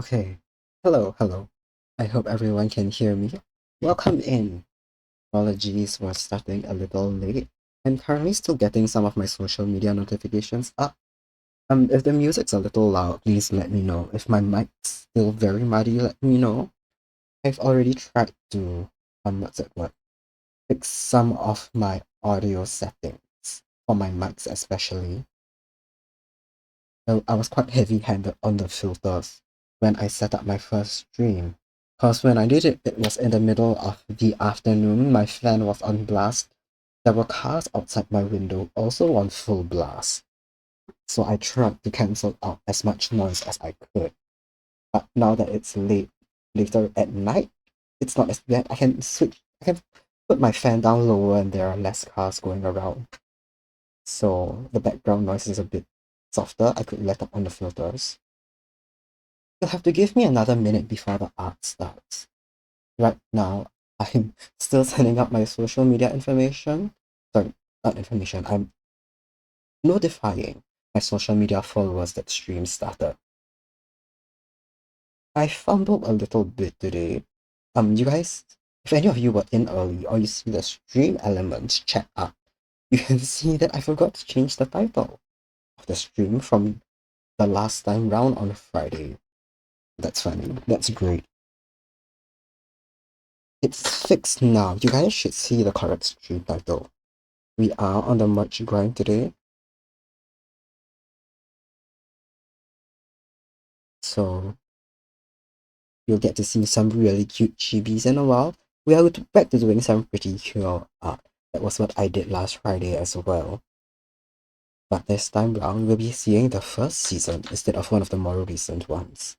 Okay. Hello, hello. I hope everyone can hear me. Welcome in. Apologies for starting a little late. I'm currently still getting some of my social media notifications up. If the music's a little loud, please let me know. If my mic's still very muddy, let me know. I've already tried to fix some of my audio settings for my mics especially. I was quite heavy-handed on the filters when I set up my first stream. Because when I did it, it was in the middle of the afternoon, my fan was on blast, there were cars outside my window also on full blast. So I tried to cancel out as much noise as I could. But now that it's later at night, it's not as bad. I can put my fan down lower and there are less cars going around. So the background noise is a bit softer. I could let up on the filters. You'll have to give me another minute before the art starts. Right now, I'm still sending out my social media information. Sorry, not information. I'm notifying my social media followers that stream started. I fumbled a little bit today. You guys, if any of you were in early or you see the stream elements chat up, you can see that I forgot to change the title of the stream from the last time round on Friday. That's funny. That's great. It's fixed now. You guys should see the correct stream title. We are on the merch grind today. So you'll get to see some really cute chibis in a while. We are back to doing some pretty cool art. That was what I did last Friday as well. But this time round, we'll be seeing the first season instead of one of the more recent ones.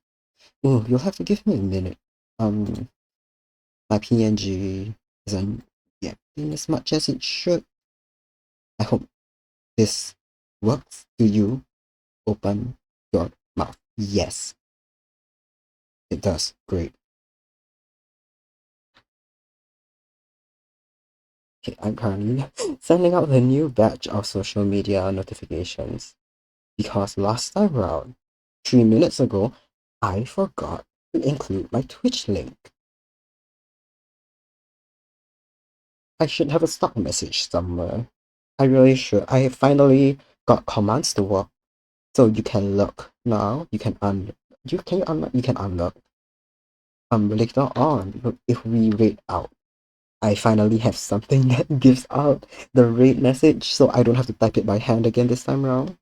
Ooh, you'll have to give me a minute. Um, my PNG isn't yapping as much as it should. I hope this works. Do you open your mouth? Yes, it does. Great. Okay, I'm currently sending out the new batch of social media notifications because last time round, 3 minutes ago, I forgot to include my Twitch link. I should have a stock message somewhere. I really should. I finally got commands to work, so you can look now. You can unlock. Later on, if we rate out, I finally have something that gives out the rate message, so I don't have to type it by hand again this time around.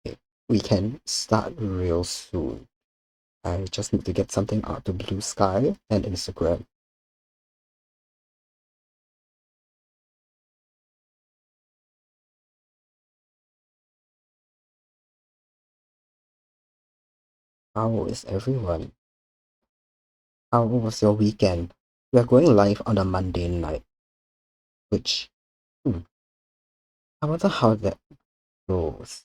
Okay, we can start real soon. I just need to get something out to Blue Sky and Instagram. How is everyone? How was your weekend? We are going live on a Monday night, which hmm, I wonder how that goes.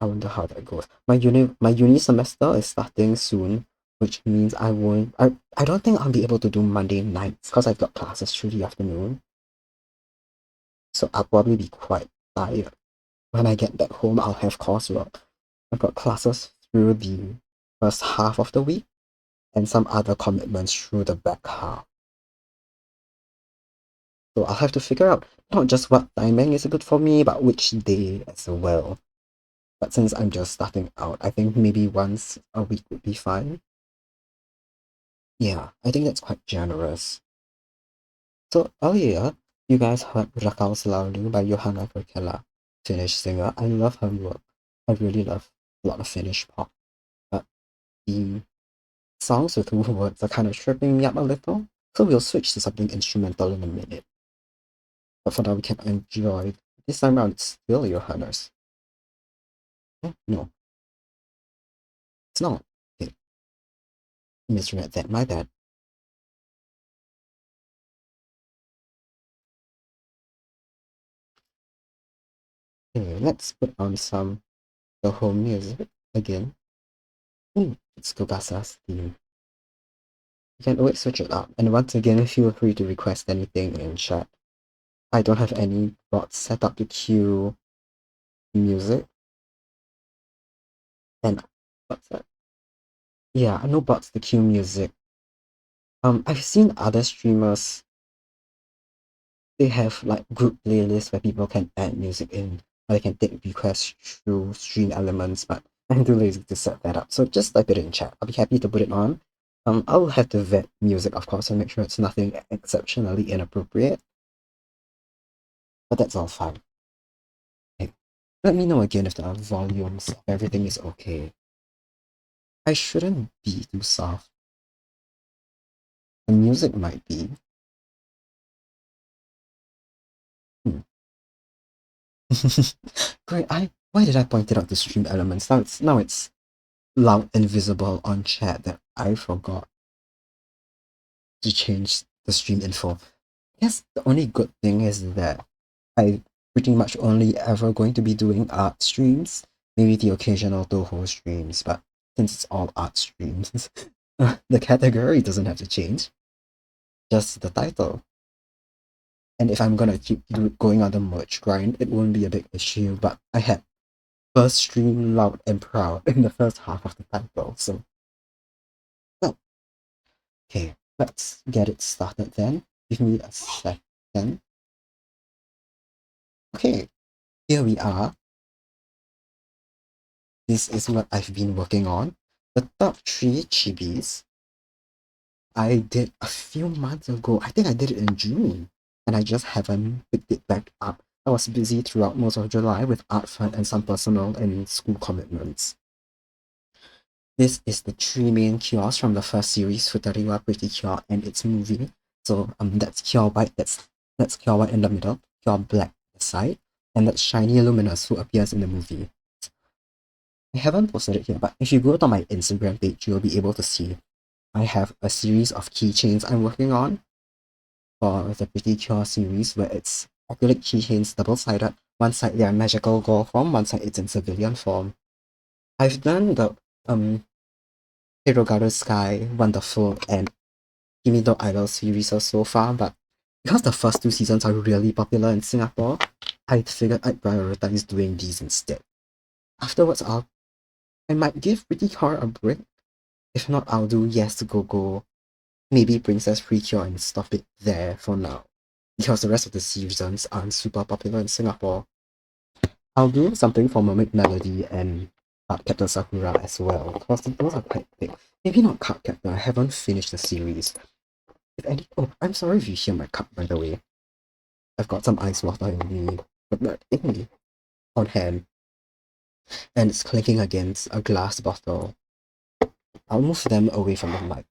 I wonder how that goes. My uni semester is starting soon, which means I don't think I'll be able to do Monday nights because I've got classes through the afternoon. So I'll probably be quite tired. When I get back home, I'll have coursework. I've got classes through the first half of the week and some other commitments through the back half. So I'll have to figure out not just what timing is good for me, but which day as well. But since I'm just starting out, I think maybe once a week would be fine. Yeah, I think that's quite generous. So earlier, you guys heard Rakal Selalu by Johanna Perkela, Finnish singer. I love her work. I really love a lot of Finnish pop. But the songs with words are kind of tripping me up a little. So we'll switch to something instrumental in a minute. But for now, we can enjoy. This time around, it's still Johanna's. Oh, no, it's not. Okay, misread that. My bad. Okay, let's put on some the home music again. It's Kogasa's theme. You can always switch it up. And once again, feel free to request anything in chat. I don't have any bots set up to cue music. And what's that? Yeah, I know bots the cue music. I've seen other streamers, they have like group playlists where people can add music in, or they can take requests through stream elements, but I'm too lazy to set that up. So just type it in chat. I'll be happy to put it on. I'll have to vet music, of course, and make sure it's nothing exceptionally inappropriate, but that's all fine. Okay. Let me know again if the volumes of everything is okay. I shouldn't be too soft. The music might be. Hmm. Great. Why did I point it out the stream elements? Now it's loud and visible on chat that I forgot to change the stream info. I guess the only good thing is that I pretty much only ever going to be doing art streams, maybe the occasional Toho streams, but since it's all art streams, the category doesn't have to change, just the title. And if I'm gonna keep going on the merch grind, it won't be a big issue, but I had first stream loud and proud in the first half of the title, so well, okay, let's get it started then. Give me a second. Okay, here we are. This is what I've been working on. The top 3 chibis I did a few months ago. I think I did it in June, and I just haven't picked it back up. I was busy throughout most of July with art fun and some personal and school commitments. This is the 3 main cures from the first series, Futariwa Pretty Cure and its movie. So that's Cure White, that's Cure White in the middle, Cure Black at the side, and that's Shiny Luminous who appears in the movie. I haven't posted it here, but if you go to my Instagram page, you'll be able to see I have a series of keychains I'm working on for the Pretty Cure series, where it's acrylic keychains, double-sided. One side they are magical girl form, one side it's in civilian form. I've done the Hirogaro Sky, Wonderful, and Kimido Idol series so far, but because the first 2 seasons are really popular in Singapore, I figured I'd prioritize doing these instead. Afterwards, I might give Pretty Cure a break. If not, I'll do Yes Go Go, maybe Princess Precure and stop it there for now. Because the rest of the seasons aren't super popular in Singapore. I'll do something for Mermaid Melody and Captain Sakura as well, because those are quite big. Maybe not Card Captor, I haven't finished the series. If any, oh, I'm sorry if you hear my cup, by the way. I've got some ice water in me, on hand, and it's clinking against a glass bottle. I'll move them away from the mic.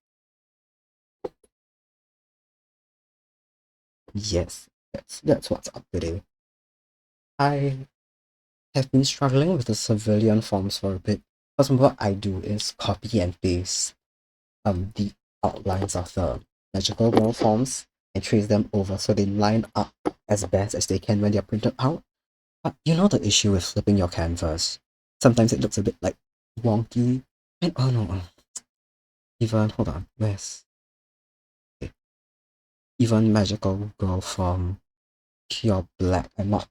Yes, that's what's up today. I have been struggling with the civilian forms for a bit, because what I do is copy and paste the outlines of the magical world forms and trace them over so they line up as best as they can when they're printed out. But you know the issue with flipping your canvas? Sometimes it looks a bit like wonky. And oh no, even hold on, where's okay. Even magical girl from Pure Black. I'm not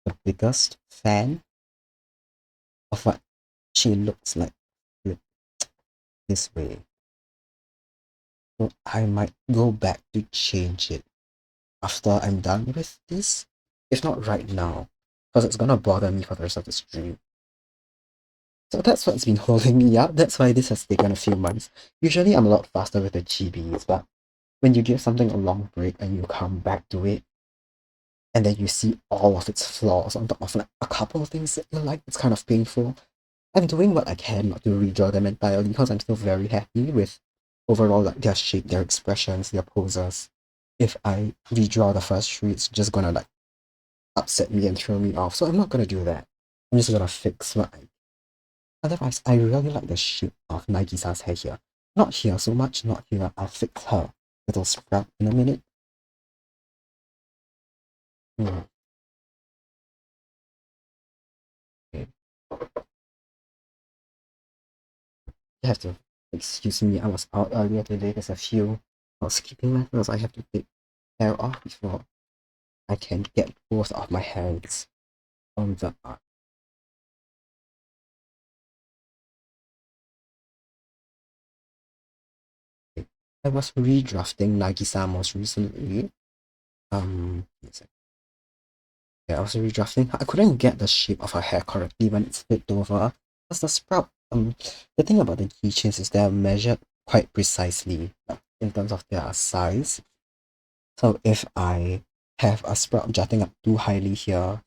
the biggest fan of what she looks like this way. So I might go back to change it after I'm done with this. If not right now, because it's gonna bother me for the rest of the stream. So that's what's been holding me up. That's why this has taken a few months. Usually I'm a lot faster with the chibis, but when you give something a long break and you come back to it, and then you see all of its flaws on top of like a couple of things that you like, it's kind of painful. I'm doing what I can not to redraw them entirely because I'm still very happy with overall like their shape, their expressions, their poses. If I redraw the first 3, it's just gonna like upset me and throw me off. So I'm not gonna do that. I'm just gonna fix what I. Otherwise, I really like the shape of Nagisa's hair here. Not here so much, not here. I'll fix her little scrap in a minute. Hmm. Okay. You have to excuse me. I was out earlier today. There's a few housekeeping matters I have to take care of before I can get both of my hands on the art. I was redrafting Nagisa most recently. Let's see. Yeah, I was redrafting. I couldn't get the shape of her hair correctly when it's flipped over. Because the sprout, the thing about the keychains is they're measured quite precisely in terms of their size. So if I have a sprout jutting up too highly here,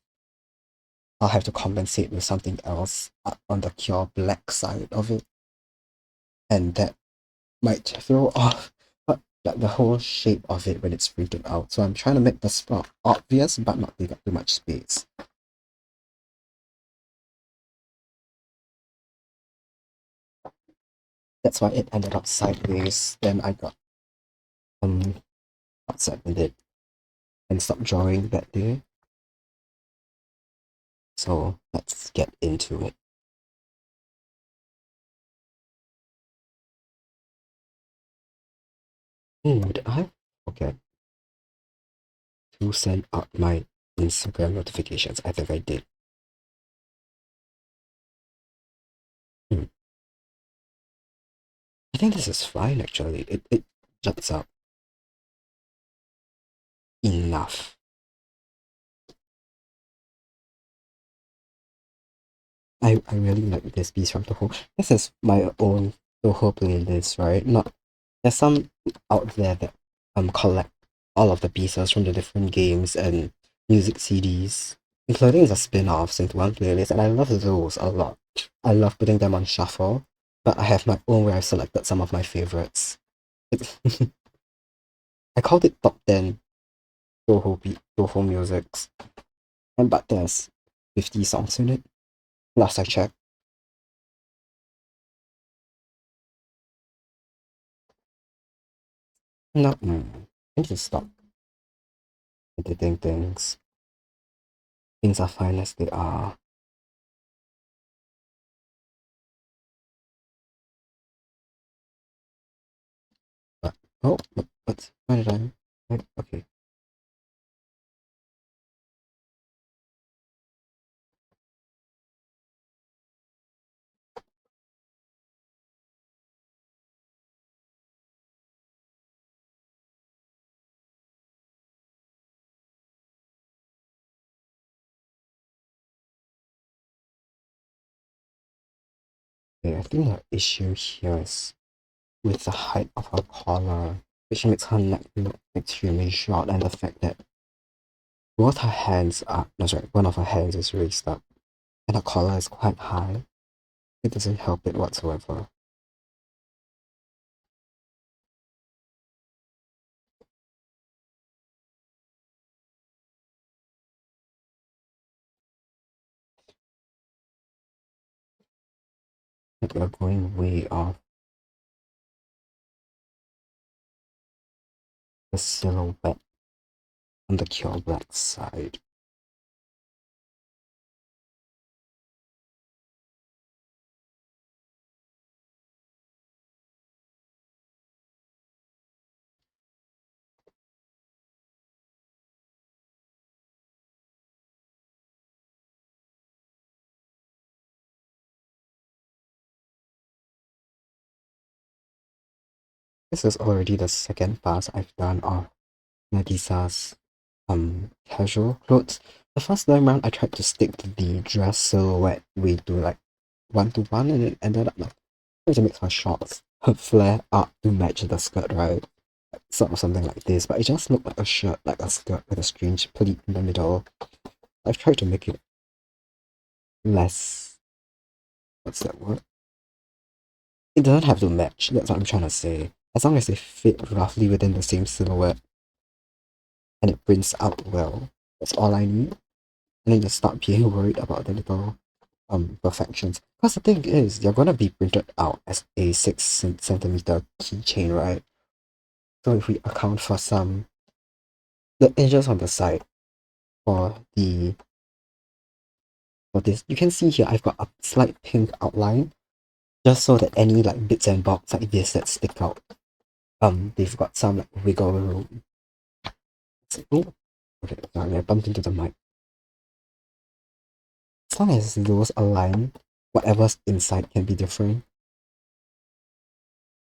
I'll have to compensate with something else on the pure black side of it. And that might throw off like the whole shape of it when it's printed out. So I'm trying to make the sprout obvious but not take up too much space. That's why it ended up sideways. Then I got upset with it and stopped drawing that day. So let's get into it. Did I forget to send out my Instagram notifications? I think I did. Hmm. I think this is fine actually. It juts up enough. I really like this piece from Toho. This is my own Toho playlist, right? Not there's some out there that collect all of the pieces from the different games and music CDs, including the spin-offs into one playlist, and I love those a lot. I love putting them on shuffle, but I have my own where I've selected some of my favorites. I called it top 10 Toho musics, and but there's 50 songs in it. Last I checked. No, I need to stop editing things. Things are fine as they are. But oh, but why did I? Okay, okay. I think the issue here is with the height of her collar, which makes her neck look extremely short, and the fact that both her hands are no sorry, one of her hands is raised up, and her collar is quite high. It doesn't help it whatsoever. Like we're going way off the silhouette on the pure black side. This is already the second pass I've done of Nagisa's casual clothes. The first time round I tried to stick to the dress silhouette way to like 1-to-1, and it ended up like trying to make her shorts flare up to match the skirt, right? Sort of something like this, but it just looked like a shirt, like a skirt with a strange pleat in the middle. I've tried to make it less, what's that word? It doesn't have to match, that's what I'm trying to say. As long as they fit roughly within the same silhouette and it prints out well, that's all I need. And then just stop being worried about the little perfections. Because the thing is, you're gonna be printed out as a 6 centimeter keychain, right? So if we account for the edges on the side for the for this, you can see here I've got a slight pink outline, just so that any like bits and bobs like this that stick out, they've got some like wiggle room. Oh, okay, sorry, I bumped into the mic. As long as those align, whatever's inside can be different.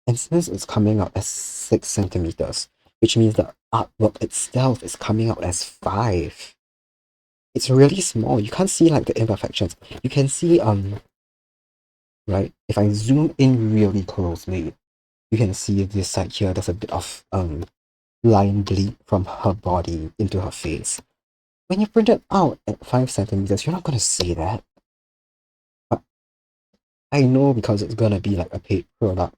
And since it's coming out as 6 centimeters, which means the artwork itself is coming out as 5. It's really small. You can't see like the imperfections. You can see right, if I zoom in really closely, you can see this side here, there's a bit of line bleed from her body into her face. When you print it out at 5 centimeters, you're not gonna see that. But I know because it's gonna be like a paid product,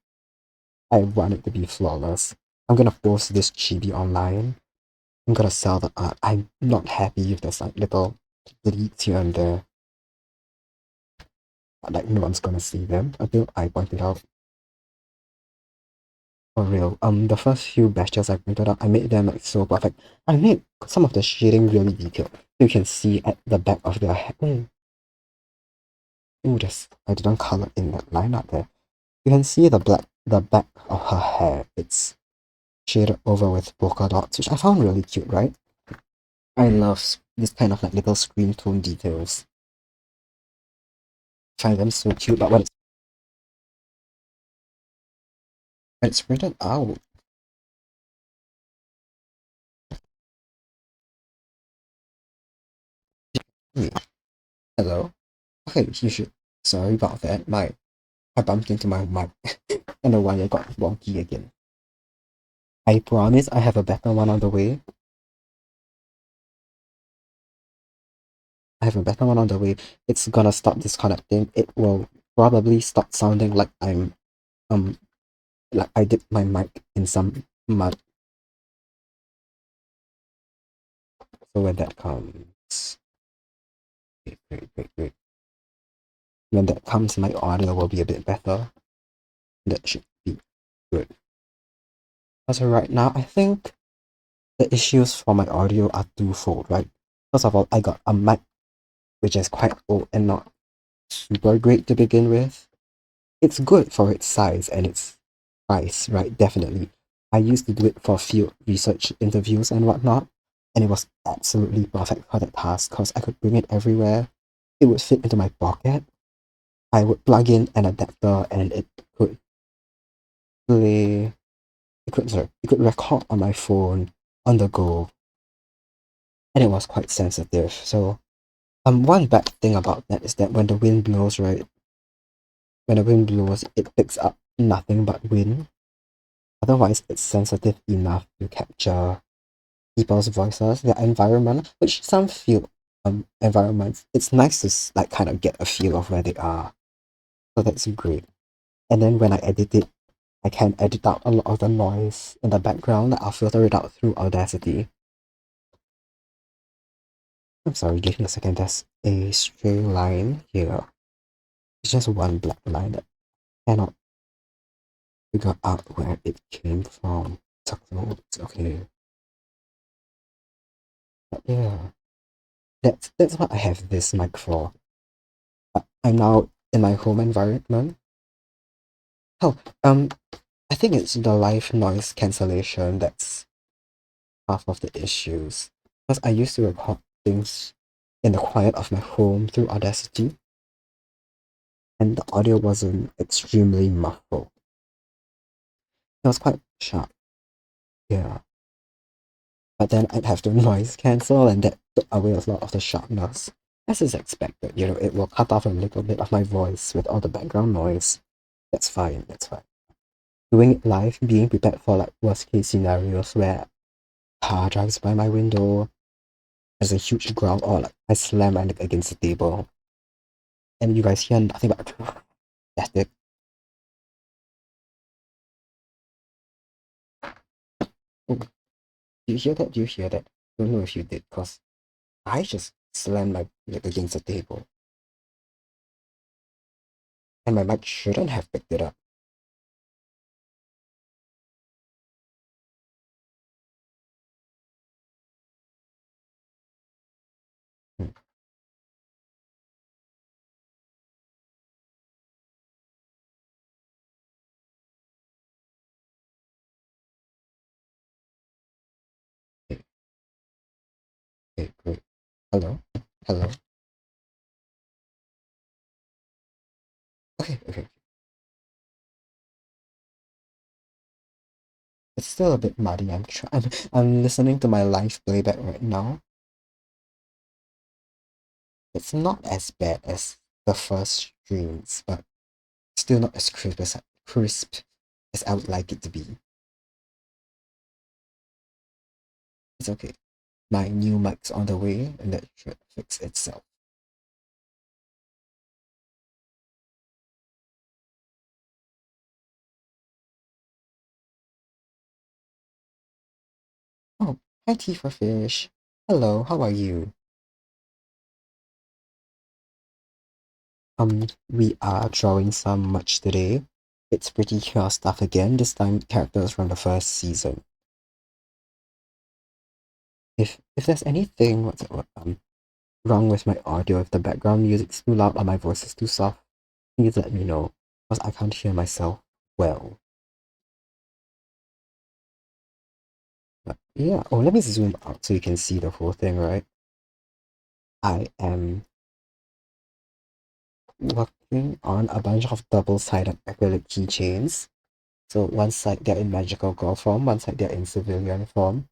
I want it to be flawless. I'm gonna post this chibi online. I'm gonna sell the art. I'm not happy if there's like little bleeds here and there. But like no one's gonna see them until I point it out. For real. The first few batches I printed out, I made them like so perfect. I made some of the shading really detailed. You can see at the back of their head. Oh, just I didn't color in that line up there. You can see the back of her hair. It's shaded over with polka dots, which I found really cute, right? I love this kind of like little screen tone details. I find them so cute, but when it's printed out, hmm, hello. Okay, you should. Sorry about that. I bumped into my mic, and the wire got wonky again. I promise I have a better one on the way. I have a better one on the way. It's gonna stop disconnecting. It will probably stop sounding like I'm um like I dipped my mic in some mud. So when that comes, wait. When that comes, my audio will be a bit better. That should be good. As of right now, I think the issues for my audio are twofold, right? First of all, I got a mic which is quite old and not super great to begin with. It's good for its size and its price, right? Definitely. I used to do it for field research interviews and whatnot, and it was absolutely perfect for that task because I could bring it everywhere. It would fit into my pocket. I would plug in an adapter and it could play. It could record on my phone on the go, and it was quite sensitive. So, one bad thing about that is that when the wind blows, right? When the wind blows, it picks up nothing but wind. Otherwise, it's sensitive enough to capture people's voices, their environment, which some feel environments. It's nice to like kind of get a feel of where they are. So that's great. And then when I edit it, I can edit out a lot of the noise in the background. I'll filter it out through Audacity. I'm sorry, give me a second. There's a stray line here. It's just one black line that I cannot figure out where it came from. It's okay. But yeah, that's what I have this mic for. I'm now in my home environment. Oh, I think it's the live noise cancellation that's half of the issues. Because I used to record things in the quiet of my home through Audacity, and the audio wasn't extremely muffled. It was quite sharp, yeah. But then I'd have to noise cancel, and that took away a lot of the sharpness. As is expected, it will cut off a little bit of my voice with all the background noise. That's fine, that's fine. Doing it live, being prepared for like worst case scenarios where a car drives by my window, there's a huge ground, or like I slam my leg against the table, and you guys hear nothing but static. Oh, do you hear that? Do you hear that? I don't know if you did, because I just slammed my leg against the table, and my mic shouldn't have picked it up. Hmm. Okay, okay, great. Hello? Hello? Okay, okay. It's still a bit muddy. I'm listening to my live playback right now. It's not as bad as the first streams, but still not as crisp as I would like it to be. It's okay. My new mic's on the way, and that should fix itself. Oh, hi Tifa Fish. Hello, how are you? We are drawing some merch today. It's pretty cure stuff again, this time characters from the first season. If there's anything wrong with my audio, if the background music's too loud or my voice is too soft, please let me know, because I can't hear myself well. But yeah, oh, let me zoom out so you can see the whole thing, right? I am working on a bunch of double-sided acrylic keychains. So one side they're in magical girl form, one side they're in civilian form.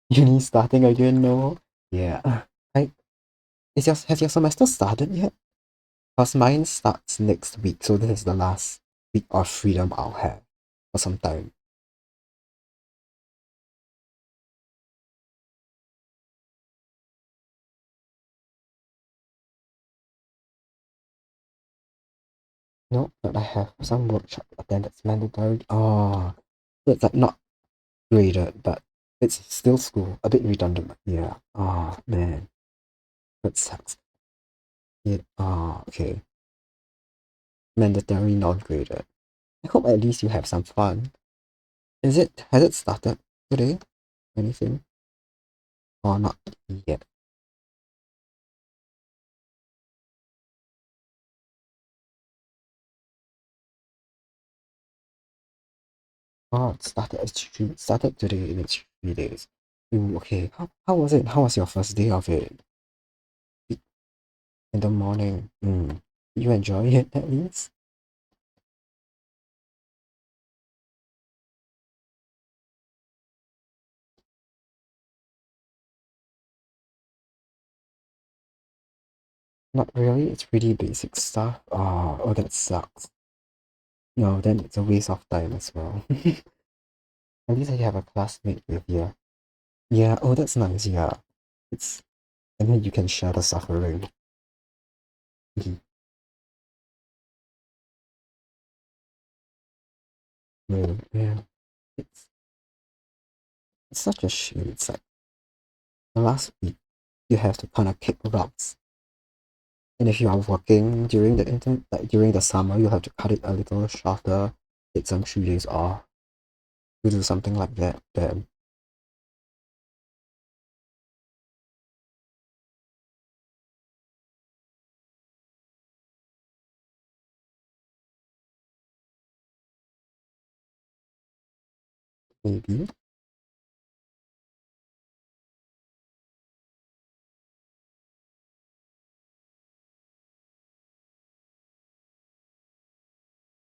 Uni starting again, no? Yeah. I has your semester started yet? Because mine starts next week, so this is the last week of freedom I'll have for some time. No, but I have some workshop to attend that's mandatory. Oh, so it's like not graded, but it's still school. A bit redundant, but yeah. Oh man, that sucks. Yeah. Oh, okay. Mandatory non-graded. I hope at least you have some fun. Has it started today? Anything? Or not yet? Oh, it started today in its 3 days. Ooh, okay. How was it? How was your first day of it? In the morning. You enjoy it at least? Not really. It's pretty basic stuff. Oh, that sucks. No, then it's a waste of time as well. At least you have a classmate with you. Yeah, oh, that's nice. Yeah. It's and then you can share the suffering. Really, yeah. It's it's such a shame. It's like the last week you have to kind of kick rocks. And if you are working during during the summer, you have to cut it a little shorter, take some 3 days off to do something like that. Then maybe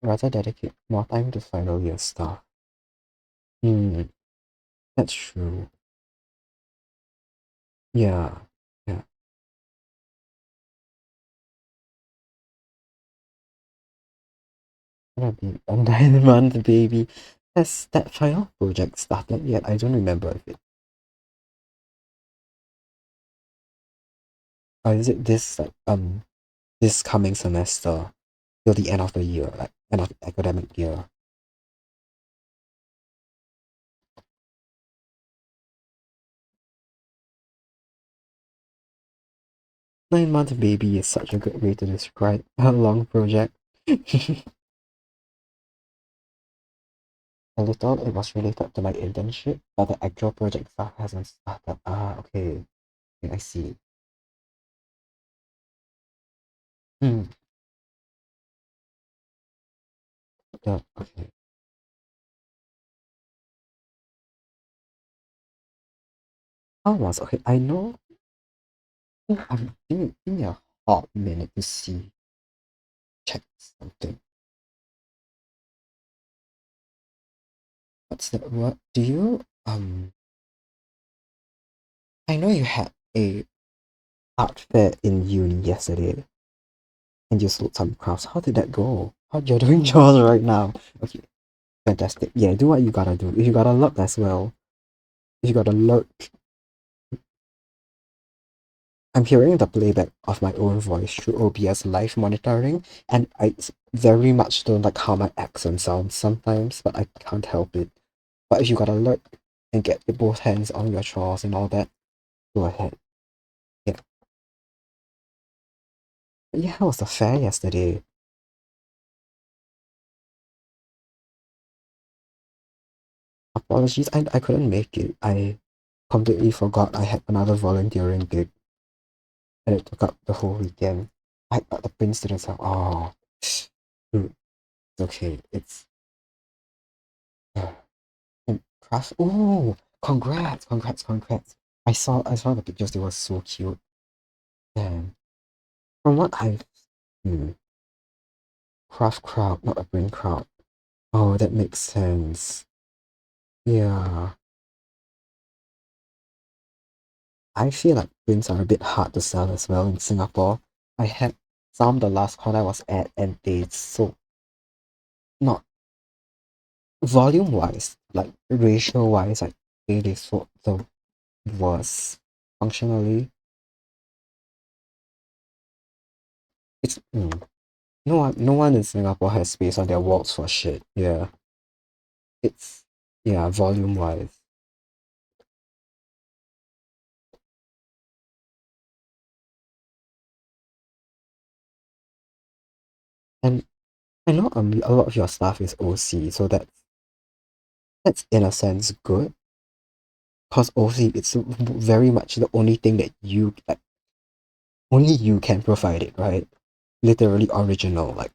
rather dedicate more time to final year stuff. Hmm, that's true. Yeah, yeah. Gonna be a 9 month baby. Has that final project started yet? I don't remember if it. Or is it this coming semester till the end of the year, like end of the academic year? 9 month baby is such a good way to describe a long project. A little, it was related to my internship, but the actual project stuff hasn't started. Ah, okay. Okay, I see. Hmm. Yeah, okay. How was okay? I know. Give me a hot minute to see check something. what's the what do you I know you had a art fair in uni yesterday and you sold some crafts. How did that go? How you're doing yours right now? Okay, fantastic. Yeah, do what you gotta do. If you gotta lurk as well. If you gotta lurk. I'm hearing the playback of my own voice through OBS live monitoring, and I very much don't like how my accent sounds sometimes, but I can't help it. But if you gotta lurk and get your both hands on your chores and all that, go ahead. Yeah. But yeah, how was the fair yesterday? Apologies, I couldn't make it. I completely forgot I had another volunteering gig, and it took up the whole weekend. I thought the print students are, oh, dude, it's okay. It's, and craft, oh, congrats. I saw the pictures, they were so cute. And from what I've seen, craft crowd, not a print crowd. Oh, that makes sense. Yeah. I feel like prints are a bit hard to sell as well in Singapore. I had some the last con I was at and they sold not volume wise, like ratio wise, like they sold the worst. Functionally, it's no one in Singapore has space on their walls for shit. Yeah. It's yeah, volume wise. And I know a lot of your stuff is OC, so that's in a sense good. Cause OC it's very much the only thing that you like only you can provide it, right? Literally original. Like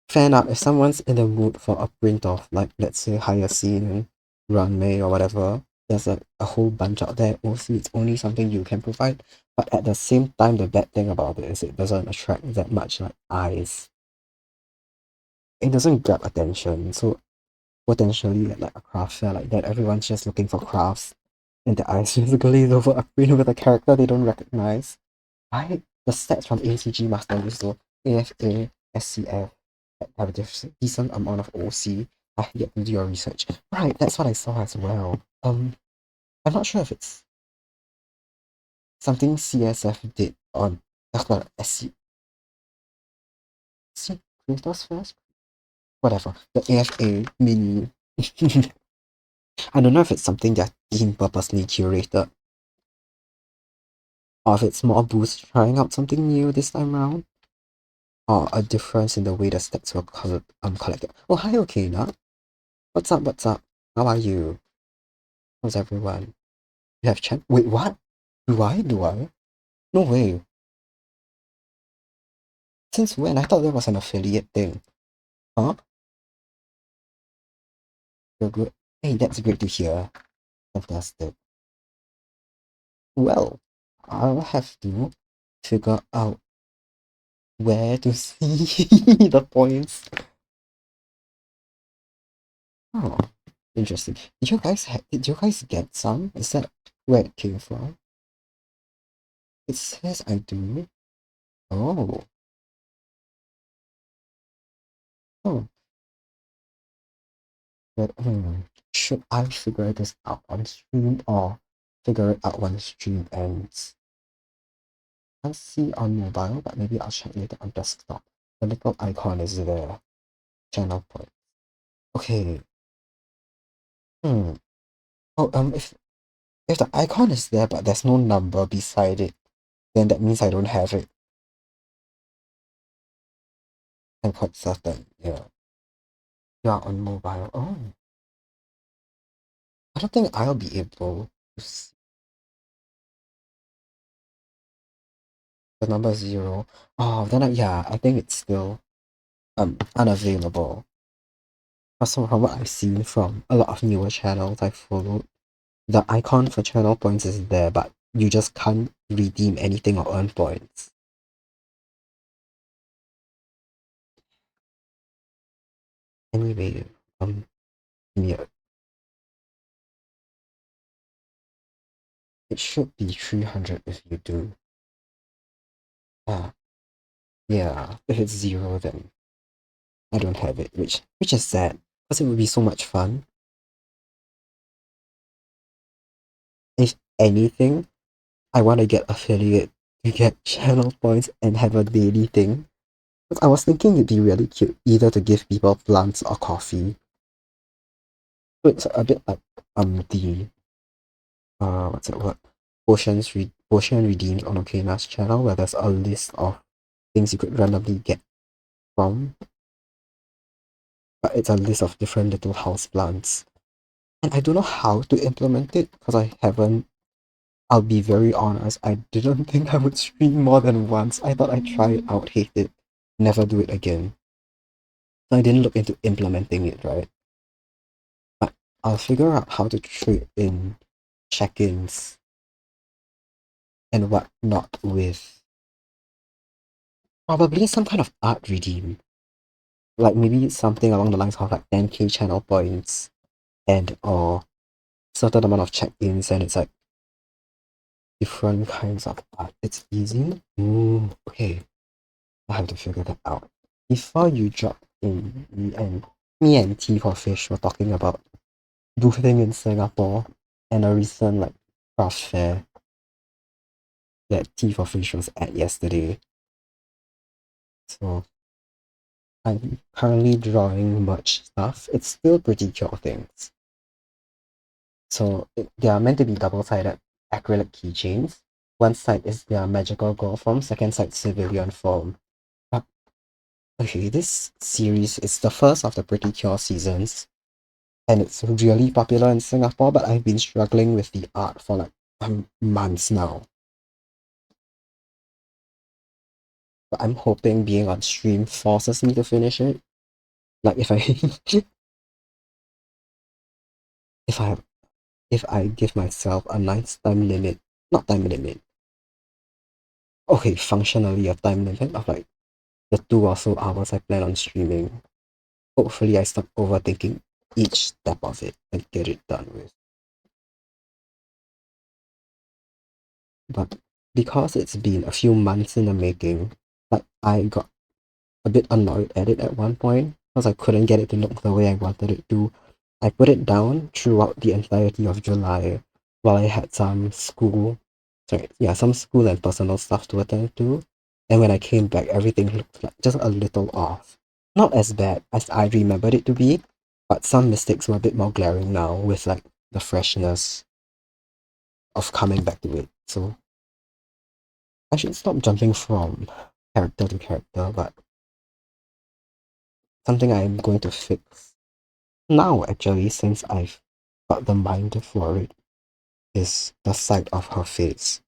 fan art, if someone's in the mood for a print of like let's say Hyacinth, Runway or whatever, there's a whole bunch out there. Also, it's only something you can provide. But at the same time, the bad thing about it is it doesn't attract that much like eyes. It doesn't grab attention. So potentially at like a craft fair like that, everyone's just looking for crafts and the eyes just glaze over a print with a character they don't recognize. I the stats from ACG Master List though, AFA, SCF have a decent amount of OC. I have yet to do your research. Right, that's what I saw as well. I'm not sure if it's something CSF did on SC Creators First? Whatever. The AFA mini. I don't know if it's something that team purposely curated or if it's more boost trying out something new this time around. Or a difference in the way the stats were collected. Oh hi Okina. What's up? How are you? How's everyone? You have chat? Wait, what? Do I? No way. Since when? I thought that was an affiliate thing. Huh? You're good. Hey, that's great to hear. Fantastic. Well, I'll have to figure out where to see the points. Oh, interesting. Did you guys get some? Is that where it came from? It says I do. Oh. Oh. But should I figure this out on stream or figure it out when stream ends? I'll see on mobile, but maybe I'll check later on desktop. The little icon is there. Channel point. Okay. Hmm. Oh, if the icon is there but there's no number beside it, then that means I don't have it. I'm quite certain. Yeah. Yeah, on mobile. Oh, I don't think I'll be able to see the number 0. Oh, then yeah, I think it's still unavailable. Also, from what I've seen from a lot of newer channels I followed, the icon for channel points is there, but you just can't redeem anything or earn points. Anyway, It should be 300 if you do. Ah, yeah. If it's zero, then I don't have it, which is sad, because it would be so much fun. If anything, I want to get affiliate to get channel points and have a daily thing. But I was thinking it'd be really cute either to give people plants or coffee. So it's a bit like the what's it word? Potion redeemed on Okaina's channel, where there's a list of things you could randomly get from. But it's a list of different little house plants. And I don't know how to implement it because I haven't. I'll be very honest, I didn't think I would stream more than once. I thought I'd try it out, hate it, never do it again. So I didn't look into implementing it, right? But I'll figure out how to trade in check-ins and whatnot with probably some kind of art redeem. Like maybe something along the lines of like 10k channel points and or certain amount of check-ins, and it's like different kinds of art. It's easy. Okay. I have to figure that out. Before you drop in, me and Tea for Fish were talking about boothing in Singapore and a recent like craft fair that Tea for Fish was at yesterday. So I'm currently drawing merch stuff. It's still pretty cute things. So they are meant to be double-sided acrylic keychains. One side is their magical girl form, second side civilian form. Okay, this series is the first of the Pretty Cure seasons, and it's really popular in Singapore, but I've been struggling with the art for like months now. But I'm hoping being on stream forces me to finish it. Like if I if I if I give myself a nice time limit, not time limit. Okay, functionally a time limit of like the 2 or so hours I plan on streaming. Hopefully I stop overthinking each step of it and get it done with. But because it's been a few months in the making, like I got a bit annoyed at it at one point because I couldn't get it to look the way I wanted it to. I put it down throughout the entirety of July while I had some school and personal stuff to attend to. And when I came back, everything looked like just a little off. Not as bad as I remembered it to be, but some mistakes were a bit more glaring now with like the freshness of coming back to it. So I should stop jumping from character to character, but something I'm going to fix now, actually, since I've got the mind for it, is the side of her face.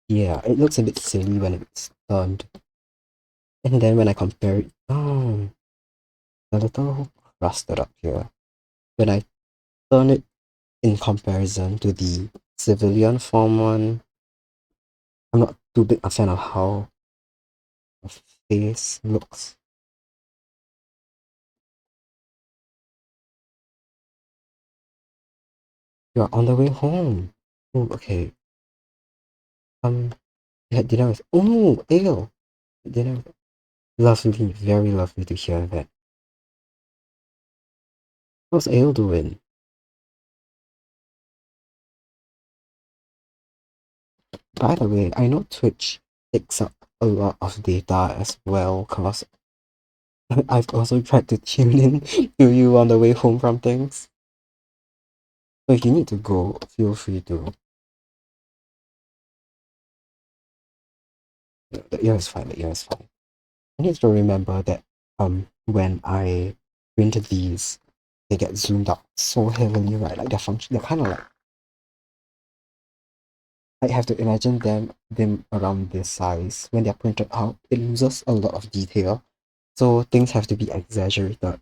Yeah, it looks a bit silly when it's turned. And then when I compare it, a little rusted up here. When I turn it in comparison to the civilian form one, I'm not too big a fan of how the face looks. You're on the way home. Oh, okay. You had dinner with. Oh, ale. Dinner. Lovely, very lovely to hear that. How's Ale doing? By the way, I know Twitch takes up a lot of data as well, cause I've also tried to tune in to you on the way home from things. So if you need to go, feel free to. The ear is fine. The ear is fine. I need to remember that when I print these, they get zoomed out so heavily, right? Like they're kind of like I have to imagine them around this size. When they're printed out, it loses a lot of detail. So things have to be exaggerated.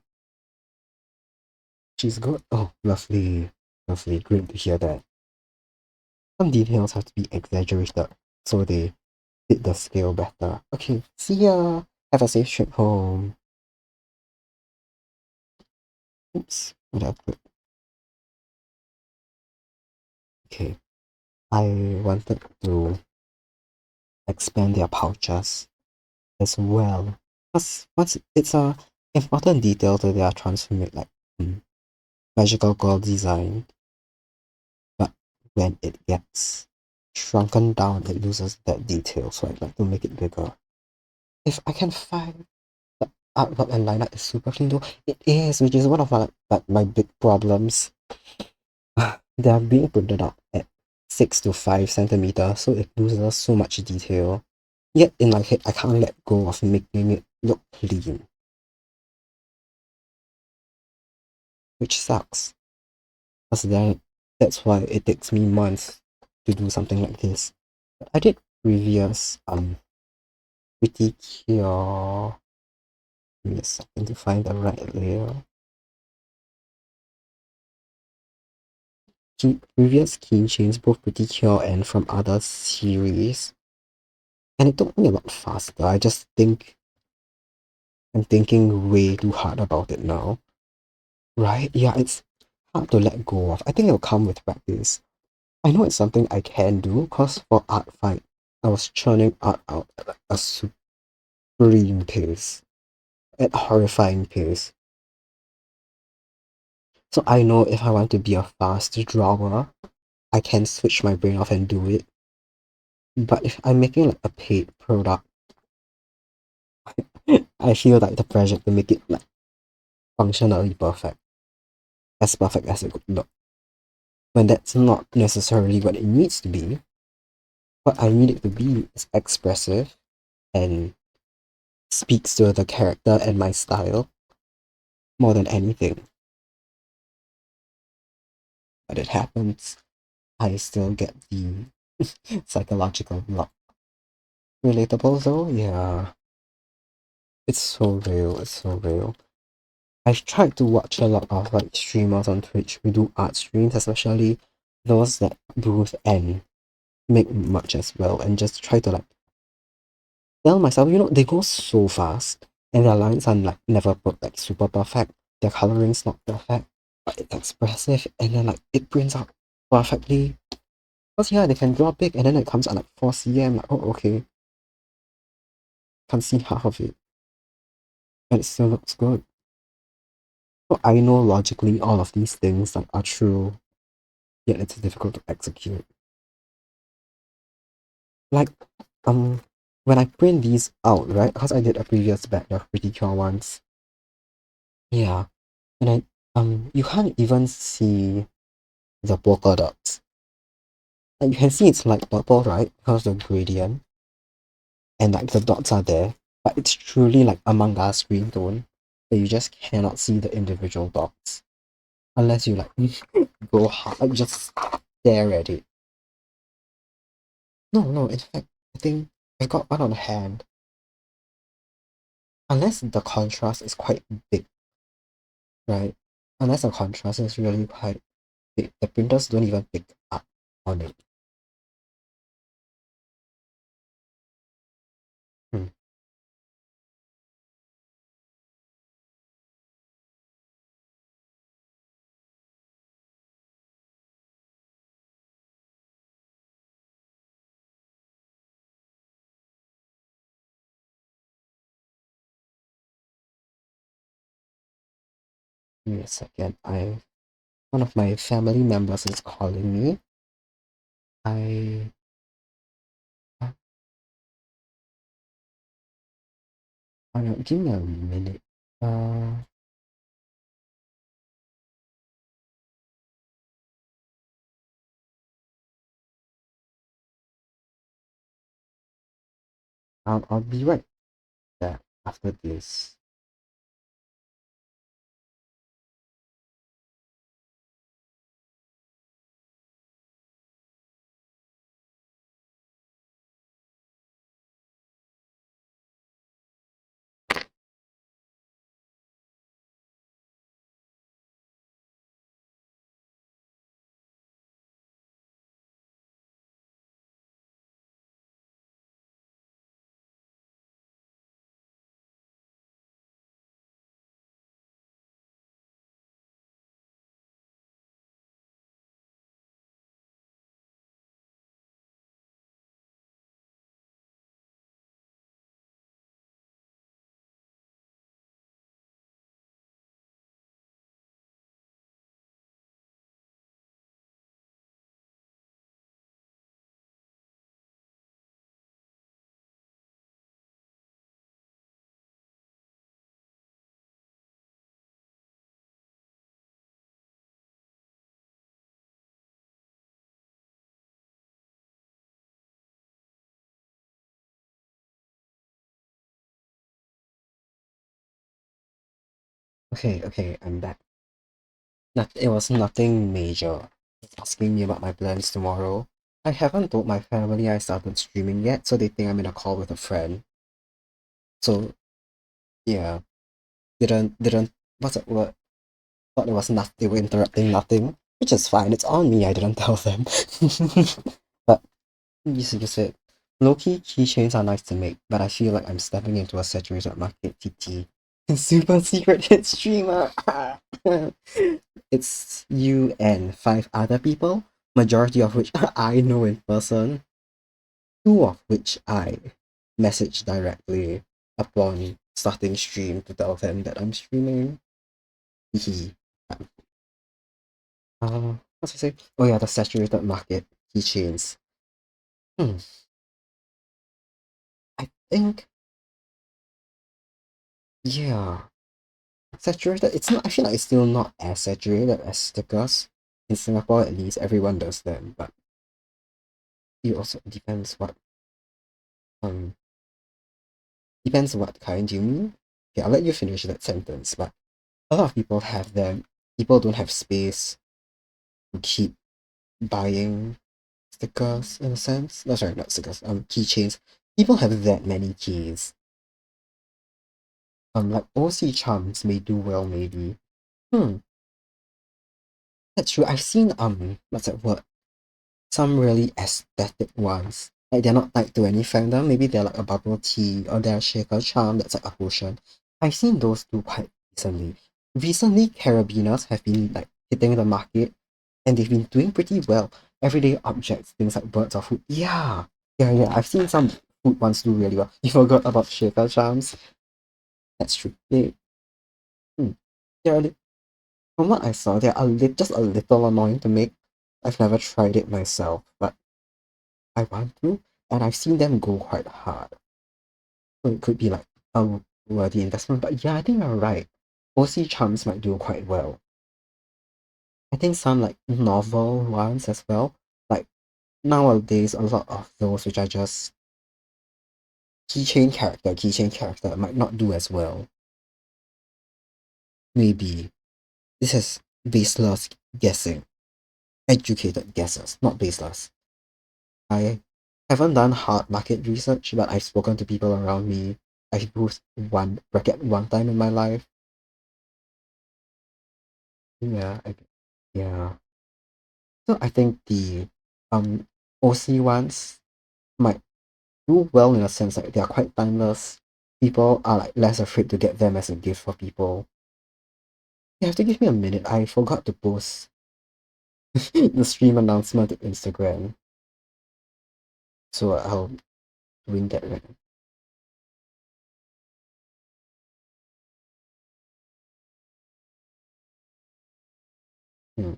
She's good. Oh, lovely. Lovely. Great to hear that. Some details have to be exaggerated so they fit the scale better. Okay, see ya. Have a safe trip home. Oops, what did I put? okay, I wanted to expand their pouches as well. Because once it's a important detail to their transformate like magical girl design, but when it gets shrunken down, it loses that detail. So I'd like to make it bigger. If I can find the artwork and lineup is super clean though, it is, which is one of my big problems. They are being printed out at 6 to 5 centimeters, so it loses so much detail. Yet in my head, I can't let go of making it look clean, which sucks. Because then that's why it takes me months to do something like this. But I did previous pretty cure. Give me a second to find the right layer. Previous keychains, both pretty cure and from other series. And it took me a lot faster. I'm thinking way too hard about it now. Right? Yeah, it's hard to let go of. I think it'll come with practice. I know it's something I can do, cause for art fight, I was churning art out at like a supreme pace, at horrifying pace. So I know if I want to be a fast drawer, I can switch my brain off and do it. But if I'm making like a paid product, I feel like the pressure to make it like functionally perfect as it could look. When that's not necessarily what it needs to be. What I need it to be is expressive and speaks to the character and my style more than anything. But it happens, I still get the psychological block. Relatable though, yeah. It's so real, it's so real. I've tried to watch a lot of like streamers on Twitch who do art streams, especially those that booth and make much as well, and just try to like tell myself, they go so fast and their lines are like never put like super perfect. Their coloring's not perfect, but it's expressive and then like it prints out perfectly. Because yeah, they can draw big and then it comes at like 4 cm, like, oh okay, can't see half of it. And it still looks good. So I know logically all of these things like are true, yet it's difficult to execute. Like when I print these out, right? Because I did a previous batch of pretty cure ones. Yeah. And you can't even see the polka dots. Like you can see it's like purple, right? Because the gradient and like the dots are there. But it's truly like Among Us green tone. But you just cannot see the individual dots. Unless you like go hard, like just stare at it. No, in fact, I think I got one on hand. Unless the contrast is quite big, right? Unless the contrast is really quite big, the printers don't even pick up on it. Hmm. Give me a second. One of my family members is calling me. I give me a minute. Uh, I'll be right back after this. Okay, I'm back. It was nothing major. Just asking me about my plans tomorrow. I haven't told my family I started streaming yet, so they think I'm in a call with a friend. So yeah, didn't what's that word? Thought it was nothing. They were interrupting nothing, which is fine. It's on me. I didn't tell them. But you said low-key keychains are nice to make, but I feel like I'm stepping into a saturated market. TT. Super secret hit streamer. It's you and five other people, majority of which I know in person, two of which I message directly upon starting stream to tell them that I'm streaming. Hehe. What's I say? Oh yeah, the saturated market keychains. Hmm. I think yeah, saturated. It's not. I feel like it's still not as saturated as stickers. In Singapore, at least, everyone does them. But it also depends um what kind you mean. Okay, I'll let you finish that sentence. But a lot of people have them. People don't have space to keep buying stickers in a sense. No, sorry, not stickers. Keychains. People have that many keys. Like OC charms may do well, maybe. Hmm, that's true. I've seen what's that word? Some really aesthetic ones. Like they're not tied to any fandom. Maybe they're like a bubble tea or they're a shaker charm that's like a potion. I've seen those two quite recently. Recently, carabiners have been like hitting the market and they've been doing pretty well. Everyday objects, things like birds or food. Yeah. I've seen some food ones do really well. You forgot about shaker charms. That's true. Hmm, they're a from what I saw, they're just a little annoying to make. I've never tried it myself, but I want to, and I've seen them go quite hard. So it could be like a worthy investment. But yeah, I think you're right. OC charms might do quite well. I think some like novel ones as well. Like nowadays, a lot of those which are just keychain character might not do as well. Maybe this is baseless guessing, educated guesses, not baseless. I haven't done hard market research, but I've spoken to people around me. I've used one bracket one time in my life. Yeah, yeah. So I think the um OC ones might do well in a sense like they are quite timeless. People are like less afraid to get them as a gift for people. You have to give me a minute. I forgot to post the stream announcement to Instagram, so I'll doing that right now. Hmm,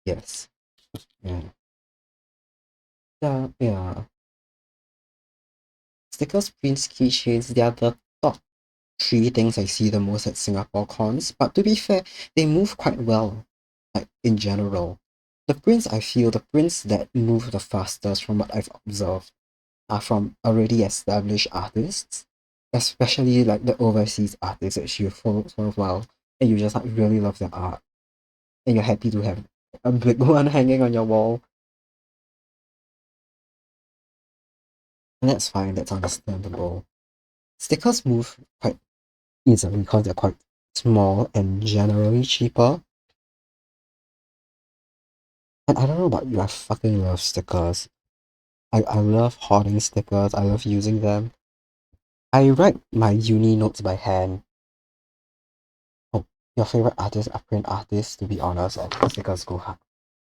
yes. Yeah. Yeah. Stickers, prints, keychains, they are the top three things I see the most at Singapore cons. But to be fair, they move quite well, like in general. The prints that move the fastest from what I've observed are from already established artists, especially like the overseas artists that you follow for a while and you just like really love their art and you're happy to have a big one hanging on your wall. And that's fine, that's understandable. Stickers move quite easily because they're quite small and generally cheaper. And I don't know about you, I fucking love stickers. I love hoarding stickers, I love using them. I write my uni notes by hand. Oh, your favorite artist are print artists, to be honest, and stickers go hard.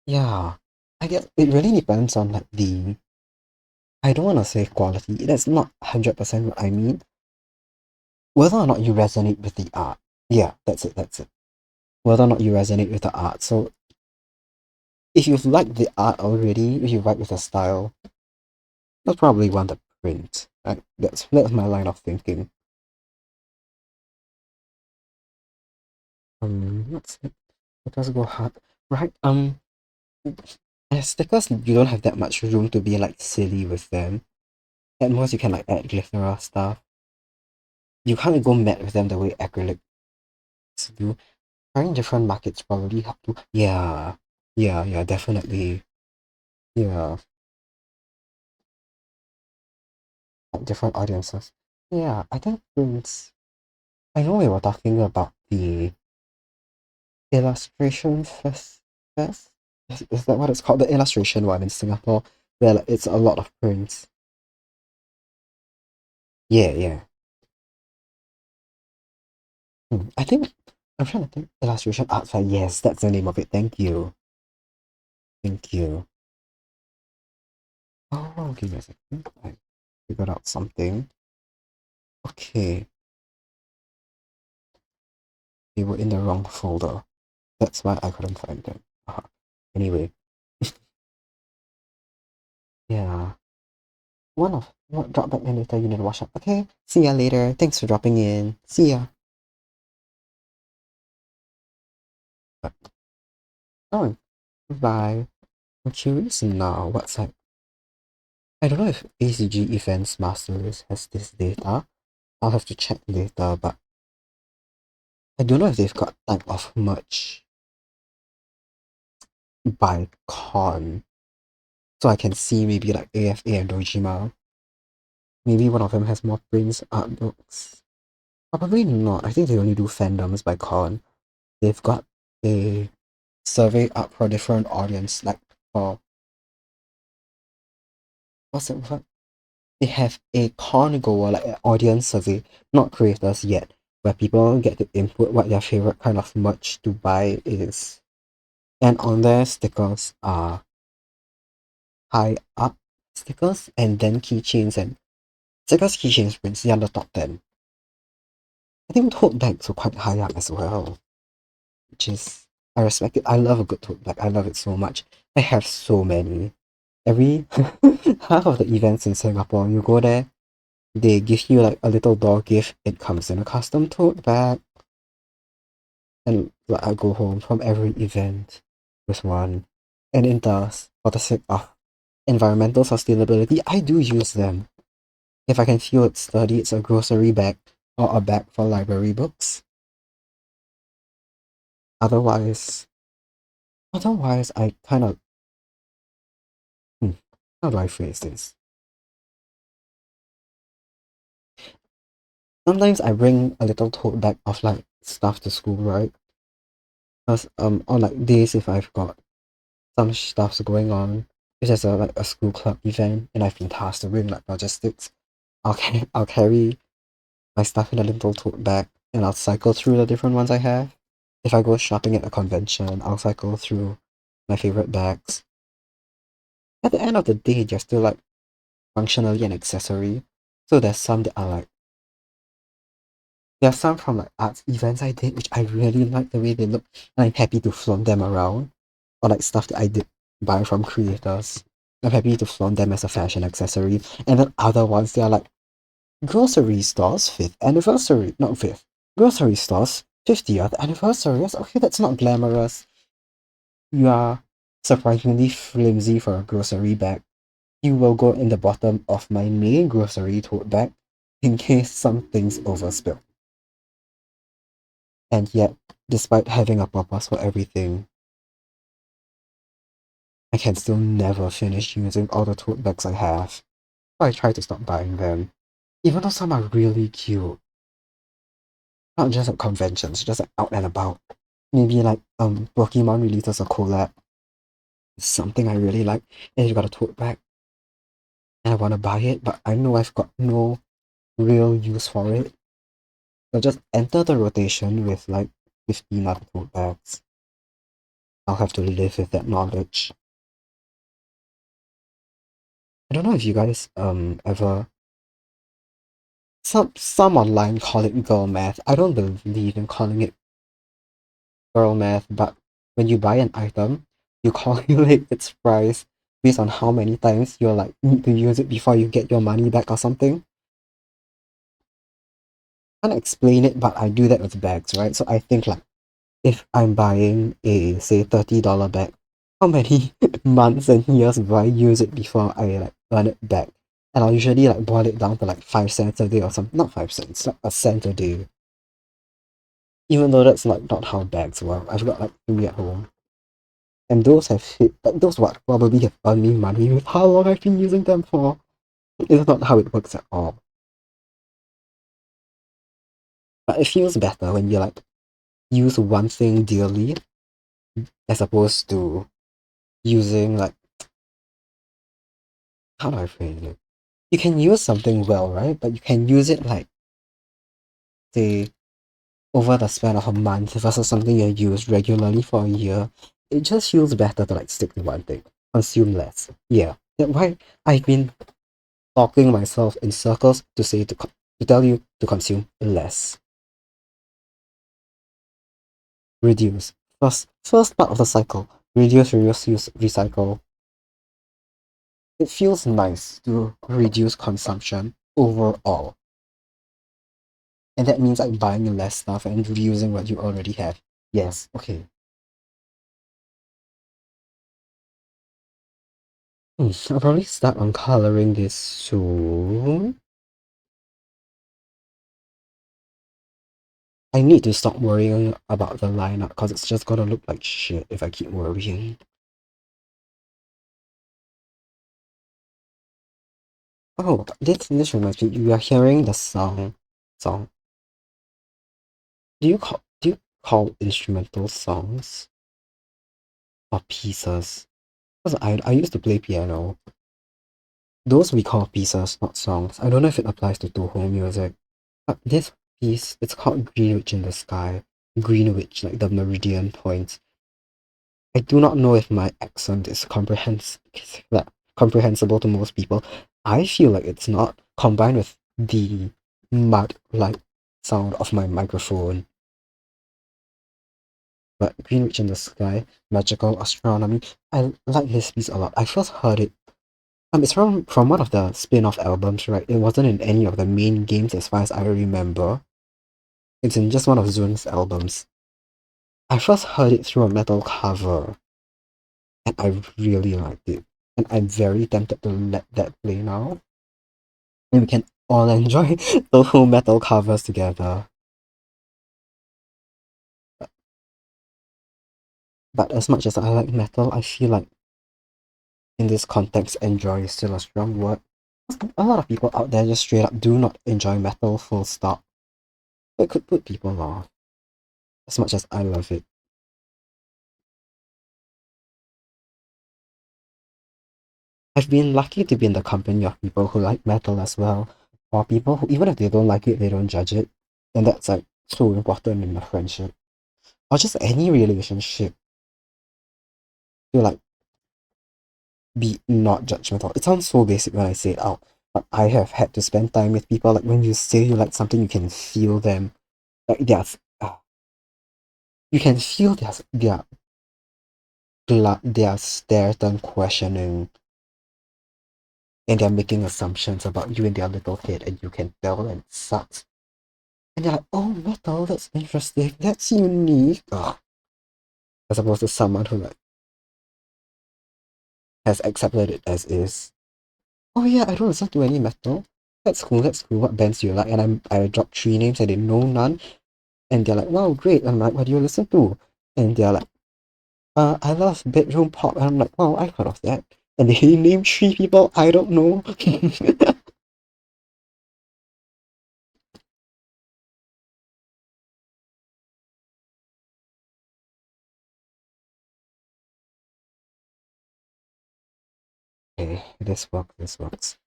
Yeah. I guess it really depends on like I don't wanna say quality, that's not 100% what I mean. Whether or not you resonate with the art. Yeah, that's it. Whether or not you resonate with the art. So if you've liked the art already, if you vibe with the style, that's probably one to print. That's my line of thinking. Let's it does go hard. Right, And stickers, you don't have that much room to be like silly with them. At most, you can like add glitter or stuff. You can't go mad with them the way acrylics do. Trying different markets probably help to. Yeah, yeah, definitely. Yeah, like different audiences. Yeah, I think since I know we were talking about the illustration fest. Is that what it's called? The illustration one in Singapore, where like, it's a lot of prints. Yeah. I think I'm trying to think. Illustration art fair. Yes, that's the name of it. Thank you. Thank you. Oh, give me a second. I figured out something. Okay, they were in the wrong folder. That's why I couldn't find them. Anyway, yeah. Drop back in later. You need to wash up. Okay. See ya later. Thanks for dropping in. See ya. Oh, bye. I'm curious now. What's like? I don't know if ACG Events Master List has this data. I'll have to check later, but I don't know if they've got type of merch by con. So I can see maybe like AFA and Dojima. Maybe one of them has more prints, art books. Probably not. I think they only do fandoms by con. They've got a survey up for different audience, like for what's it? What? They have a con goer, like an audience survey, not creators yet, where people get to input what their favorite kind of merch to buy is. And on there, stickers are high up stickers, and then keychains and stickers, keychains, prints, they are the top 10. I think tote bags were quite high up as well, which is, I respect it. I love a good tote bag. I love it so much. I have so many. Every half of the events in Singapore, you go there, they give you like a little door gift. It comes in a custom tote bag. And like, I go home from every event with one. And it does, for the sake of environmental sustainability, I do use them. If I can feel it's sturdy, it's a grocery bag or a bag for library books. Otherwise, I kind of, hmm, how do I phrase this? Sometimes I bring a little tote bag of like stuff to school, right? Because on like days if I've got some stuff's going on, if there's a school club event and I've been tasked to bring like logistics, I'll carry my stuff in a little tote bag and I'll cycle through the different ones I have. If I go shopping at a convention, I'll cycle through my favorite bags. At the end of the day, they're still like functionally an accessory. So there's some that are like there are some from like arts events I did which I really like the way they look and I'm happy to flaunt them around. Or like stuff that I did buy from creators. I'm happy to flaunt them as a fashion accessory. And then other ones they are like grocery stores 5th anniversary. Not 5th. Grocery stores 50th anniversary. Yes, okay, that's not glamorous. You are surprisingly flimsy for a grocery bag. You will go in the bottom of my main grocery tote bag in case some things overspill. And yet, despite having a purpose for everything, I can still never finish using all the tote bags I have. So I try to stop buying them. Even though some are really cute. Not just at conventions, just like out and about. Maybe like Pokemon releases a collab. Something I really like. And you got a tote bag. And I wanna buy it, but I know I've got no real use for it. So just enter the rotation with like 15 other tote bags. I'll have to live with that knowledge. I don't know if you guys ever some online call it girl math. I don't believe in calling it girl math, but when you buy an item, you calculate its price based on how many times you're like need to use it before you get your money back or something. I can't explain it, but I do that with bags, right? So I think like if I'm buying a say $30 bag, how many months and years will I use it before I like earn it back? And I'll usually like boil it down to like 5 cents a day or something. Not 5 cents, like a cent a day. Even though that's like not how bags work. I've got like three at home. And those have hit like those what probably have earned me money with how long I've been using them for. It's not how it works at all. But it feels better when you like use one thing dearly as opposed to using like how do I phrase it? You can use something well, right? But you can use it like say over the span of a month versus something you use regularly for a year. It just feels better to like stick to one thing. Consume less. Yeah. That's why I've been talking myself in circles to say to tell you to consume less. Reduce. First part of the cycle. Reduce, reuse, use, recycle. It feels nice to reduce consumption overall. And that means like buying less stuff and reusing what you already have. Yes, okay. I'll probably start on coloring this soon. I need to stop worrying about the lineup because it's just gonna look like shit if I keep worrying. Oh, this reminds me, you are hearing the song. Do you call instrumental songs or pieces? Because I used to play piano. Those we call pieces, not songs. I don't know if it applies to Toho music. But this piece, it's called Greenwich in the Sky. Greenwich, like the meridian point. I do not know if my accent is comprehensible to most people. I feel like it's not, combined with the mud-like sound of my microphone. But Greenwich in the Sky, Magical Astronomy, I like this piece a lot. I first heard it. It's from one of the spin-off albums, right? It wasn't in any of the main games as far as I remember. It's in just one of Zun's albums. I first heard it through a metal cover, and I really liked it. And I'm very tempted to let that play now. And we can all enjoy the whole metal covers together. But as much as I like metal, I feel like in this context, enjoy is still a strong word. A lot of people out there just straight up do not enjoy metal full stop. It could put people off, as much as I love it. I've been lucky to be in the company of people who like metal as well, or people who, even if they don't like it, they don't judge it. And that's like so important in a friendship, or just any relationship. To like be not judgmental. It sounds so basic when I say it out, but I have had to spend time with people. Like when you say you like something, you can feel them. Like you can feel their stare turn questioning, and they're making assumptions about you in their little head, and you can tell, and it sucks. And they're like, "Oh, metal, that's interesting. That's unique." Ugh. As opposed to someone who like has accepted it as is. Oh yeah, I don't listen to any metal. That's cool. That's cool. What bands do you like? And I drop three names and they know none. And they're like, wow, great. I'm like, what do you listen to? And they're like, I love bedroom pop. And I'm like, wow, I heard of that. And they name three people I don't know. Okay, this works, this works.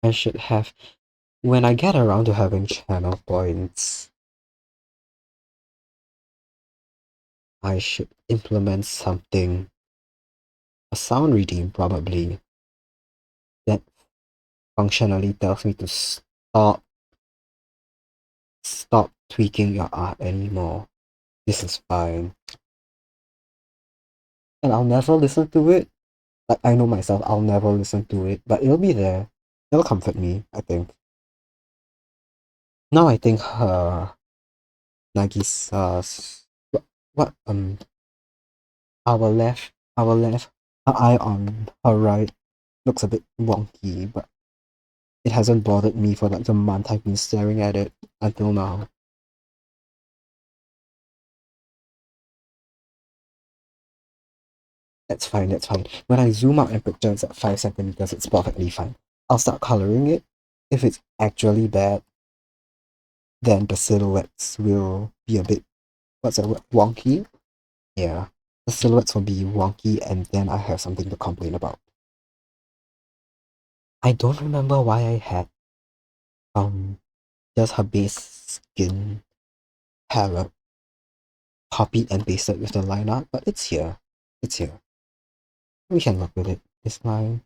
I should have, when I get around to having channel points, I should implement something, a sound redeem probably, that functionally tells me to stop tweaking your art anymore. This is fine. And I'll never listen to it. Like I know myself, I'll never listen to it, but it'll be there. It'll comfort me, I think. Now I think Nagisa's what our left her eye on her right looks a bit wonky, but it hasn't bothered me for like the month I've been staring at it until now. That's fine, that's fine. When I zoom out and picture it's at 5 centimeters, it's perfectly fine. I'll start coloring it. If it's actually bad, then the silhouettes will be a bit, what's that word, wonky? Yeah. The silhouettes will be wonky and then I have something to complain about. I don't remember why I had just her base skin palette copied and pasted with the line art, but it's here. It's here. We can work with it. It's fine.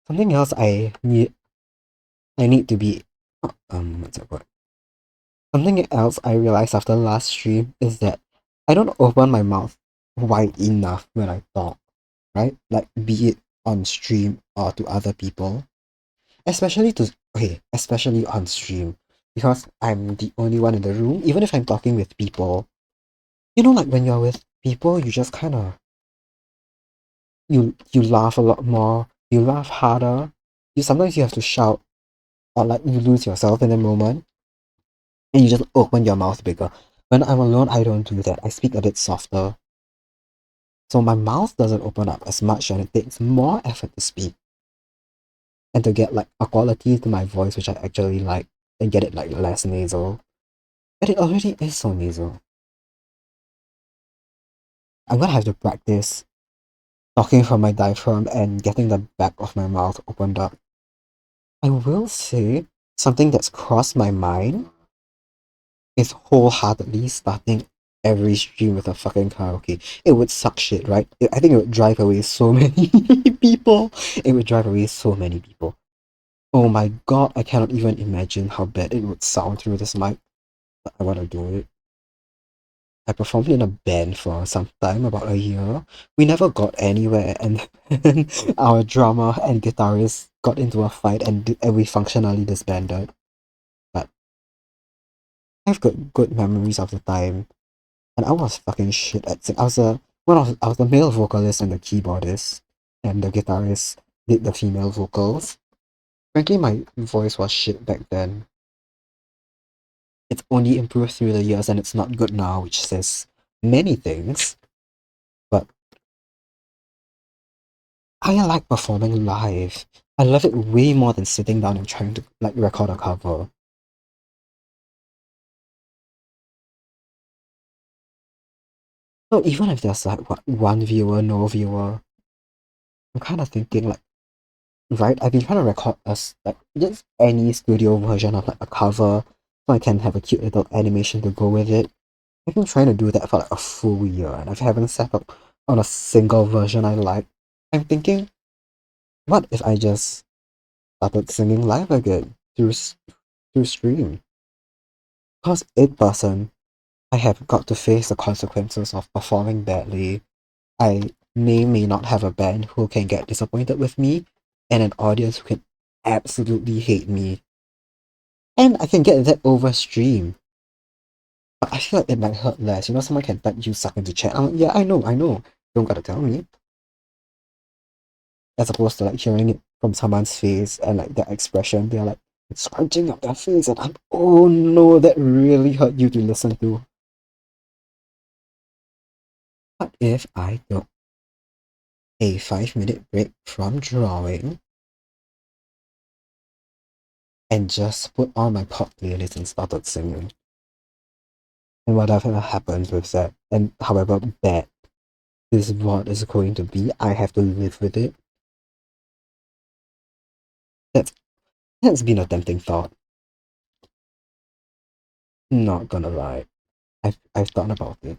Something else I need to be what's that word? Something else I realized after last stream is that I don't open my mouth wide enough when I talk, right? Like be it on stream or to other people. Especially on stream. Because I'm the only one in the room. Even if I'm talking with people, like when you're with people, you just kinda you laugh a lot more, you laugh harder. You have to shout or like you lose yourself in the moment and you just open your mouth bigger. When I'm alone, I don't do that. I speak a bit softer. So my mouth doesn't open up as much and it takes more effort to speak and to get like a quality to my voice which I actually like and get it like less nasal. But it already is so nasal. I'm gonna have to practice talking from my diaphragm and getting the back of my mouth opened up. I will say something that's crossed my mind is wholeheartedly starting every stream with a fucking karaoke. It would suck shit, right? I think it would drive away so many people. It would drive away so many people. Oh my god, I cannot even imagine how bad it would sound through this mic, but I wanna do it. I performed in a band for some time, about a year. We never got anywhere, and then our drummer and guitarist got into a fight, and we functionally disbanded. But I have good memories of the time, and I was fucking shit at sing. I was the male vocalist and the keyboardist, and the guitarist did the female vocals. Frankly, my voice was shit back then. It's only improved through the years, and it's not good now, which says many things. But I like performing live. I love it way more than sitting down and trying to like record a cover. So even if there's like what one viewer, no viewer, I'm kind of thinking like, right? I've been trying to record like just any studio version of like a cover, so I can have a cute little animation to go with it. I've been trying to do that for like a full year, and I haven't set up on a single version I like. I'm thinking, what if I just started singing live again through stream? Because in person, I have got to face the consequences of performing badly. I may not have a band who can get disappointed with me, and an audience who can absolutely hate me. And I can get that over stream. But I feel like it might hurt less. Someone can type you suck into chat. I'm like, yeah, I know. Don't gotta tell me. As opposed to like hearing it from someone's face and like their expression, they're like scrunching up their face, and I'm, oh no, that really hurt you to listen to. What if I took a 5 minute break from drawing and just put on my pop playlist and started singing? And whatever happens with that, and however bad this what is going to be, I have to live with it. That's that's been a tempting thought. Not gonna lie. I've thought about it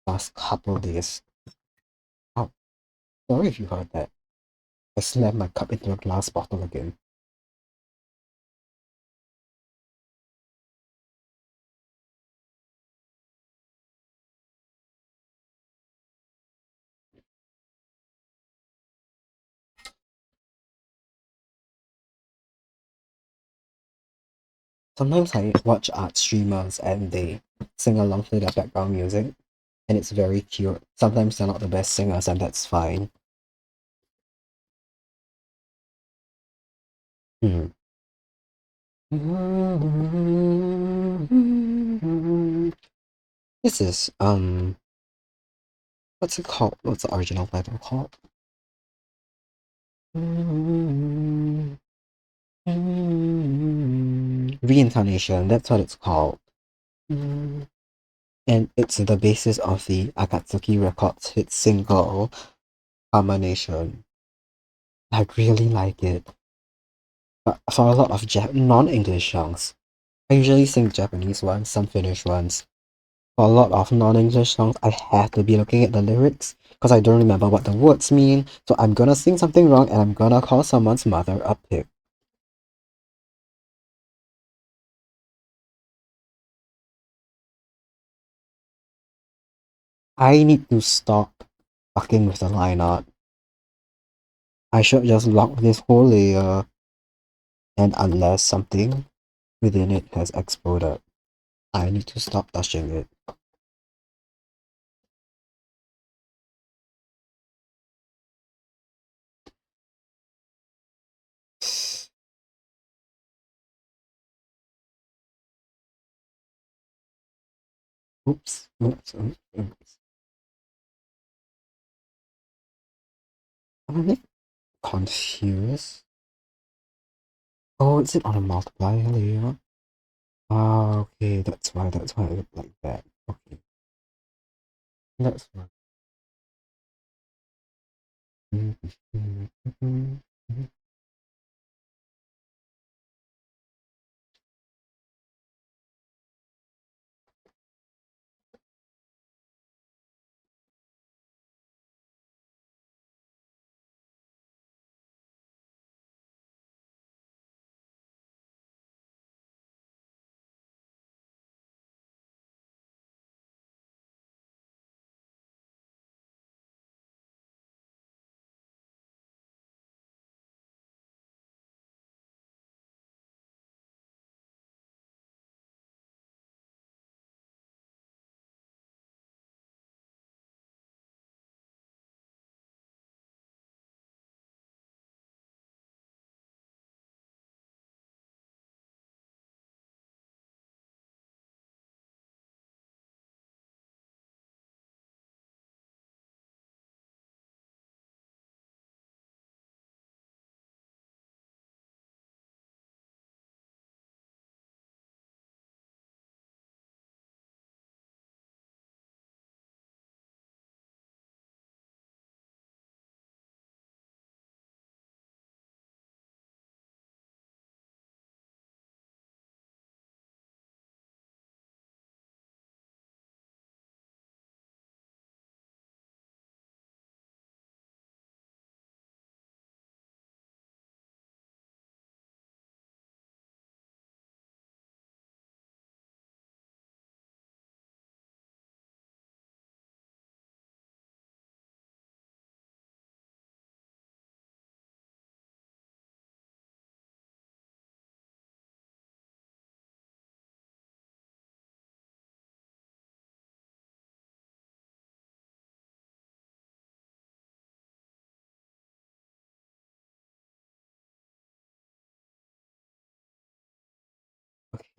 last couple days. Oh, sorry if you heard that. I slammed my cup into a glass bottle again. Sometimes I watch art streamers and they sing along to their background music, and it's very cute. Sometimes they're not the best singers, and that's fine. Hmm. This is what's it called? What's the original title called? Reincarnation, that's what it's called. And it's the basis of the Akatsuki Records hit single Harmonation. I really like it. But for a lot of non-English songs, I usually sing Japanese ones, some Finnish ones. For a lot of non-English songs, I have to be looking at the lyrics because I don't remember what the words mean. So I'm gonna sing something wrong and I'm gonna call someone's mother a pig. I need to stop fucking with the line art. I should just lock this whole layer, and unless something within it has exploded, I need to stop touching it. Oops, oops, oops, oops. I'm a bit confused. Oh, is it on a multiplier layer? Ah, okay, that's why it looked like that. Okay, that's why.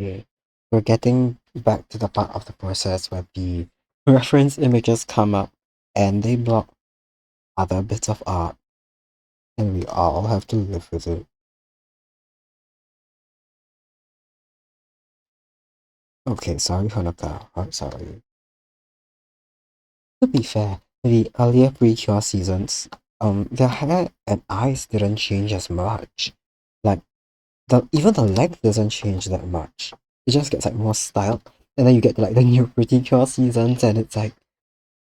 Okay, we're getting back to the part of the process where the reference images come up and they block other bits of art, and we all have to live with it. Okay, sorry, Honoka. I'm sorry. To be fair, the earlier pre-cure seasons, their hair and eyes didn't change as much. Like, even the length doesn't change that much. It just gets like more styled, and then you get to like the new pretty cure seasons, and it's like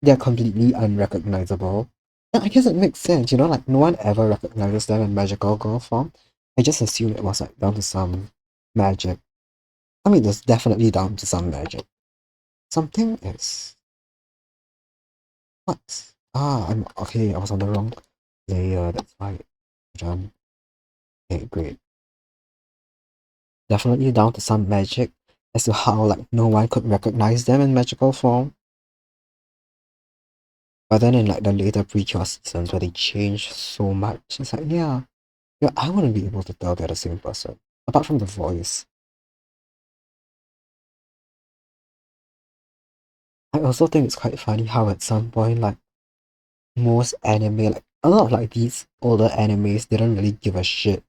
they're completely unrecognizable. And I guess it makes sense, you know, like no one ever recognizes them in magical girl form. I just assume it was like down to some magic. I mean, it's definitely down to some magic. Something is what? Ah, I'm okay. I was on the wrong layer. That's why. Done. Okay, great. definitely down to some magic as to how like no one could recognize them in magical form. But then in like the later Precure seasons where they changed so much, it's like yeah, I wouldn't be able to tell they're the same person. Apart from the voice. I also think it's quite funny how at some point like most anime like a lot of like these older animes didn't really give a shit.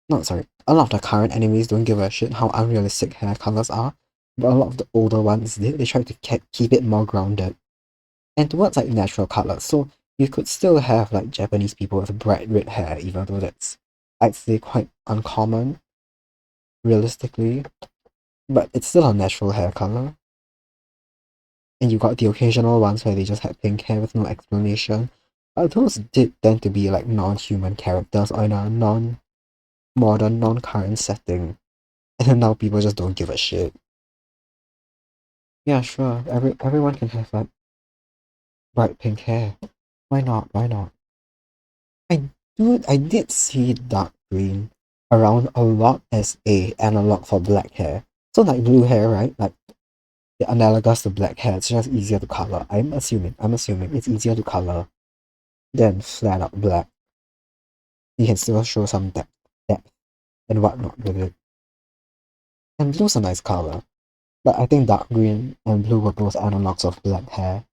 No, sorry. A lot of the current animes don't give a shit how unrealistic hair colors are. But a lot of the older ones did. They tried to keep it more grounded. And towards like natural colors. So you could still have like Japanese people with bright red hair, even though that's I'd say quite uncommon realistically. But it's still a natural hair color. And you got the occasional ones where they just had pink hair with no explanation. Those did tend to be like non-human characters or in a non-modern, non-current setting. And then now people just don't give a shit. Yeah, sure. Everyone can have like bright pink hair. Why not? Why not? I did see dark green around a lot as a analog for black hair. So like blue hair, right? Like the analogous to black hair, it's just easier to color. I'm assuming it's easier to color than flat out black. You can still show some depth and whatnot with it. And blue's a nice color. But I think dark green and blue were both analogs of black hair.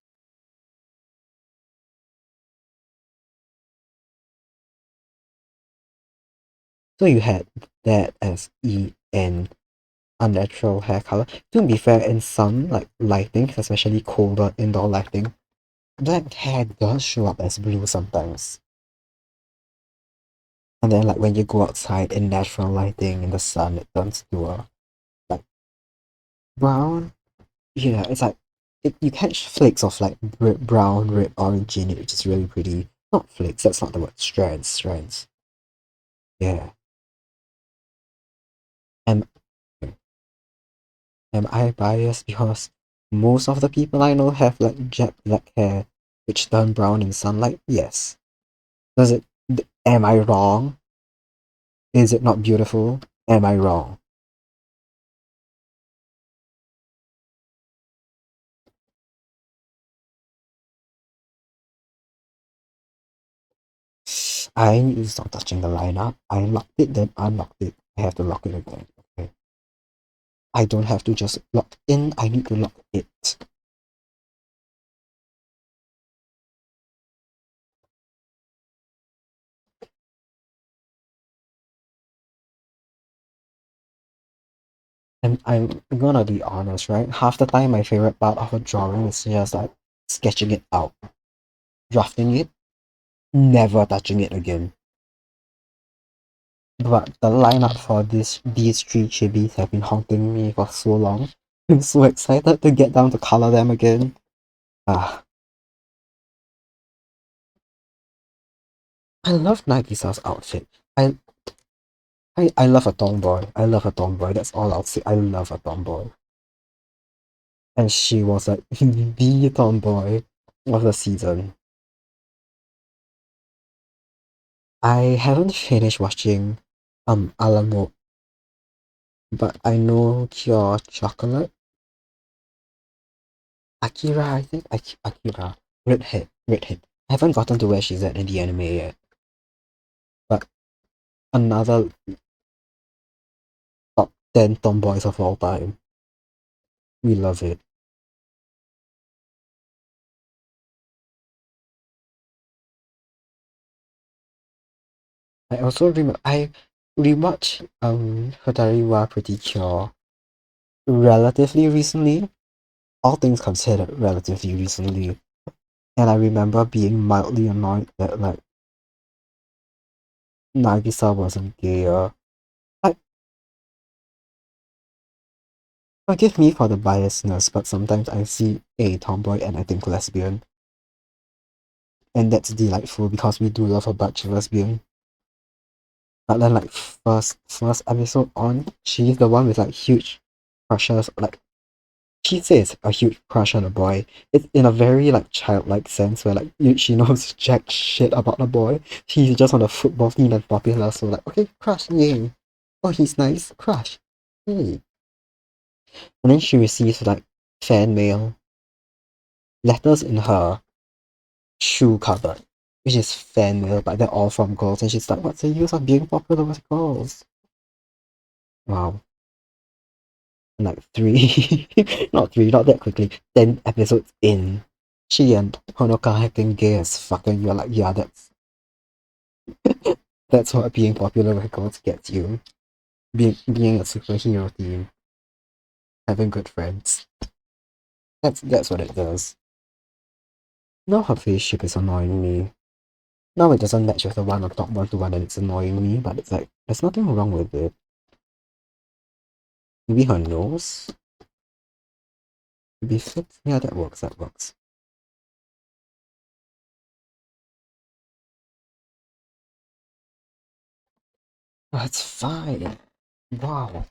So you had that as an unnatural hair color. To be fair, in some like lighting, especially colder indoor lighting, black hair does show up as blue sometimes. And then like when you go outside in natural lighting in the sun, it turns to a like brown. Yeah, it's like you catch flakes of like brown, red, orange in it, which is really pretty. Not flakes, that's not the word. Strands. Yeah. Am am I biased because most of the people I know have like jet black hair, which turn brown in sunlight? Yes. Does it? Am I wrong? Is it not beautiful? Am I wrong? I need to stop touching the lineup. I locked it, then unlocked it. I have to lock it again. Okay. I don't have to just lock in. I need to lock it. And I'm gonna be honest, right? Half the time, my favorite part of a drawing is just like sketching it out, drafting it, never touching it again. But the lineup for these three chibis have been haunting me for so long. I'm so excited to get down to color them again. Ah, I love Nagisa's outfit. I, I love a tomboy. I love a tomboy. That's all I'll say. I love a tomboy. And she was like the tomboy of the season. I haven't finished watching Alamo, but I know Cure Chocolate. Akira, I think. Akira. Redhead. Redhead. I haven't gotten to where she's at in the anime yet. But another top 10 tomboys of all time. We love it. I also remember I rewatched Hotari wa Pretty Cure relatively recently. All things considered relatively recently. And I remember being mildly annoyed that like Nagisa wasn't gayer. Like, forgive me for the biasness, but sometimes I see a tomboy and I think lesbian. And that's delightful because we do love a butch lesbian. But then like first episode on, she's the one with like huge crushes. Like she says a huge crush on a boy. It's in a very like childlike sense where like she knows jack shit about the boy. She's just on the football team and popular, so like okay, crush, yay. oh, he's nice, crush. Hey. And then she receives like fan mail, letters in her shoe cupboard, which is fan mail, but they're all from girls. And she's like, what's the use of being popular with girls? Wow. And like three, not that quickly, 10 episodes in, she and Honoka hacking gay as fuck, and you're like, yeah, that's what being popular with girls gets you. Being a superhero team, having good friends. That's what it does. Now her face shape is annoying me. Now it doesn't match with the one on top 1-to-1 and it's annoying me, but it's like, there's nothing wrong with it. Maybe her nose? Maybe fit? Yeah, that works. That's fine. Wow.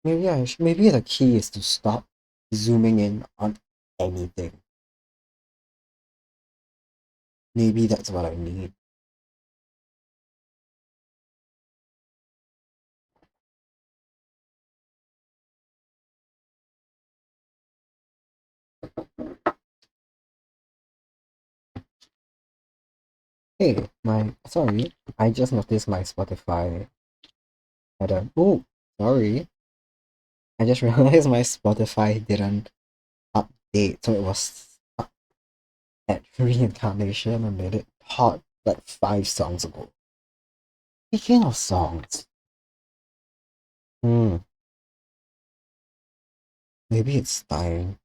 Maybe the key is to stop zooming in on anything. Maybe that's what I need. Hey, sorry, I just noticed my Spotify had a, oh, sorry. I just realized my Spotify didn't update, so it was stuck at reincarnation and made it hot like 5 songs ago. Speaking of songs, hmm, maybe it's time.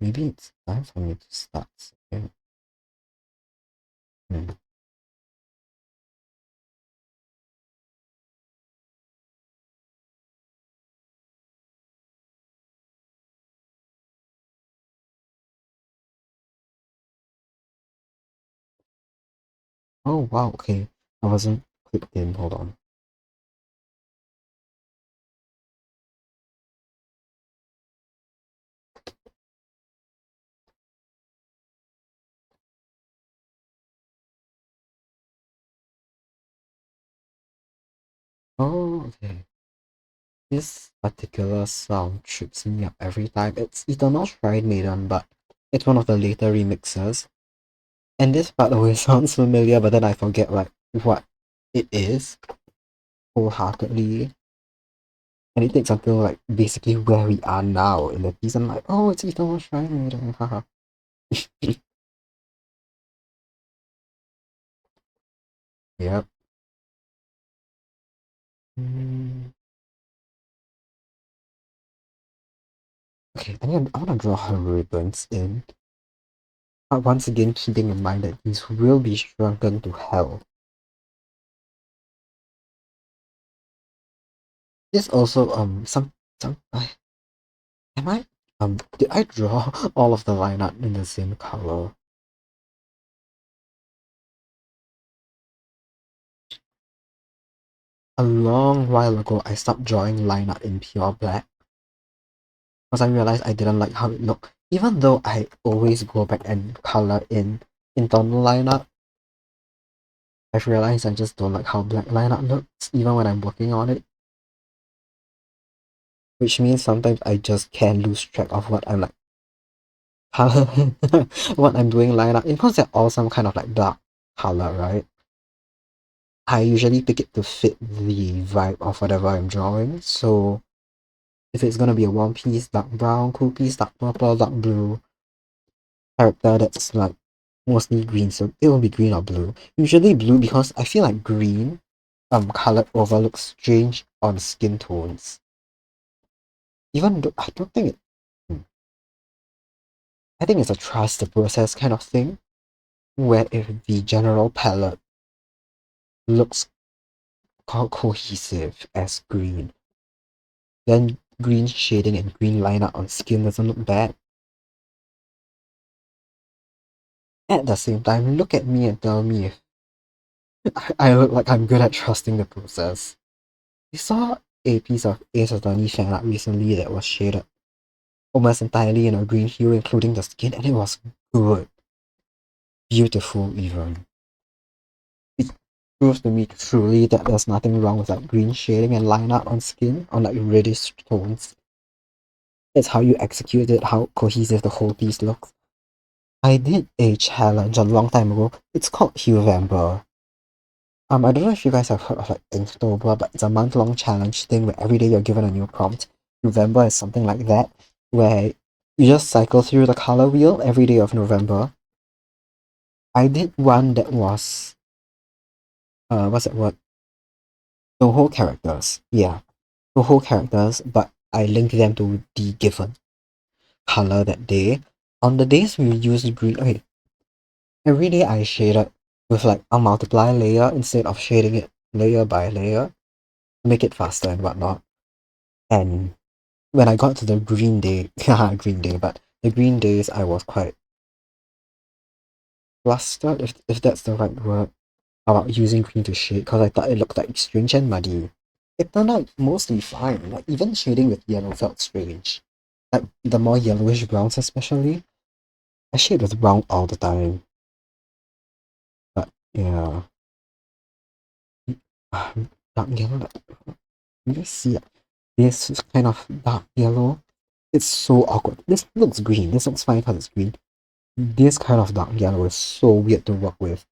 Maybe it's time for me to start singing. Hmm. Oh wow, okay. I wasn't clicked in, hold on. Oh, okay. This particular sound trips me up every time. It's Eternal Shrine Maiden, but it's one of the later remixes. And this part always sounds familiar, but then I forget like what it is wholeheartedly. And it takes until like basically where we are now in the piece. I'm like, oh, it's Eternal Shrine Maiden, haha. Yep. Mm, okay, I want to draw her ribbons in. But once again, keeping in mind that these will be shrunken to hell. This also some am I did I draw all of the line art in the same color? A long while ago, I stopped drawing line art in pure black because I realized I didn't like how it looked. Even though I always go back and color in internal line art, I've realized I just don't like how black line art looks, even when I'm working on it. Which means sometimes I just can lose track of what I'm like color what I'm doing line art in because they're all some kind of like dark color, right? I usually pick it to fit the vibe of whatever I'm drawing. So if it's gonna be a One Piece, dark brown, Cool Piece, dark purple, dark blue, character that's like mostly green, so it will be green or blue. Usually blue because I feel like green colored over looks strange on skin tones. Even though I don't think it hmm, I think it's a trust the process kind of thing. Where if the general palette looks cohesive as green, then green shading and green line art on skin doesn't look bad. At the same time, look at me and tell me if I look like I'm good at trusting the process. I saw a piece of Ace Attorney fan art recently that was shaded almost entirely in a green hue, including the skin, and it was good, beautiful even. It proves to me truly that there's nothing wrong with like green shading and line art on skin, on like reddish tones. It's how you execute it, how cohesive the whole piece looks. I did a challenge a long time ago. It's called November. I don't know if you guys have heard of like Inktober, but it's a month-long challenge thing where every day you're given a new prompt. November is something like that, where you just cycle through the color wheel every day of November. I did one that was what's that word? Toho characters. Yeah, Toho characters, but I linked them to the given color that day. On the days we used green, okay, every day I shaded with like a multiply layer instead of shading it layer by layer to make it faster and whatnot. And when I got to the green day, green day, but the green days I was quite flustered, if that's the right word, about using green to shade because I thought it looked like strange and muddy. It turned out mostly fine. Like even shading with yellow felt strange. Like the more yellowish browns especially. I shade with brown all the time. But yeah. Dark yellow, like, you guys see this kind of dark yellow? It's so awkward. This looks green. This looks fine because it's green. This kind of dark yellow is so weird to work with.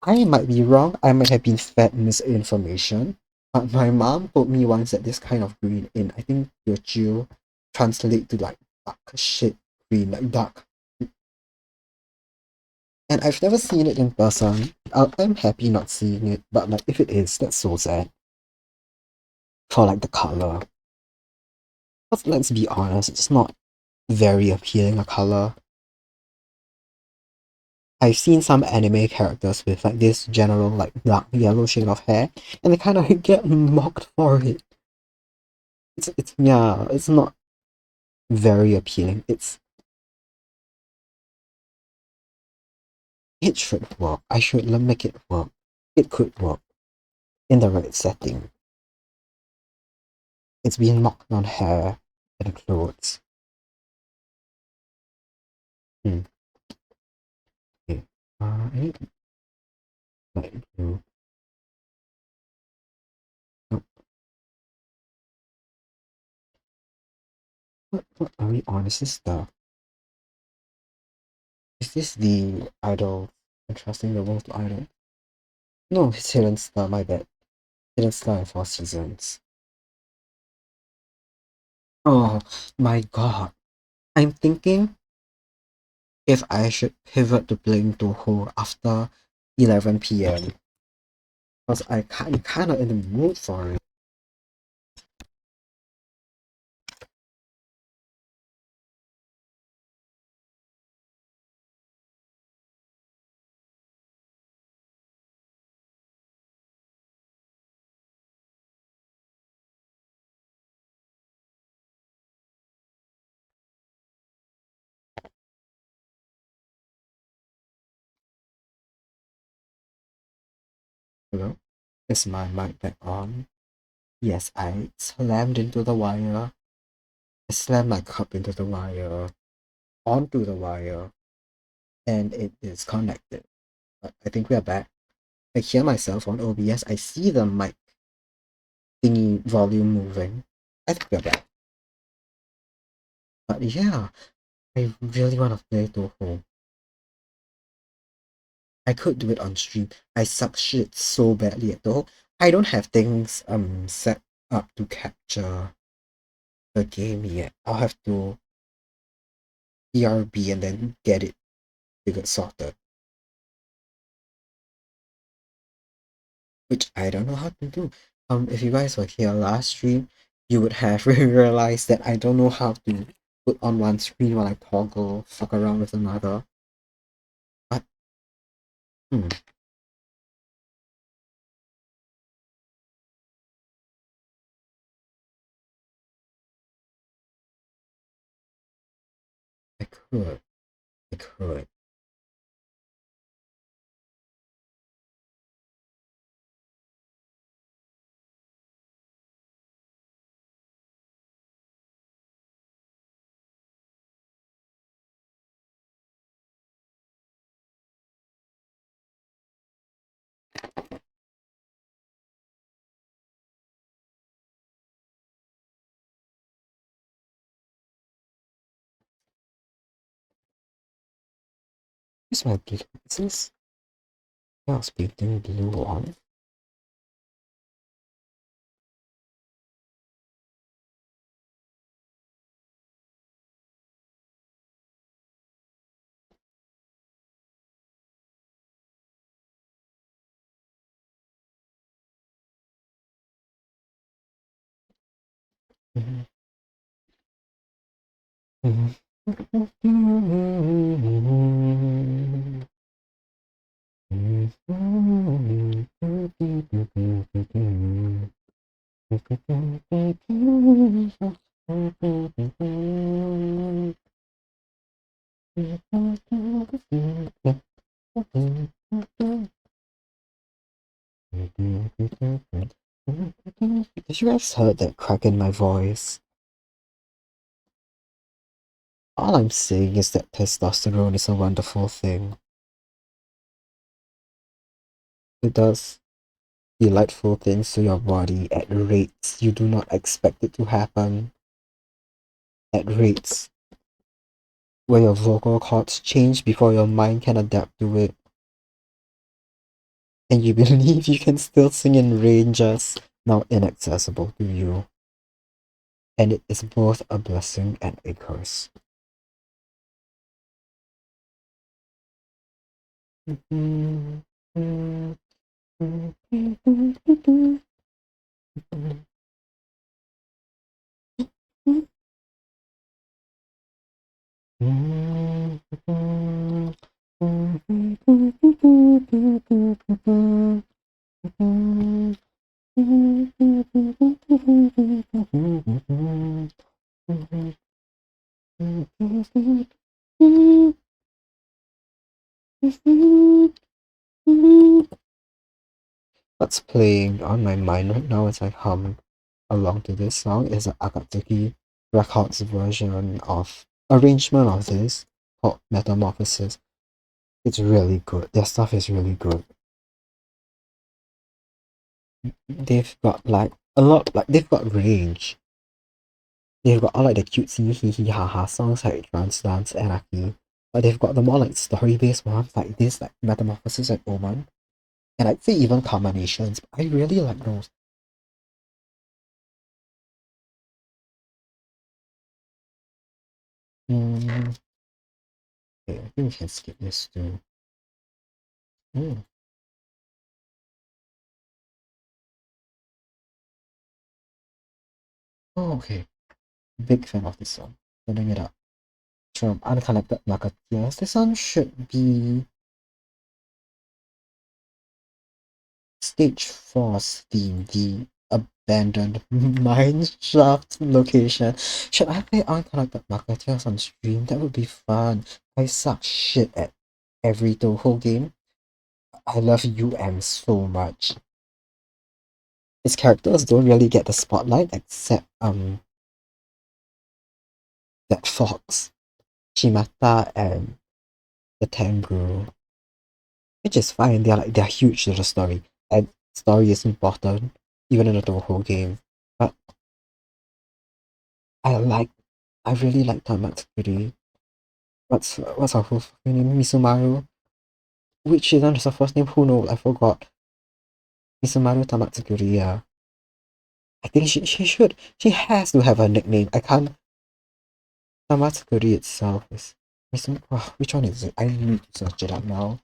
I might be wrong. I might have been fed misinformation. But my mom told me once that this kind of green in, I think, Teochew translate to like dark shade green, like dark. And I've never seen it in person. I'm happy not seeing it, but like if it is, that's so sad. For like the color. But let's be honest, it's not very appealing a color. I've seen some anime characters with like this general like dark yellow shade of hair, and they kind of get mocked for it. It's yeah, it's not very appealing. It should work. I should make it work. It could work in the right setting. It's being mocked on hair and clothes. Hmm. Okay. I need light blue. Oh, what are we on? Is this the idol entrusting the world to idol? No, it's Hidden Star, my bad. Hidden Star in Four Seasons. Oh my god. I'm thinking if I should pivot to playing Toho after 11 p.m. Because I'm kind of in the mood for it. Hello? Is my mic back on? Yes, I slammed into the wire. I slammed my cup into the wire, onto the wire, and it is connected. But I think we are back. I hear myself on OBS. I see the mic thingy volume moving. I think we are back. But yeah, I really want to play Toho. I could do it on stream. I suck shit so badly at Toho. I don't have things set up to capture the game yet. I'll have to ERB and then get it sorted. Which I don't know how to do. If you guys were here last stream, you would have realized that I don't know how to put on one screen while I toggle fuck around with another. But hmm, I could. I could. Is my blue? Is this? Yeah, I was painting blue on. Mhm. Did you guys heard that crack in my voice? All I'm saying is that testosterone is a wonderful thing. It does delightful things to your body at rates you do not expect it to happen. At rates where your vocal cords change before your mind can adapt to it. And you believe you can still sing in ranges now inaccessible to you. And it is both a blessing and a curse. What's playing on my mind right now as I hum along to this song is Akatsuki Records version of arrangement of this called Metamorphosis. It's really good. Their stuff is really good. They've got like a lot, like they've got range. They've got all like the cutesy hee hee ha ha songs like Trance Dance Anarchy, but they've got the more like story based ones like this, like Metamorphosis and Omen, and I'd say even Combinations. I really like those. Mm, okay, I think we can skip this too. Mm. Oh, okay. Big fan of this song. Turning it up. From Unconnected Marketeers. This one should be Stage 4's theme, the abandoned mineshaft location. Should I play Unconnected Marketeers on stream? That would be fun. I suck shit at every Toho game. I love UM so much. His characters don't really get the spotlight except that Fox, Shimata, and the Tengu, which is fine. They're huge to the story, and story is important even in the whole game. But I like, I really like Tamatsuri. What's her full name? Misumaru. Which is her first name? Who knows? I forgot. Misumaru Tamatsuri. Yeah. I think she has to have a nickname. I can't. Tamatsuri itself is. Which one is it? I need to search it up now.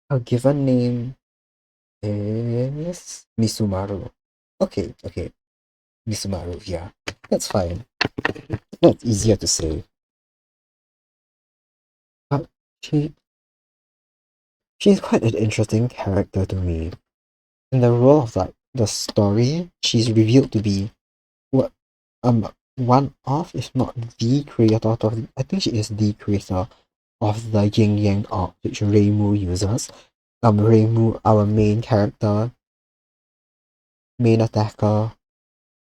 Her given name is Misumaru. Okay. Misumaru, yeah. That's fine. That's easier to say. But she she's quite an interesting character to me. In the role of like the story, she's revealed to be what one of, if not the creator of I think she is the creator of the Yin Yang art which Reimu uses. Reimu, our main character, main attacker,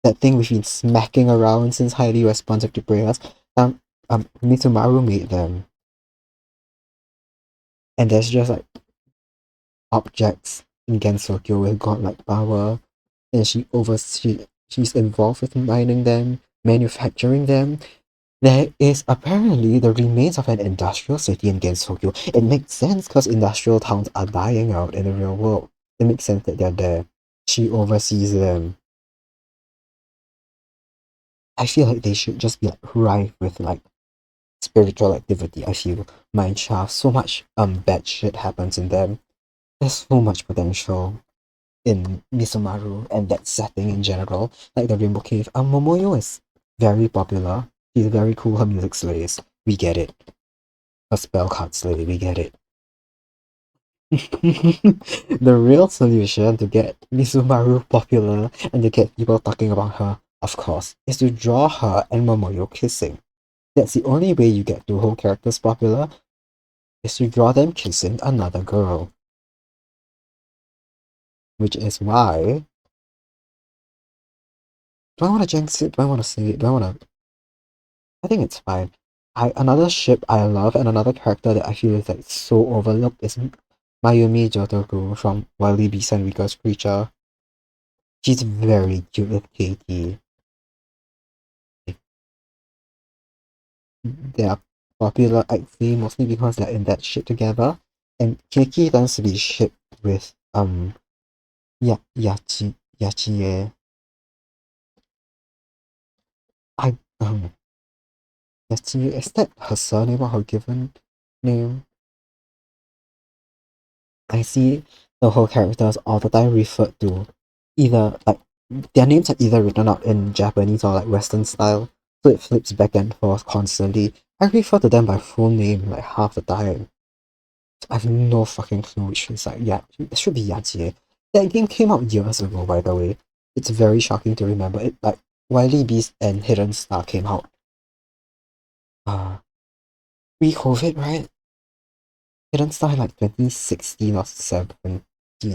that thing we've been smacking around since highly responsive to prayers. Mitsumaru made them, and there's just like objects in Gensokyo with godlike power, and she's involved with mining them, manufacturing them. There is apparently the remains of an industrial city in Gensokyo. It makes sense because industrial towns are dying out in the real world. It makes sense that they're there. She oversees them. I feel like they should just be like rife with like spiritual activity. I feel mine shaft. So much bad shit happens in them. There's so much potential in Misumaru and that setting in general. Like the Rainbow Cave. Momoyo is very popular. She's very cool, her music slays. We get it. Her spell card slay, we get it. The real solution to get Misumaru popular and to get people talking about her, of course, is to draw her and Momoyo kissing. That's the only way you get two whole characters popular, is to draw them kissing another girl. Which is why... Do I want to jinx it? Do I want to say it? Do I want to... I think it's fine. Another ship I love and another character that I feel is like so overlooked is Mayumi Jotoku from Wily Beast and Rika's Creature. She's very cute with Keiki. They are popular, I'd say, mostly because they're in that ship together. And Keiki tends to be shipped with Yachie. I Yachie, is that her surname or her given name? I see the whole characters all the time referred to either like their names are either written out in Japanese or like Western style, so it flips back and forth constantly. I refer to them by full name like half the time. I have no fucking clue which is like yeah, it should be Yajie. That game came out years ago, by the way. It's very shocking to remember it. Like Wily Beast and Hidden Star came out pre-COVID, right? Hidden Star in like 2016 or 17.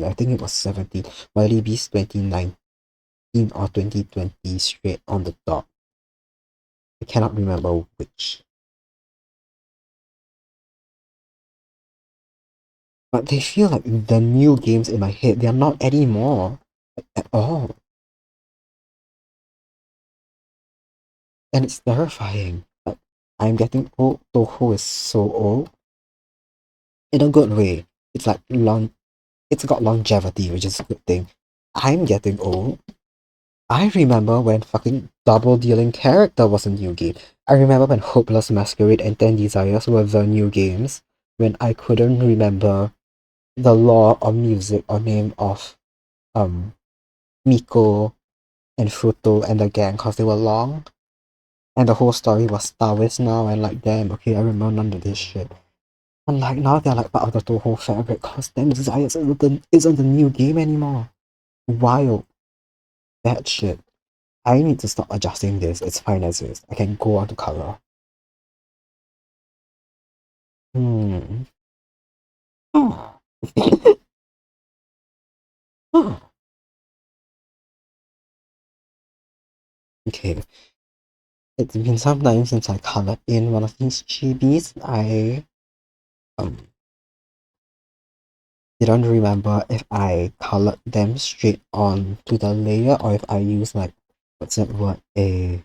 I think it was 17. Wily Beast 2019 or 2020 straight on the dot. I cannot remember which. But they feel like the new games in my head. They are not anymore. At all. And it's terrifying. Like, I'm getting old. Toho is so old. In a good way. It's like it's got longevity, which is a good thing. I'm getting old. I remember when fucking double dealing character was a new game. I remember when Hopeless Masquerade and Ten Desires were the new games. When I couldn't remember the lore or music or name of um Miko and Fruto and the gang because they were long and the whole story was Taoist now and like damn okay I remember none of this shit. And like now they're like part of the whole fabric because Ten Desires isn't the new game anymore. Wild. That shit. I need to stop adjusting this. It's fine as is. I can go on to color. Hmm. Okay. It's been some time since I colored in one of these chibis. I um didn't remember if I colored them straight on to the layer or if I use like what's that word? A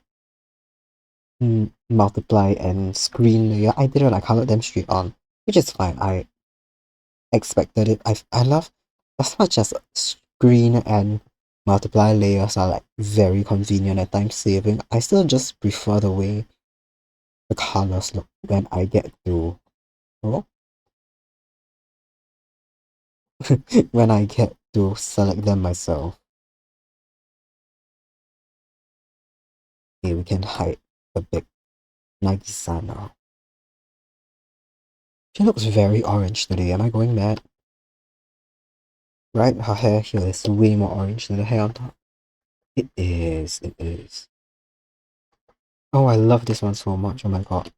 multiply and screen layer. I didn't. I colored them straight on, which is fine. I expected it. I love as much as screen and multiply layers are like very convenient and time saving. I still just prefer the way the colors look when I get to oh, when I get to select them myself. Okay, we can hide the big Nagisa now. She looks very orange today. Am I going mad? Right? Her hair here is way more orange than the hair on top. It is. It is. Oh, I love this one so much. Oh my god.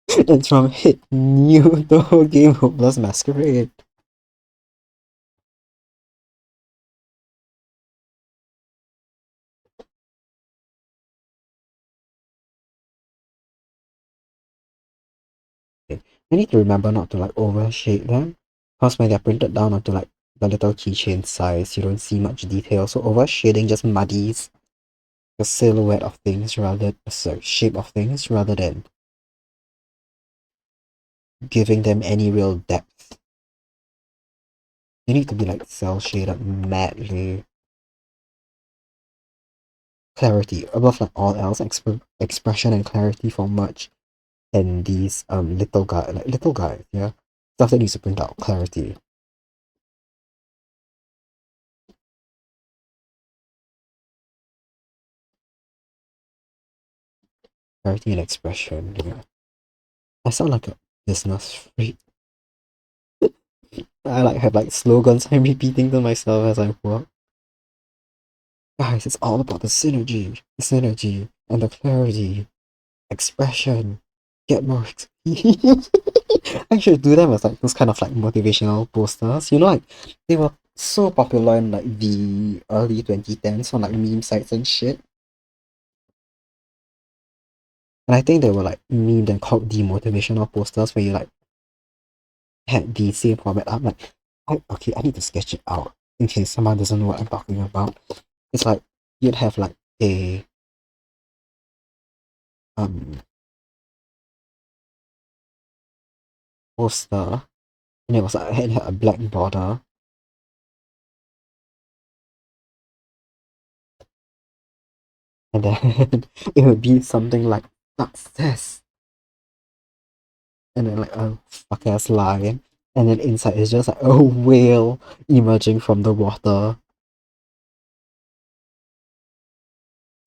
It's from Hit New the whole game Hopeless Masquerade. I need to remember not to like overshade them. Because when they're printed down onto like the little keychain size, you don't see much detail. So overshading just muddies the silhouette of things rather sorry, shape of things rather than giving them any real depth. They need to be like cell shaded madly. Clarity above like all else, expression and clarity for much and these little guys, yeah. Stuff that needs to print out clarity. Clarity and expression, yeah. I sound like a business freak. I like have like slogans I'm repeating to myself as I work. Guys, it's all about the synergy, and the clarity, expression. Get more. I should do them as like those kind of like motivational posters. You know, like they were so popular in like the early 2010s on like meme sites and shit. And I think they were like memed and called the motivational posters where you like had the same format. I'm like, okay, I need to sketch it out in case someone doesn't know what I'm talking about. It's like you'd have like a um poster and it had a black border and then it would be something like success and then like a fuck ass lion and then inside is just like a whale emerging from the water.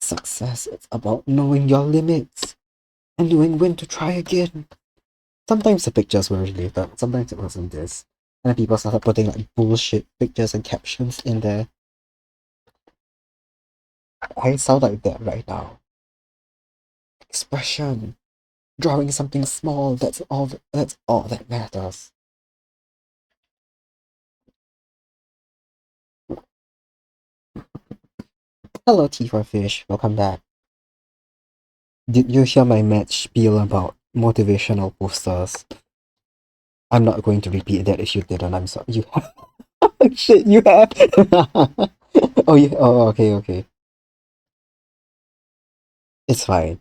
Success, it's about knowing your limits and knowing when to try again. Sometimes the pictures were related, sometimes it wasn't this. And then people started putting like bullshit pictures and captions in there. I sound like that right now. Expression. Drawing something small, that's all that matters. Hello T4 Fish, welcome back. Did you hear my mad spiel about motivational posters? I'm not going to repeat that if you didn't, I'm sorry. You have. Shit, you have. Oh, okay, okay. It's fine.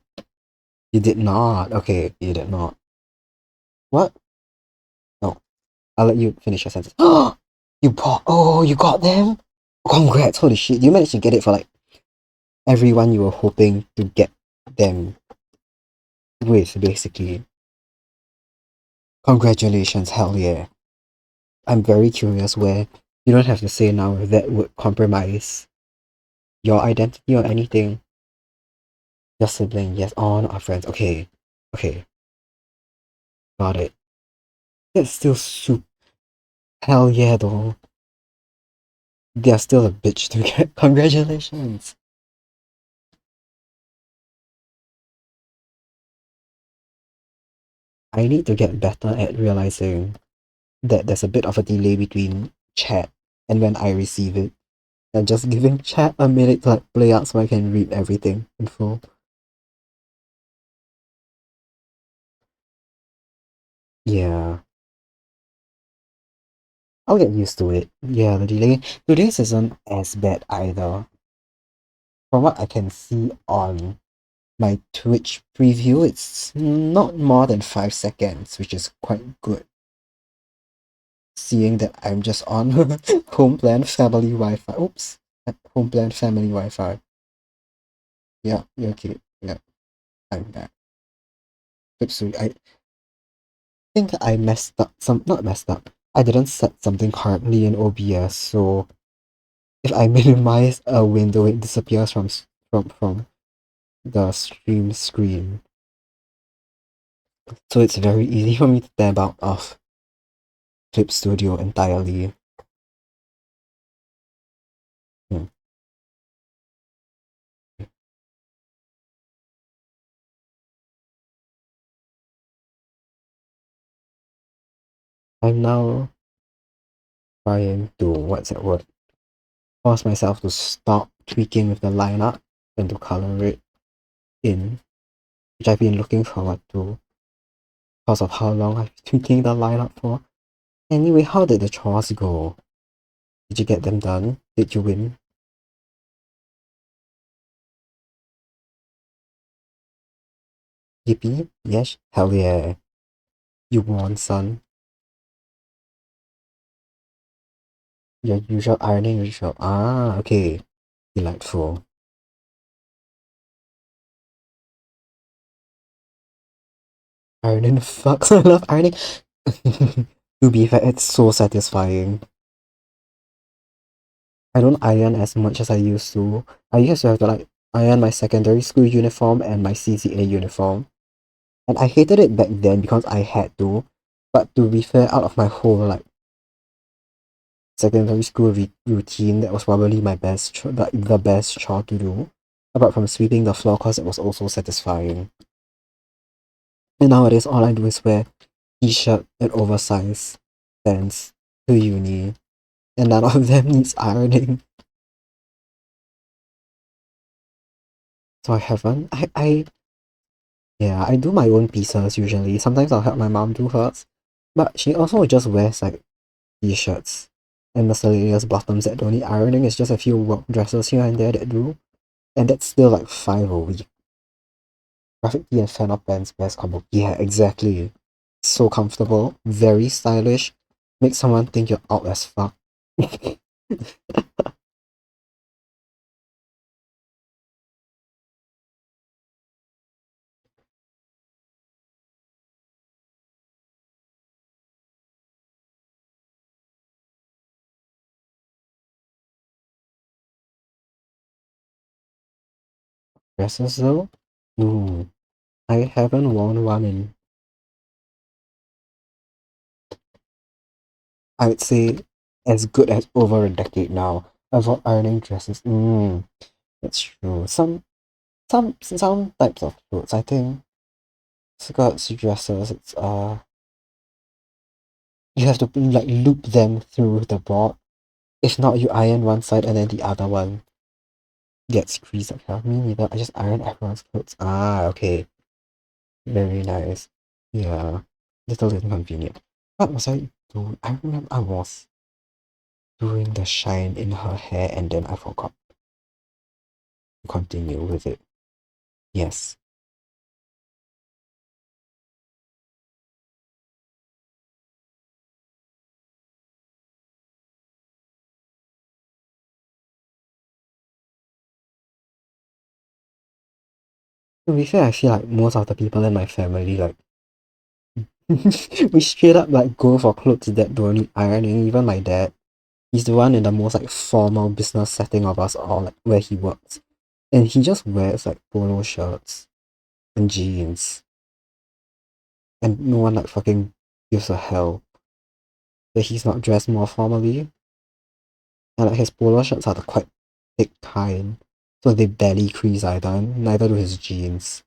You did not. Okay, you did not. What? No. I'll let you finish your sentence. You got them? Congrats, holy shit. You managed to get it for like everyone you were hoping to get them with, basically. Congratulations, hell yeah. I'm very curious where you don't have to say now if that would compromise your identity or anything. Your sibling, yes. Oh, not our friends. Okay. Okay. Got it. That's still super. Hell yeah, though. They're still a bitch to get. Congratulations. I need to get better at realizing that there's a bit of a delay between chat and when I receive it. And just giving chat a minute to like play out so I can read everything in full. Yeah. I'll get used to it. Yeah, the delay. Today's isn't as bad either. From what I can see on my Twitch preview, it's not more than 5 seconds, which is quite good. Seeing that I'm just on home plan family Wi-Fi. Oops. Home plan family Wi-Fi. Yeah, you're okay. Yeah, I'm back. Oops, sorry. I think I messed up not messed up. I didn't set something correctly in OBS, so if I minimize a window, it disappears from the stream screen. So it's very easy for me to tab out of Clip Studio entirely. Hmm. I'm now trying to, what's that word? Force myself to stop tweaking with the lineup and to color it in, which I've been looking forward to. because of how long I've been taking the lineup for. Anyway, how did the chores go? Did you get them done? Did you win? Yippee? Yes? Hell yeah. You won, son. Your usual ironing ritual. Ah, okay. Delightful. Ironing fucks. I love ironing. To be fair, it's so satisfying. I don't iron as much as I used to. I used to have to like iron my secondary school uniform and my CCA uniform. And I hated it back then because I had to. But to be fair, out of my whole like secondary school routine, that was probably my best the best chore to do. Apart from sweeping the floor, cause it was also satisfying. And nowadays, all I do is wear t-shirt and oversized pants to uni, and none of them needs ironing. So I haven't. Yeah, I do my own pieces usually. Sometimes I'll help my mom do hers, but she also just wears like t-shirts and miscellaneous bottoms that don't need ironing. It's just a few work dresses here and there that do, and that's still like 5 a week. Graphic tee and flannel pants, best combo. Yeah, exactly. So comfortable, very stylish, makes someone think you're out as fuck. Dresses though? Ooh, I haven't worn one in, I would say, as good as over a decade now. Avoid ironing dresses. That's true. Some types of clothes, I think, skirts, dresses, you have to like loop them through the board. If not, you iron one side and then the other one gets creased. Like, me neither. I just iron everyone's clothes. Ah, okay. Very nice. Yeah. Little inconvenient. What was I doing? I remember I was doing the shine in her hair and then I forgot to continue with it. Yes. To be fair, I feel like most of the people in my family, like, we straight up like go for clothes that don't need ironing. Even my dad, he's the one in the most like formal business setting of us all, like where he works. And he just wears like polo shirts and jeans. And no one like fucking gives a hell that he's not dressed more formally. And like his polo shirts are the quite thick kind. So they barely crease either, neither do his jeans.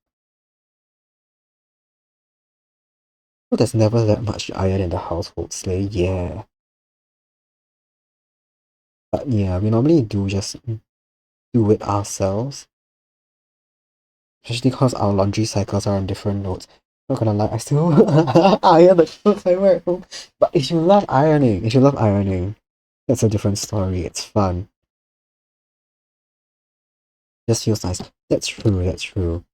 So there's never that much iron in the household, Slay, yeah. But yeah, we normally do just do it ourselves. Especially because our laundry cycles are on different notes. Not gonna lie, I still iron the clothes I wear at home. But if you love ironing, that's a different story. It's fun. Just feels nice. That's true, that's true.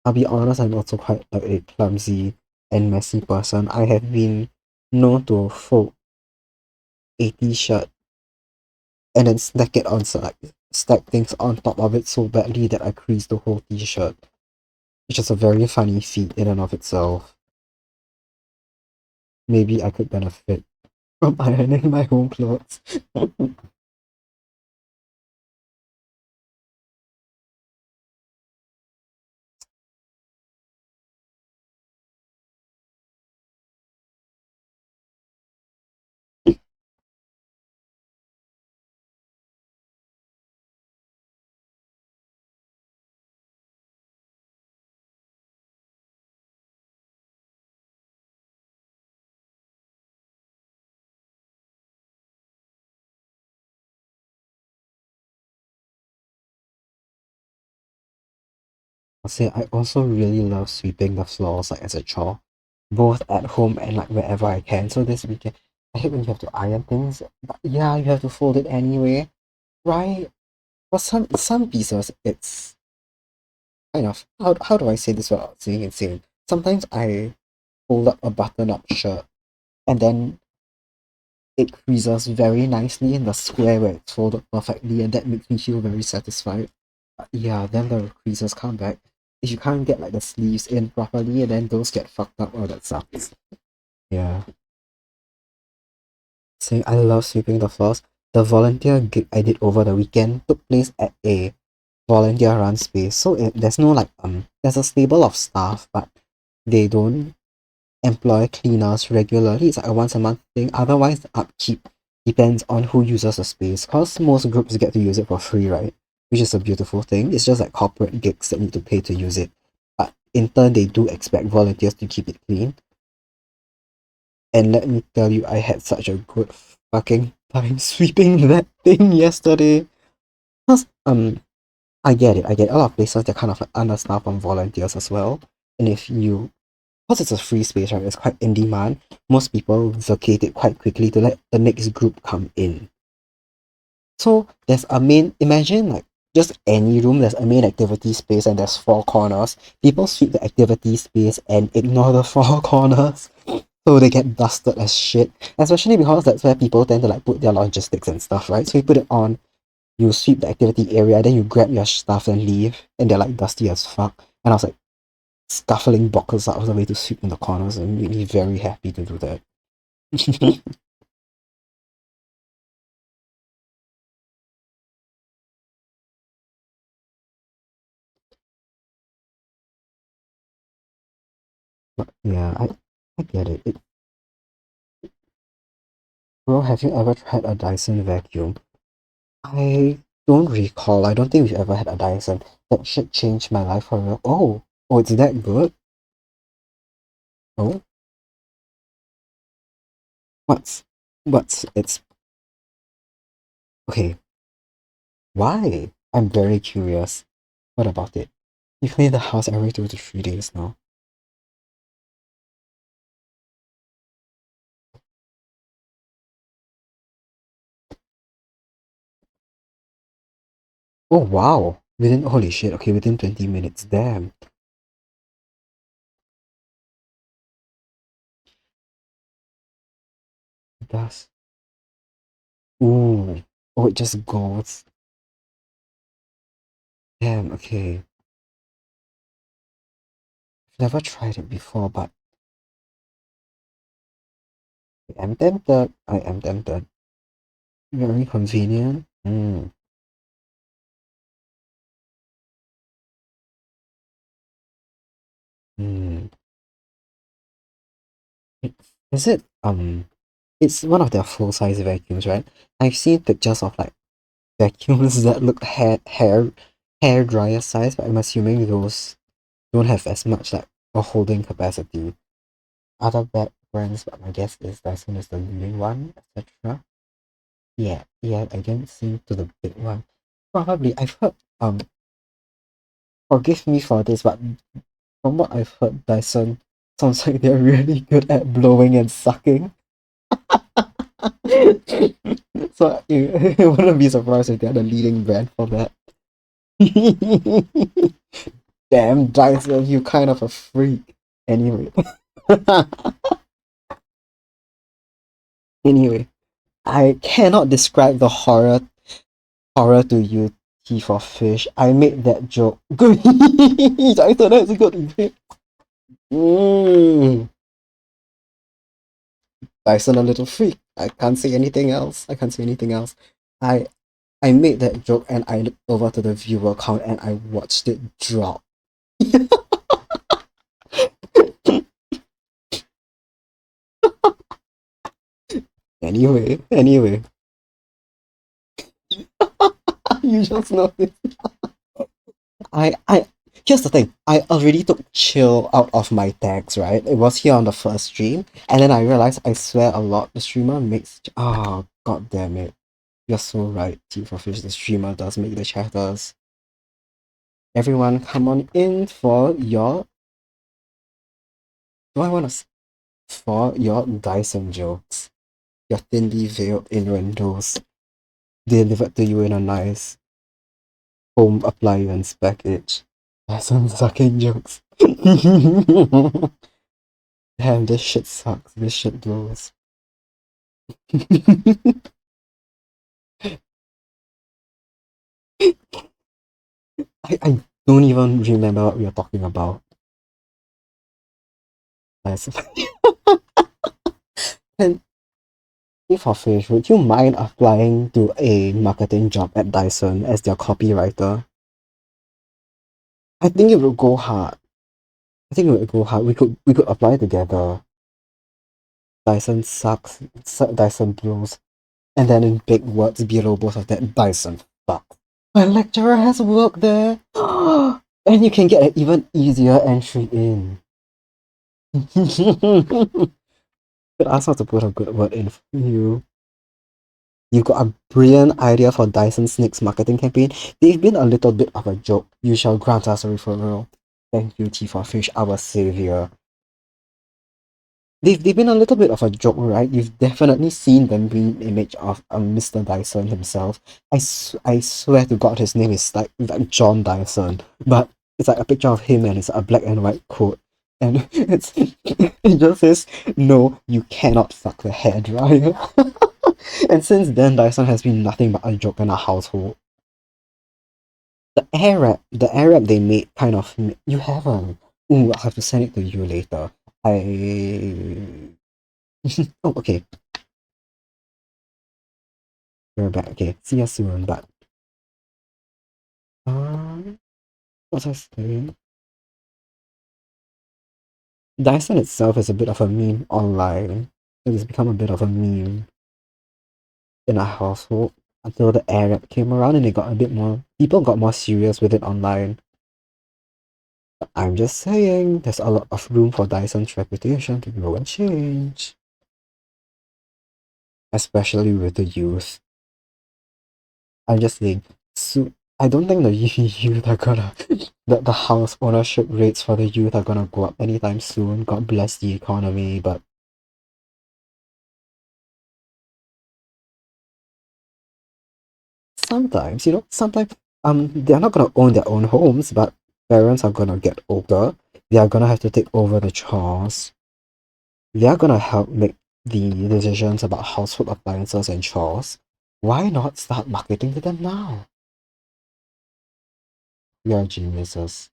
I'll be honest, I'm also quite like a clumsy and messy person. I have been known to fold a t-shirt and then stack things on top of it so badly that I creased the whole t-shirt. Which is a very funny feat in and of itself. Maybe I could benefit from ironing my own clothes. I'll say I also really love sweeping the floors like as a chore, both at home and like wherever I can. So this weekend, I hate when you have to iron things, but yeah, you have to fold it anyway, right? For some pieces, it's kind of how do I say this without saying insane? Sometimes I fold up a button-up shirt and then it creases very nicely in the square where it's folded perfectly, and that makes me feel very satisfied. But yeah, then the creases come back. If you can't get like the sleeves in properly, and then those get fucked up, oh that sucks. Yeah. Saying I love sweeping the floors. The volunteer gig I did over the weekend took place at a volunteer run space. So there's no like there's a stable of staff, but they don't employ cleaners regularly. It's like a once a month thing. Otherwise, the upkeep depends on who uses the space. Cause most groups get to use it for free, right? Which is a beautiful thing. It's just like corporate gigs that need to pay to use it. But in turn, they do expect volunteers to keep it clean. And let me tell you, I had such a good fucking time sweeping that thing yesterday. Cause I get it. I get it. A lot of places they're kind of like understaffed on volunteers as well. And if you because it's a free space, right? It's quite in demand. Most people vacate it quite quickly to let the next group come in. So there's a main. Imagine like just any room. There's a main activity space and there's four corners. People sweep the activity space and ignore the four corners, so they get dusted as shit. Especially because that's where people tend to like put their logistics and stuff, right? So you put it on. You sweep the activity area, then you grab your stuff and leave, and they're like dusty as fuck. And I was like scuffling boxes out of the way to sweep in the corners and made me very happy to do that. But yeah, I get it. Bro, have you ever tried a Dyson vacuum? I don't recall. I don't think we've ever had a Dyson. That shit changed my life for real. Oh, it's that good? Oh, what's, it's, okay, why? I'm very curious. What about it? You clean the house every 2 to 3 days now. Oh, wow. Holy shit, okay, within 20 minutes. Damn. It does. Ooh. Oh, it just goes. Damn, okay. I've never tried it before, but I am tempted. I am tempted. Very convenient. Mm. Is it it's one of their full size vacuums, right? I've seen pictures of like vacuums that look hair dryer size, but I'm assuming those don't have as much like a holding capacity. Other bad brands, but my guess is Dyson is the leading one, etc. Yeah, I didn't see to the big one. Probably I've heard forgive me for this, but from what I've heard, Dyson sounds like they're really good at blowing and sucking. So you wouldn't be surprised if they're the leading brand for that. Damn, Dyson, you kind of a freak. Anyway. Anyway, I cannot describe the horror to you, teeth of fish. I made that joke. Good. Dyson, that's a good. Mm. Dyson a little freak. I can't say anything else. I can't say anything else. I I made that joke and I looked over to the viewer count and I watched it drop. Anyway, you just noticed. I here's the thing. I already took chill out of my tags, right? It was here on the first stream, and then I realized I swear a lot. The streamer makes god damn it. You're so right, T for Fish. The streamer does make the chatters. Everyone, come on in for your. Do I want to for your Dyson jokes? Your thinly veiled innuendos delivered to you in a nice home appliance package. Dyson sucking jokes. Damn, this shit sucks. This shit blows. I don't even remember what we were talking about. Dyson. And if for fish, would you mind applying to a marketing job at Dyson as their copywriter? I think it will go hard. I think it would go hard. We could apply together. Dyson sucks. Dyson blows. And then in big words below both of that, Dyson sucks. My lecturer has worked there. And you can get an even easier entry in. Could ask her to put a good word in for you. You got a brilliant idea for Dyson's next marketing campaign. They've been a little bit of a joke. You shall grant us a referral. Thank you, Tea for Fish, our savior. They've been a little bit of a joke, right? You've definitely seen them bring image of Mr. Dyson himself. I swear to God, his name is like John Dyson, but it's like a picture of him and it's a black and white coat, and it just says, "No, you cannot fuck the hair dryer." And since then, Dyson has been nothing but a joke in our household. The Air wrap they made kind of you haven't. Ooh, I'll have to send it to you later. I oh, okay. We're back. Okay, see you soon. But what was I saying? Dyson itself is a bit of a meme online. It has become a bit of a meme in our household until the air wrap came around and it got a bit more. People got more serious with it online. But I'm just saying, there's a lot of room for Dyson's reputation to grow and change, especially with the youth. I'm just saying, so I don't think the youth are gonna the house ownership rates for the youth are gonna go up anytime soon. God bless the economy, but sometimes, sometimes they're not gonna own their own homes, but parents are gonna get older. They are gonna have to take over the chores. They are gonna help make the decisions about household appliances and chores. Why not start marketing to them now? We are geniuses.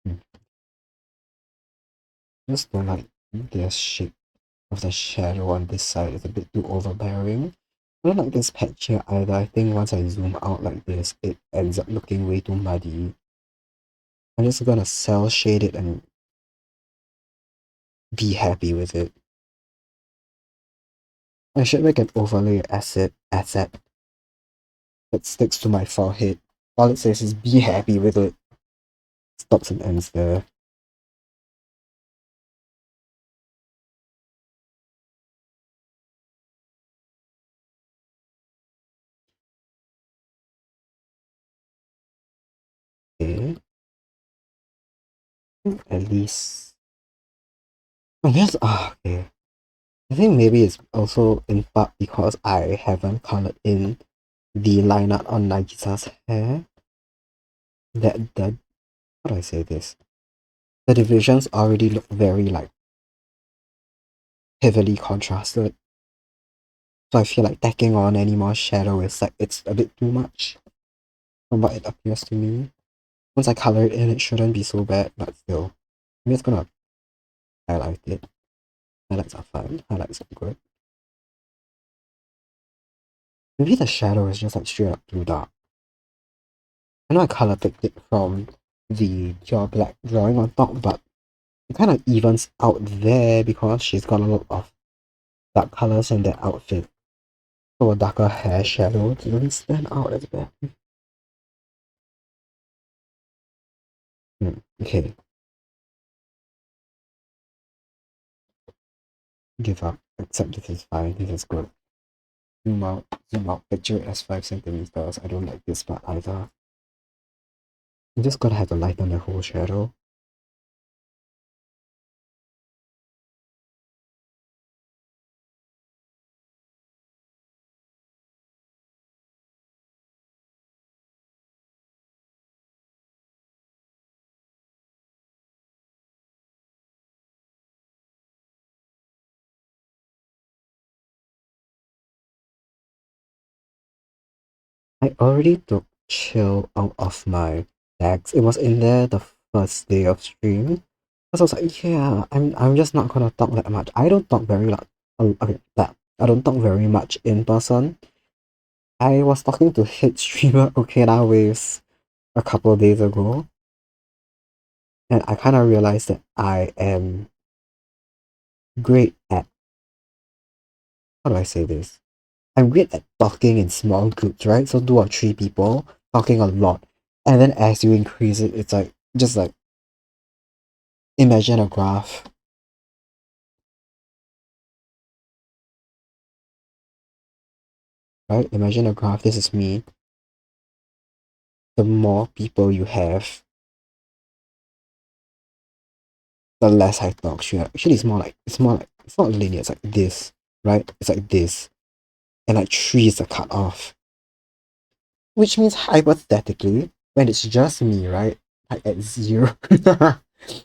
Hmm. Just don't like their shape of the shadow on this side. It's a bit too overbearing. I don't like this patch here either. I think once I zoom out like this, it ends up looking way too muddy. I'm just gonna cell shade it and be happy with it. I should make an overlay asset that sticks to my forehead. All it says is be happy with it. Stops and ends there. Okay. At least. I guess, okay. I think maybe it's also in part because I haven't colored in the line art on Nagisa's hair. That how do I say this? The divisions already look very like heavily contrasted. So I feel like tacking on any more shadow is like it's a bit too much from what it appears to me. Once I color it in, it shouldn't be so bad, but still. I'm just gonna highlight it. Highlights are fine. Highlights are good. Maybe the shadow is just like straight up too dark. I know I color picked it from the pure black drawing on top, but it kind of evens out there because she's got a lot of dark colors in that outfit. So a darker hair shadow to really stand out as well. Okay. give up. Except this is fine. This is good. Zoom out. Zoom out. Picture it as 5 centimeters. I don't like this part either. I'm just gonna have to lighten the whole shadow. I already took chill out of my tags. It was in there the first day of stream. Because I was like, yeah, I'm just not gonna talk that much. I don't talk very loud. Okay, that I don't talk very much in person. I was talking to hit streamer Okina Waves a couple of days ago, and I kind of realized that I am great at, how do I say this? I'm great at talking in small groups, right? So 2 or 3 people talking a lot, and then as you increase it, it's like just like imagine a graph, right? Imagine a graph. This is me. The more people you have, the less I talk. Sure, actually, it's not linear. It's like this, right? It's like this, and like 3 is the cutoff, which means hypothetically, when it's just me, right? Like at 0,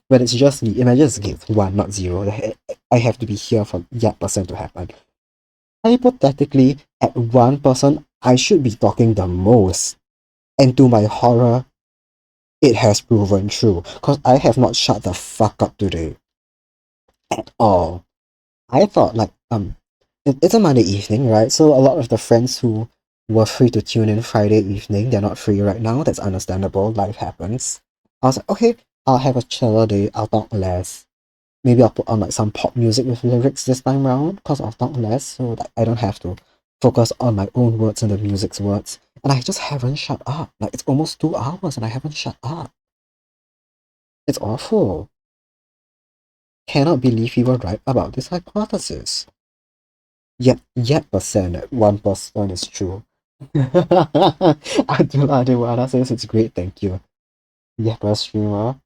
when it's just me, imagine it's 1, not 0. I have to be here for that person to happen. Hypothetically, at 1 person, I should be talking the most. And to my horror, it has proven true. Because I have not shut the fuck up today. At all. I thought it's a Monday evening, right? So a lot of the friends who were free to tune in Friday evening, they're not free right now. That's understandable. Life happens. I was like, okay, I'll have a chiller day. I'll talk less. Maybe I'll put on like some pop music with lyrics this time round because I'll talk less so that I don't have to focus on my own words and the music's words. And I just haven't shut up. Like it's almost 2 hours and I haven't shut up. It's awful. Cannot believe we were right about this hypothesis. Yet percent at 1% is true. Abdul Adewala says it's great, thank you. Yep, streamer.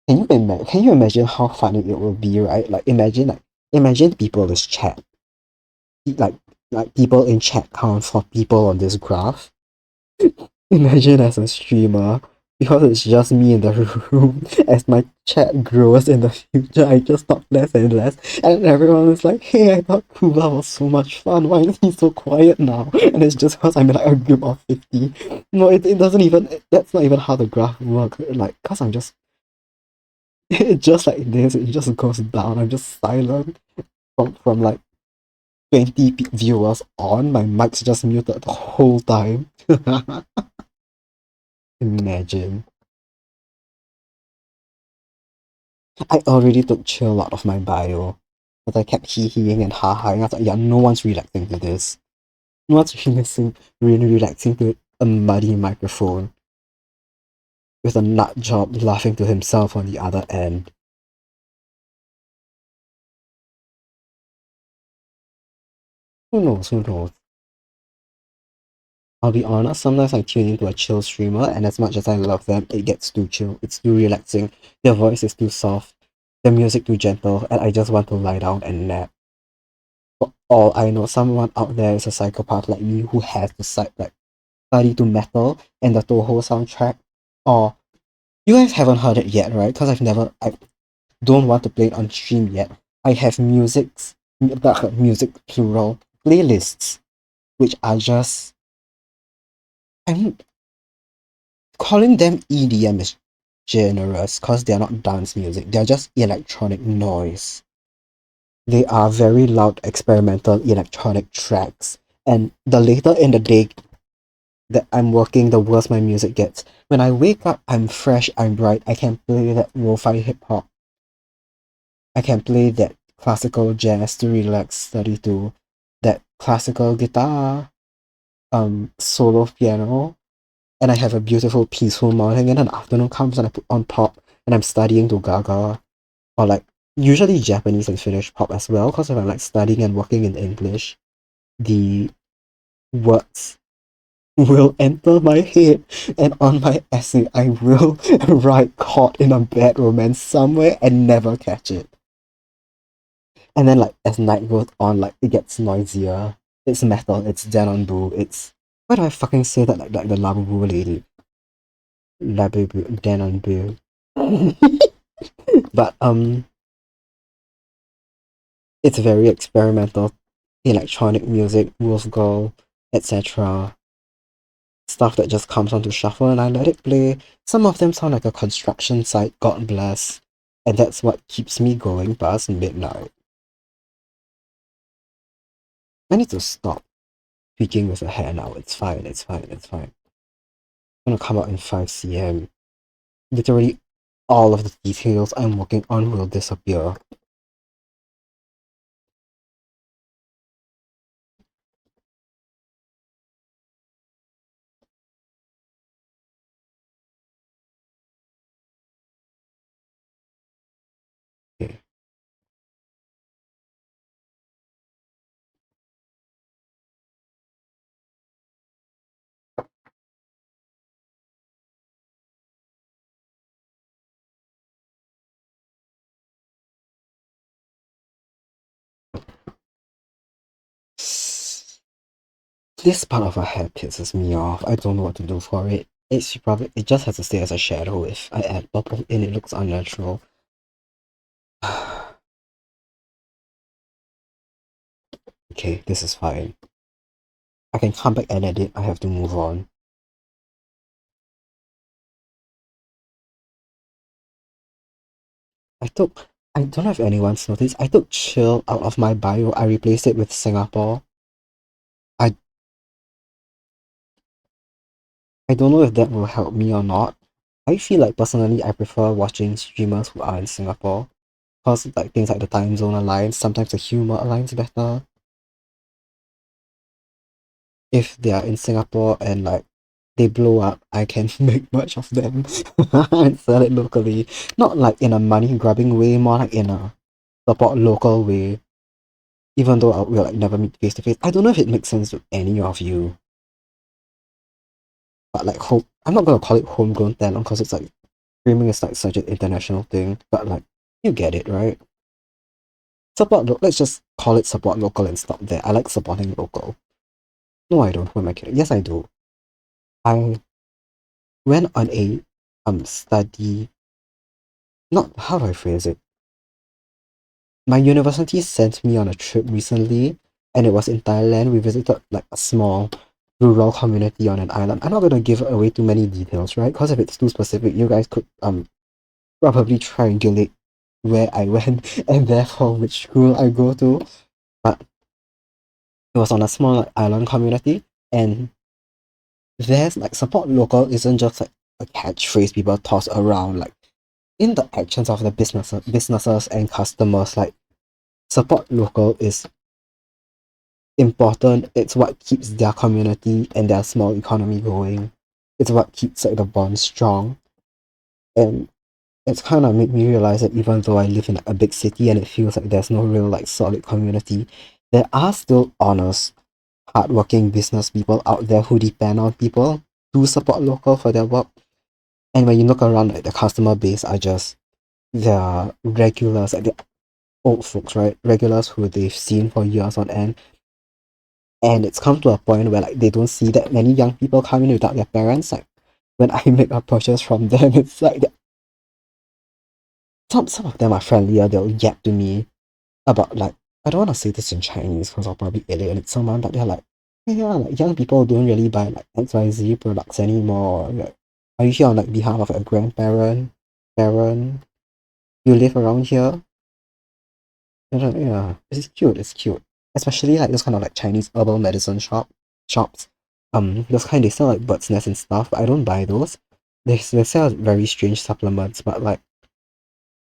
Can you imagine how funny it will be, right? Imagine people in this chat. Like people in chat count for people on this graph. Imagine as a streamer, because it's just me in the room, as my chat grows in the future, I just talk less and less, and everyone is like, hey, I thought Kuva was so much fun, why is he so quiet now? And it's just because I'm in like a group of 50. No, it doesn't even, that's not even how the graph works, like, because I'm just, it just like this, it just goes down, I'm just silent from like 20 viewers on, my mic's just muted the whole time. Imagine. I already took chill out of my bio. But I kept hee-heeing and ha-haing. I was like, yeah, no one's relaxing to this. No one's really relaxing to a muddy microphone with a nut job laughing to himself on the other end. Who knows, who knows? I'll be honest, sometimes I tune into a chill streamer, and as much as I love them, it gets too chill. It's too relaxing. Their voice is too soft. The music too gentle, and I just want to lie down and nap. For all I know, someone out there is a psychopath like me who has to study to metal and the Toho soundtrack. Or you guys haven't heard it yet, right? Because I don't want to play it on stream yet. I have music plural playlists, which are just, I mean, calling them EDM is generous because they're not dance music. They're just electronic noise. They are very loud experimental electronic tracks. And the later in the day that I'm working, the worse my music gets. When I wake up, I'm fresh, I'm bright. I can play that lo-fi hip hop. I can play that classical jazz to relax, study to that classical guitar, solo piano, and I have a beautiful, peaceful morning. And then afternoon comes and I put on pop and I'm studying to Gaga or like usually Japanese and Finnish pop as well, because if I'm like studying and working in English, the words will enter my head, and on my essay I will write caught in a bad romance somewhere and never catch it. And then like as night goes on, like it gets noisier. It's metal, it's Denonbu, it's why do I fucking say that like the Labubu lady? Labubu Denonbu. But it's very experimental. Electronic music, Wolf Girl, etc. Stuff that just comes onto shuffle and I let it play. Some of them sound like a construction site, God bless. And that's what keeps me going past midnight. I need to stop speaking with a hair now. It's fine, it's fine, it's fine. I'm gonna come out in 5 cm. Literally all of the details I'm working on will disappear. Okay. This part of her hair pisses me off. I don't know what to do for it. It just has to stay as a shadow. If I add purple in, it looks unnatural. Okay, this is fine. I can come back and edit. I have to move on. I took. I don't know if anyone's noticed. I took chill out of my bio. I replaced it with Singapore. I I don't know if that will help me or not. I feel like personally I prefer watching streamers who are in Singapore. Cause like things like the time zone aligns, sometimes the humor aligns better. If they are in Singapore and like they blow up, I can make much of them and sell it locally. Not like in a money grubbing way, more like in a support local way. Even though we'll like never meet face to face. I don't know if it makes sense to any of you. But like I'm not gonna call it homegrown talent because it's like streaming is like such an international thing. But like you get it, right? Let's just call it support local and stop there. I like supporting local. No, I don't. Who am I kidding? Yes, I do. I went on a study. Not how do I phrase it? My university sent me on a trip recently, and it was in Thailand. We visited like a small rural community on an island. I'm not gonna give away too many details, right? Because if it's too specific, you guys could probably triangulate where I went and therefore which school I go to. But it was on a small like, island community, and there's like support local isn't just like a catchphrase people toss around. Like in the actions of the businesses and customers, like support local is important. It's what keeps their community and their small economy going. It's what keeps like the bond strong. And it's kind of made me realize that even though I live in a big city and it feels like there's no real like solid community, there are still honest, hardworking business people out there who depend on people to support local for their work. And when you look around, like the customer base are just their regulars, like the old folks, right? Regulars who they've seen for years on end. And it's come to a point where like they don't see that many young people coming without their parents. Like when I make a purchase from them, it's like some of them are friendlier. They'll yap to me about like I don't want to say this in Chinese because I'll probably alienate someone, but they're like, yeah, like young people don't really buy like XYZ products anymore. Like, are you here on like behalf of a grandparent, parent? You live around here? Yeah, it's cute. It's cute, especially like those kind of like Chinese herbal medicine shops. Those kind they sell like bird's nest and stuff. But I don't buy those. They sell very strange supplements, but like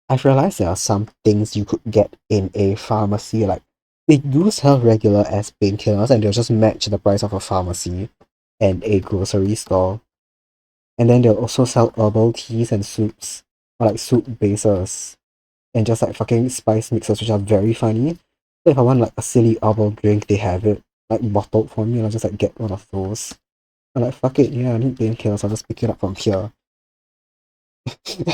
I've realized there are some things you could get in a pharmacy. Like they do sell regular as painkillers, and they'll just match the price of a pharmacy and a grocery store. And then they'll also sell herbal teas and soups or like soup bases. and just like fucking spice mixers, which are very funny. So if I want like a silly herbal drink, they have it like bottled for me, and I'll just like get one of those. I'm like, fuck it, yeah, I need painkillers, I'll just pick it up from here.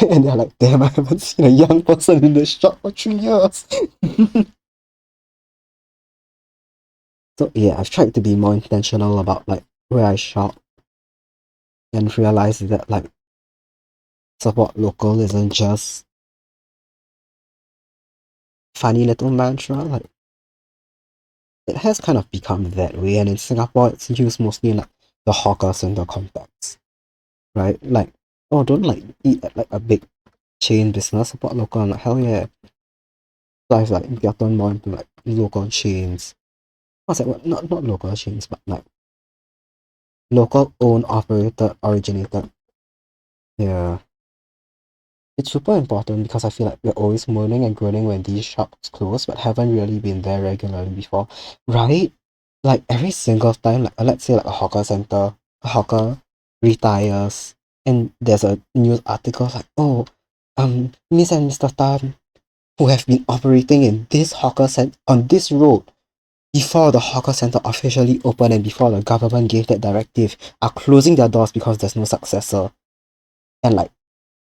And they're like, damn, I haven't seen a young person in the shop for 3 years. So yeah, I've tried to be more intentional about like where I shop and realize that like support local isn't just funny little mantra. Like it has kind of become that way, and in Singapore, it's used mostly in like the hawker center context, right? Like, oh, don't like eat at like a big chain business, support local. I'm like, hell yeah. So I've like gotten more into like local chains. I was like, what? Not local chains, but like local owned, operated, originated. Yeah. It's super important because I feel like we're always moaning and groaning when these shops close, but haven't really been there regularly before, right? Like every single time, like let's say like a hawker center, a hawker retires, and there's a news article like, oh, Miss and Mr. Tan, who have been operating in this hawker center on this road before the hawker center officially opened and before the government gave that directive, are closing their doors because there's no successor, and like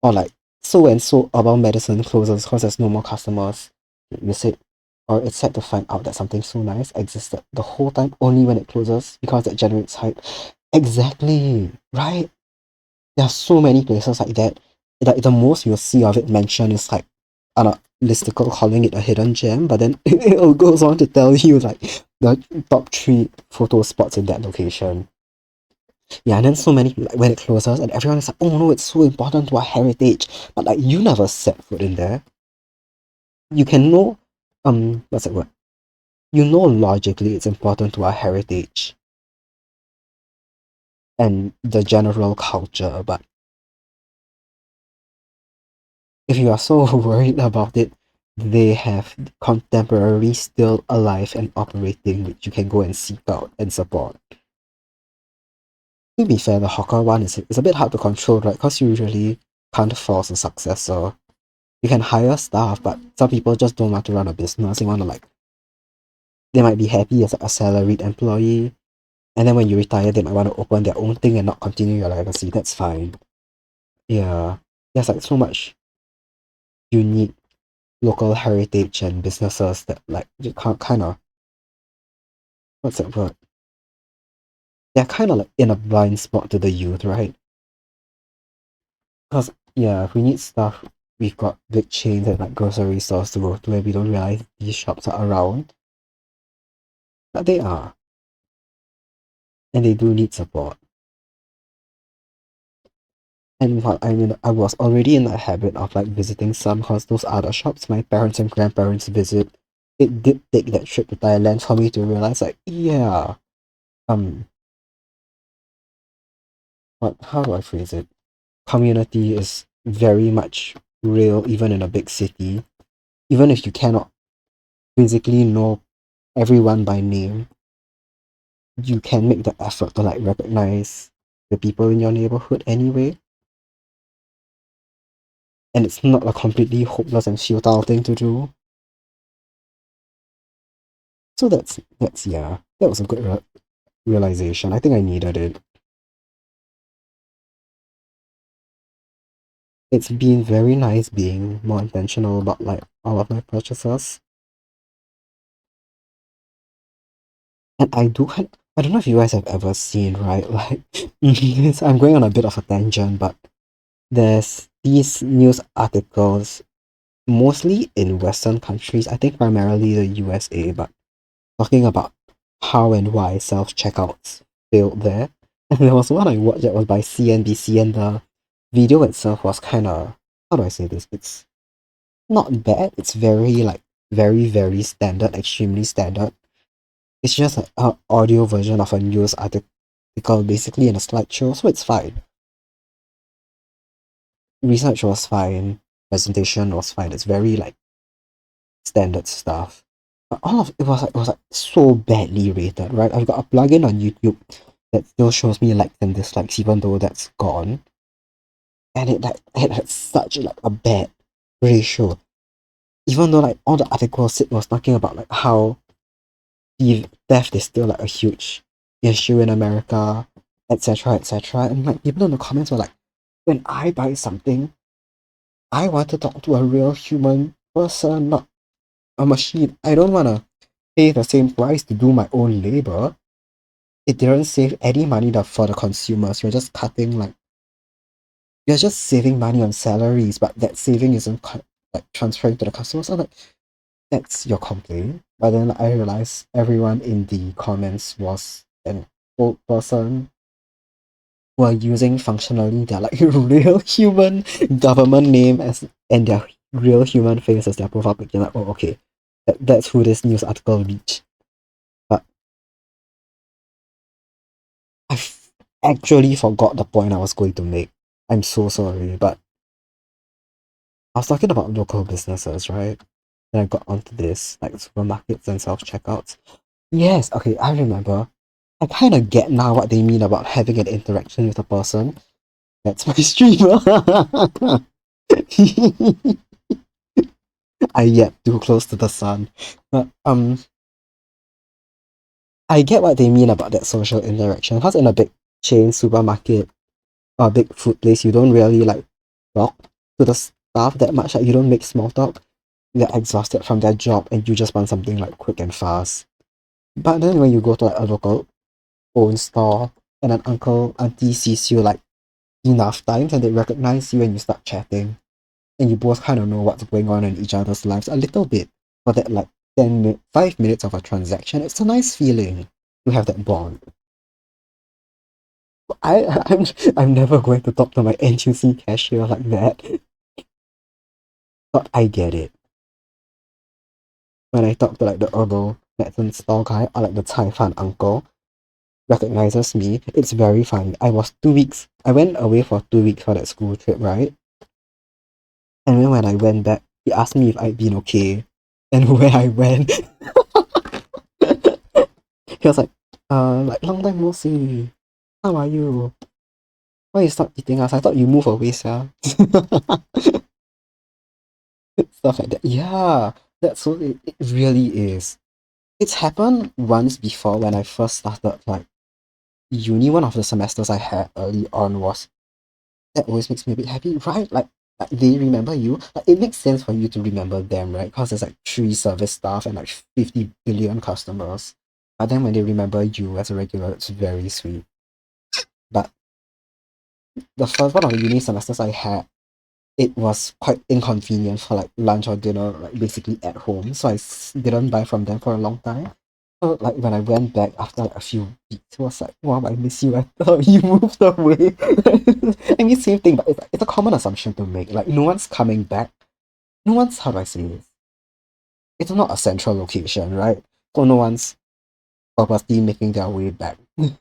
or like so and so herbal medicine closes because there's no more customers. You said, or it's sad to find out that something so nice existed the whole time only when it closes because it generates hype. Exactly, right? There are so many places like that. Like the most you'll see of it mentioned is like on a listicle calling it a hidden gem, but then it goes on to tell you like the top three photo spots in that location. Yeah, and then so many like when it closes and everyone is like, oh no, it's so important to our heritage. But like you never set foot in there. You can know what's that word? You know logically it's important to our heritage and the general culture, but if you are so worried about it, they have contemporary still alive and operating which you can go and seek out and support. To be fair, the hawker one is a bit hard to control, right? Because you usually can't force a successor. You can hire staff, but some people just don't want to run a business. They want to like, they might be happy as a salaried employee, and then when you retire, they might want to open their own thing and not continue your legacy. That's fine. Yeah, there's like so much unique local heritage and businesses that like you can't kind of, what's that word? They're kind of like in a blind spot to the youth, right? Because yeah, if we need stuff, we've got big chains and like grocery stores to go to, where we don't realize these shops are around, but they are, and they do need support. And what I mean, I was already in the habit of like visiting some because those other shops my parents and grandparents visit. It did take that trip to Thailand for me to realize like, yeah, um, what, how do I phrase it? Community is very much real even in a big city. Even if you cannot physically know everyone by name, you can make the effort to like recognize the people in your neighborhood anyway. And it's not a completely hopeless and futile thing to do. So that's yeah, that was a good realization. I think I needed it. It's been very nice being more intentional about like all of my purchases. And I don't know if you guys have ever seen, right? Like I'm going on a bit of a tangent, but there's these news articles mostly in Western countries, I think primarily the USA, but talking about how and why self-checkouts failed there. And there was one I watched that was by CNBC, and the video itself was kind of, how do I say this? It's not bad. It's very like very standard, extremely standard. It's just an audio version of a news article, basically in a slideshow, so it's fine. Research was fine, presentation was fine. It's very like standard stuff. But all of it was like so badly rated, right? I've got a plugin on YouTube that still shows me likes and dislikes even though that's gone. And it had such like a bad ratio. Even though like all the articles it was talking about like how theft is still like a huge issue in America, etc., etc. And like people in the comments were like, when I buy something, I want to talk to a real human person, not a machine. I don't want to pay the same price to do my own labor. It didn't save any money for the consumers. You're just cutting like you're just saving money on salaries, but that saving isn't like transferring to the customers. So like that's your complaint. But then I realized everyone in the comments was an old person who are using functionally their like real human government name as and their real human face as their profile picture. Like, oh okay, that's who this news article reached. But actually forgot the point I was going to make. I'm so sorry, but I was talking about local businesses, right? Then I got onto this, like supermarkets and self checkouts. Yes, okay, I remember. I kind of get now what they mean about having an interaction with a person. That's my streamer. I yet too close to the sun. But I get what they mean about that social interaction. Because in a big chain supermarket or a big food place, you don't really like talk to the staff that much. Like you don't make small talk. They're exhausted from their job and you just want something like quick and fast. But then when you go to like a local owned store and an uncle auntie sees you like enough times and they recognize you and you start chatting and you both kind of know what's going on in each other's lives a little bit for that like 5 minutes of a transaction. It's a nice feeling to have that bond. I'm never going to talk to my NTUC cashier like that, but I get it. When I talk to like the herbal medicine store guy or like the Cai Fan uncle recognizes me, it's very funny. I went away for 2 weeks for that school trip, right? And then when I went back, he asked me if I'd been okay and where I went. He was like long time no see. How are you? Why you stop eating us? I thought you move away, sir. Stuff like that. Yeah, that's what it really is. It's happened once before when I first started like uni. One of the semesters I had early on was that always makes me a bit happy, right? Like they remember you. Like it makes sense for you to remember them, right? Because there's like 3 service staff and like 50 billion customers. But then when they remember you as a regular, it's very sweet. But the first one of the uni semesters I had, it was quite inconvenient for like lunch or dinner, like basically at home. So didn't buy from them for a long time. So like when I went back after like a few weeks, it was like, wow, I miss you. I thought you moved away. I mean, same thing, but it's a common assumption to make. Like no one's coming back. No one's, how do I say this? It's not a central location, right? So no one's purposely making their way back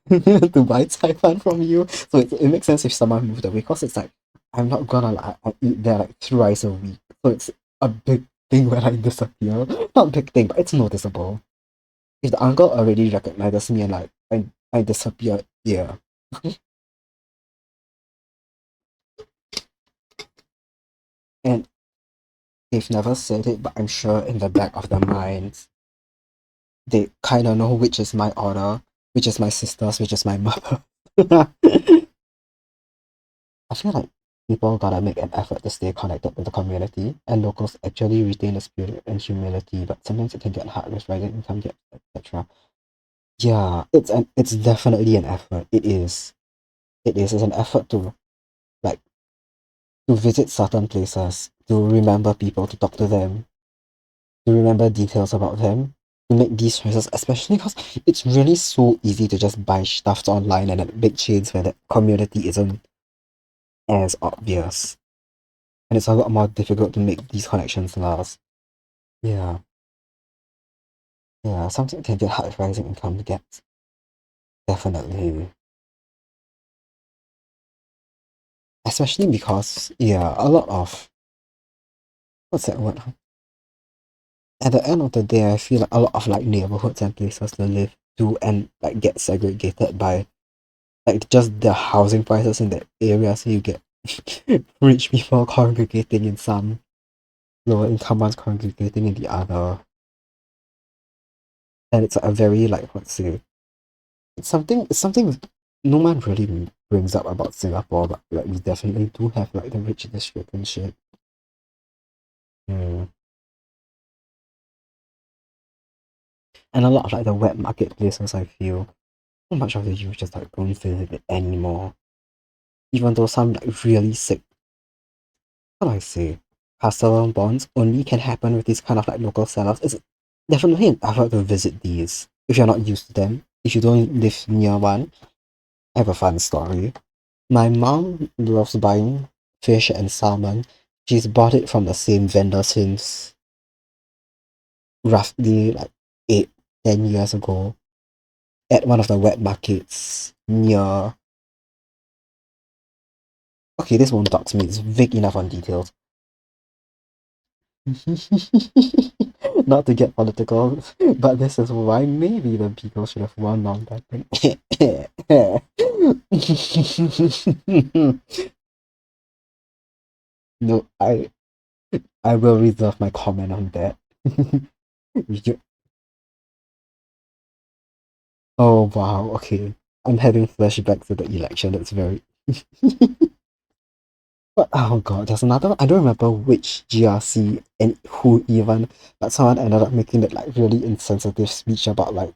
to buy Taiwan from you. So it makes sense if someone moved away because it's like I'm not gonna like I eat there like thrice a week. So it's a big thing when I disappear. Not a big thing, but it's noticeable. If the uncle already recognizes me and like I disappear, yeah. And they've never said it, but I'm sure in the back of their minds they kinda know which is my order, which is my sister's, which is my mother. I feel like people gotta make an effort to stay connected with the community, and locals actually retain the spirit and humility, but sometimes it can get hard with rising income gaps, etc. Yeah, it's definitely an effort. It is. It is. It's an effort to like to visit certain places, to remember people, to talk to them, to remember details about them, to make these choices, especially because it's really so easy to just buy stuff online and at big chains where the community isn't as obvious. And it's a lot more difficult to make these connections last. Yeah, yeah, something can get hard with rising income gaps. Definitely. Especially because, yeah, a lot of, what's that word? At the end of the day, I feel like a lot of like neighborhoods and places to live do and like get segregated by like just the housing prices in that area. So you get rich people congregating in some lower income ones congregating in the other. And it's a very like what's say it's something no one really brings up about Singapore, but like we definitely do have like the rich district and shit. Mm. And a lot of like the wet marketplaces I feel so much of the youth just like don't visit it anymore. Even though some like really sick, how do I say, hustle bonds only can happen with these kind of like local sellers. It's definitely an effort to visit these if you're not used to them. If you don't live near one, I have a fun story. My mom loves buying fish and salmon. She's bought it from the same vendor since roughly like 8, 10 years ago at one of the wet markets near. Okay, this won't dox me, it's vague enough on details. Not to get political, but this is why maybe the Beatles should have won Mountbatten. No, I will reserve my comment on that. You- oh wow, okay. I'm having flashbacks to the election. That's very. But oh god, there's another one. I don't remember which GRC and who even, but someone ended up making that like really insensitive speech about like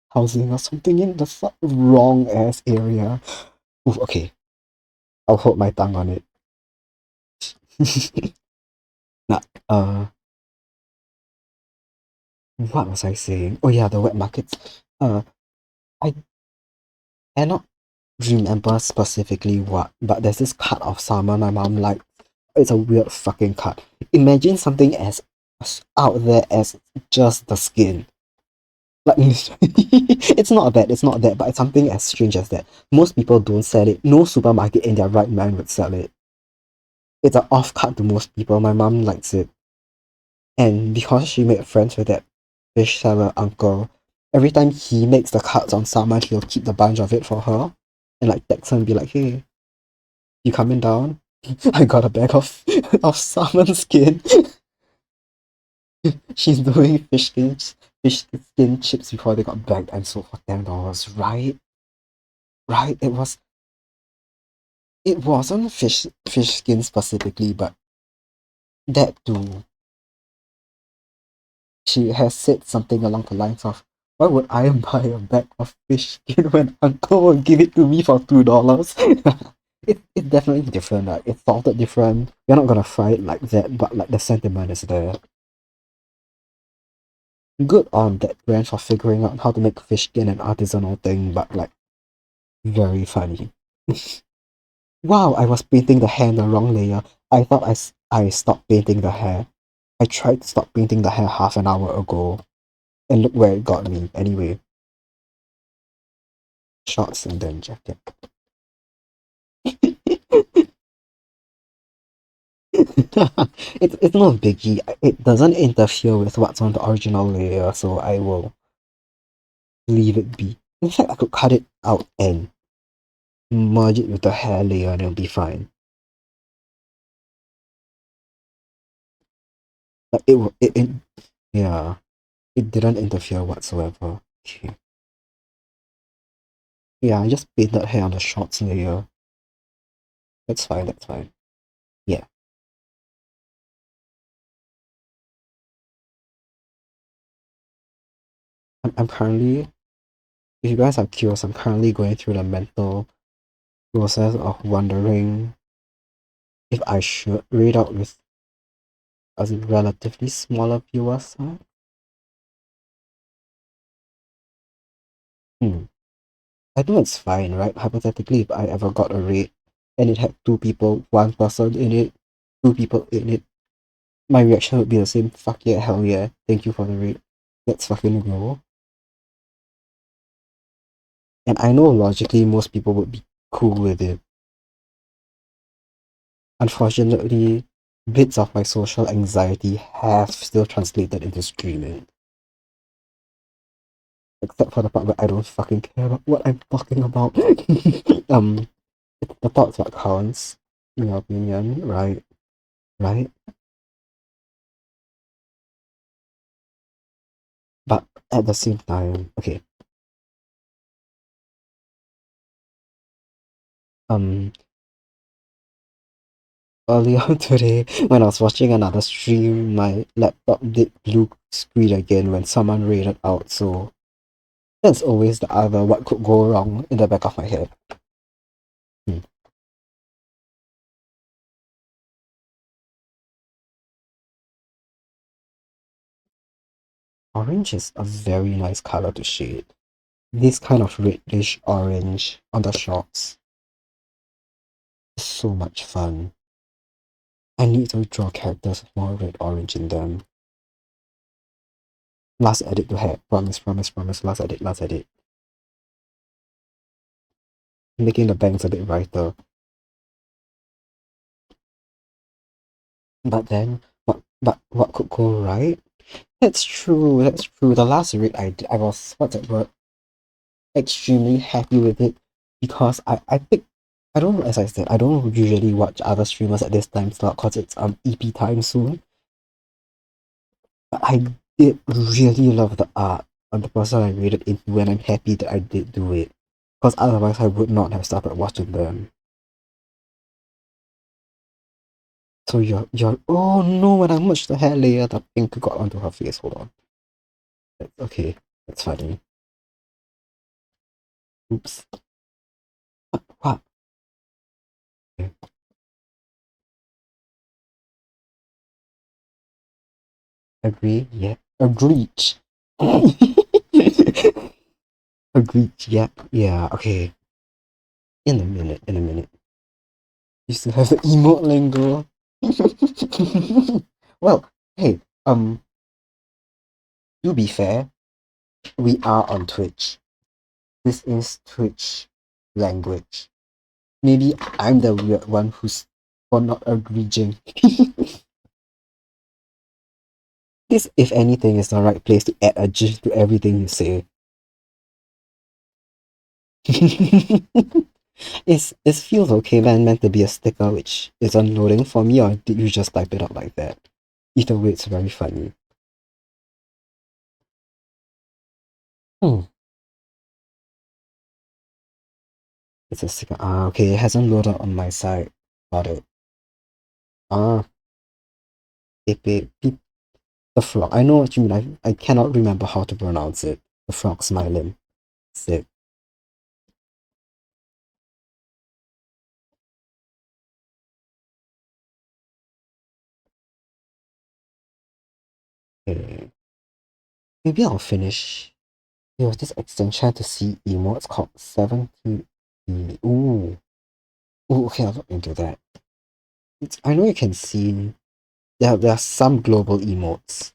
housing or something in the wrong ass area. Oof, okay, I'll hold my tongue on it. Nah, what was I saying? Oh yeah, the wet markets. I cannot remember specifically what, but there's this cut of salmon my mom liked. It's a weird fucking cut. Imagine something as out there as just the skin. Like it's not that, but it's something as strange as that. Most people don't sell it. No supermarket in their right mind would sell it. It's an off cut to most people. My mom likes it. And because she made friends with that fish seller uncle, every time he makes the cuts on salmon, he'll keep the bunch of it for her. And like text her and be like, hey, you coming down? I got a bag of of salmon skin. She's doing fish skin chips before they got bagged and sold for $10, right? Right? It wasn't fish skin specifically, but that too. She has said something along the lines of, why would I buy a bag of fish skin when uncle will give it to me for $2? It's definitely different, like it's salted different. You're not gonna fry it like that, but like the sentiment is there. Good on that brand for figuring out how to make fish skin an artisanal thing, but like very funny. Wow, I was painting the hair in the wrong layer. I thought I stopped painting the hair. I tried to stop painting the hair half an hour ago, and look where it got me. Anyway, shorts and then jacket. It's not a biggie. It doesn't interfere with what's on the original layer, so I will leave it be. In fact, I could cut it out and merge it with the hair layer and it'll be fine. Like it yeah, it didn't interfere whatsoever. Okay. Yeah, I just painted hair on the shorts layer. That's fine, that's fine. Yeah. I'm currently, if you guys are curious, I'm currently going through the mental process of wondering if I should read out with a relatively smaller viewer size. Hmm. I think it's fine, right? Hypothetically, if I ever got a raid and it had two people, one person in it, two people in it, my reaction would be the same. Fuck yeah, hell yeah. Thank you for the raid. Let's fucking go. And I know logically most people would be cool with it. Unfortunately, bits of my social anxiety have still translated into streaming. Except for the part where I don't fucking care about what I'm talking about. It's the thoughts that counts, in your opinion, right? Right? at the same time, okay, um, earlier today when I was watching another stream, my laptop did blue screen again when someone raided out, so that's always the other what could go wrong in the back of my head. Hmm. Orange is a very nice color to shade. This kind of reddish orange on the shorts is so much fun. I need to draw characters with more red orange in them. Last edit to hair. Promise, promise, promise. Last edit, last edit. Making the bangs a bit brighter. But then, what could go right? That's true, that's true. The last read I did, I was, what's that word? Extremely happy with it because I picked, I don't, as I said, I don't usually watch other streamers at this time slot because it's EP time soon. But I did really love the art and the person I rated into, and I'm happy that I did do it. Because otherwise I would not have started watching them. So you're oh no, when I merged the hair layer, the pink got onto her face. Hold on. Okay, that's funny. Oops. What? Okay. Agree? Yeah. Agreed. Agreed. Yeah. Yeah. Okay. In a minute. In a minute. You still have the emote lingo. Well, hey. To be fair, we are on Twitch. This is Twitch language. Maybe I'm the weird one who's for not agreeing. This, if anything, is the right place to add a gif to everything you say. It feels okay man meant to be a sticker which is unloading for me, or did you just type it out like that? Either way, it's very funny. Hmm. It's a sticker. Ah, okay, it hasn't loaded on my side. Got it. Ah, pepe, peep. The frog. I know what you mean. I cannot remember how to pronounce it. The frog smiling. Sick. Okay. Maybe I'll finish. There was this extension to see emotes called 70. Ooh. Ooh, okay, I'll look into that. I know you can see there are some global emotes.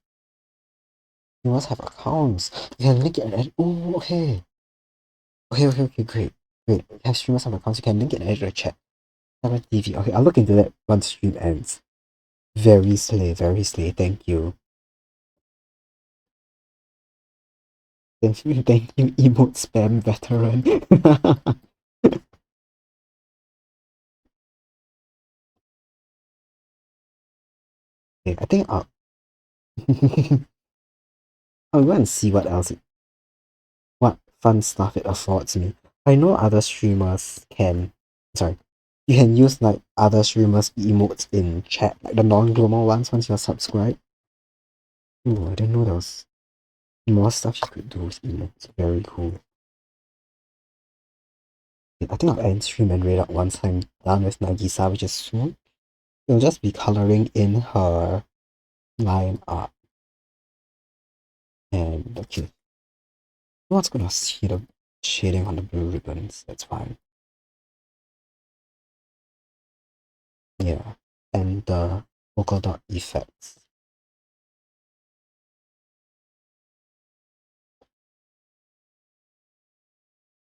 You must have accounts. You can link it and edit. Ooh, okay. Okay, great. Great. Have streamers have accounts, you can link it and edit the chat. TV. Okay, I'll look into that once stream ends. Very slay, very slay. Thank you. Thank you, emote spam veteran. Okay, I think I'll go and see what fun stuff it affords me. I know other streamers can, sorry, you can use like other streamers' emotes in chat, like the non-global ones once you're subscribed. Ooh, I didn't know there was more stuff you could do with emotes. Very cool. I think I'll end stream and read out once I'm done with Nagisa, which is soon. It'll just be coloring in her line art. And okay, no one's gonna see the shading on the blue ribbons. That's fine. Yeah, and the polka dot effects.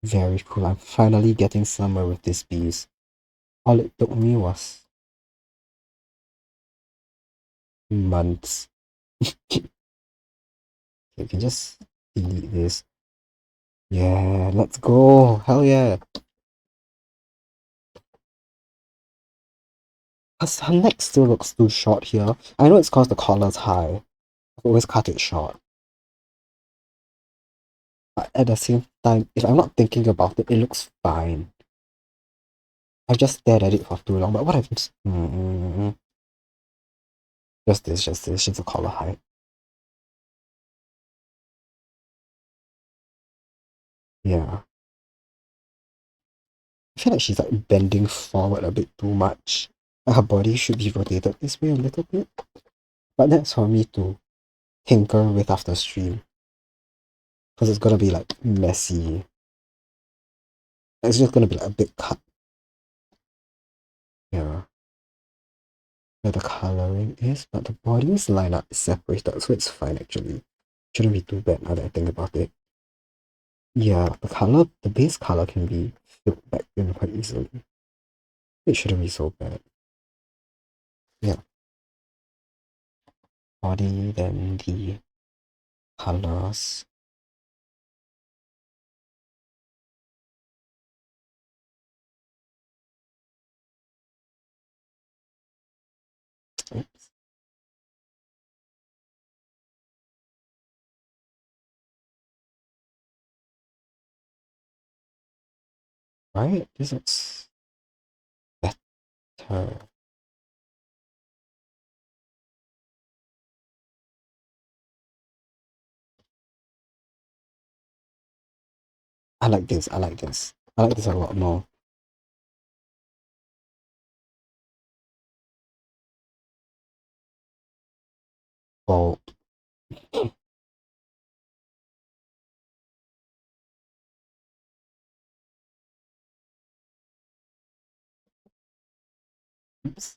Very cool. I'm finally getting somewhere with this piece. All it took me was months. You can just delete this. Yeah, let's go. Hell yeah. Her neck still looks too short here. I know it's cause the collar's high. I've always cut it short. But at the same time, if I'm not thinking about it, it looks fine. I just stared at it for too long. But what happens? Just this. Just a collar height. Yeah. I feel like she's like bending forward a bit too much. Like her body should be rotated this way a little bit. But that's for me to tinker with after stream. Because it's gonna be like messy. It's just gonna be like a big cut. Yeah. Where the colouring is, but the bodies line up separated, so it's fine actually. Shouldn't be too bad now that I think about it. Yeah, the base colour can be filled back in quite easily. It shouldn't be so bad. Yeah. Body, then the colours. Oops. Right? This looks better. I like this. I like this. I like this a lot more. Bold. Oops.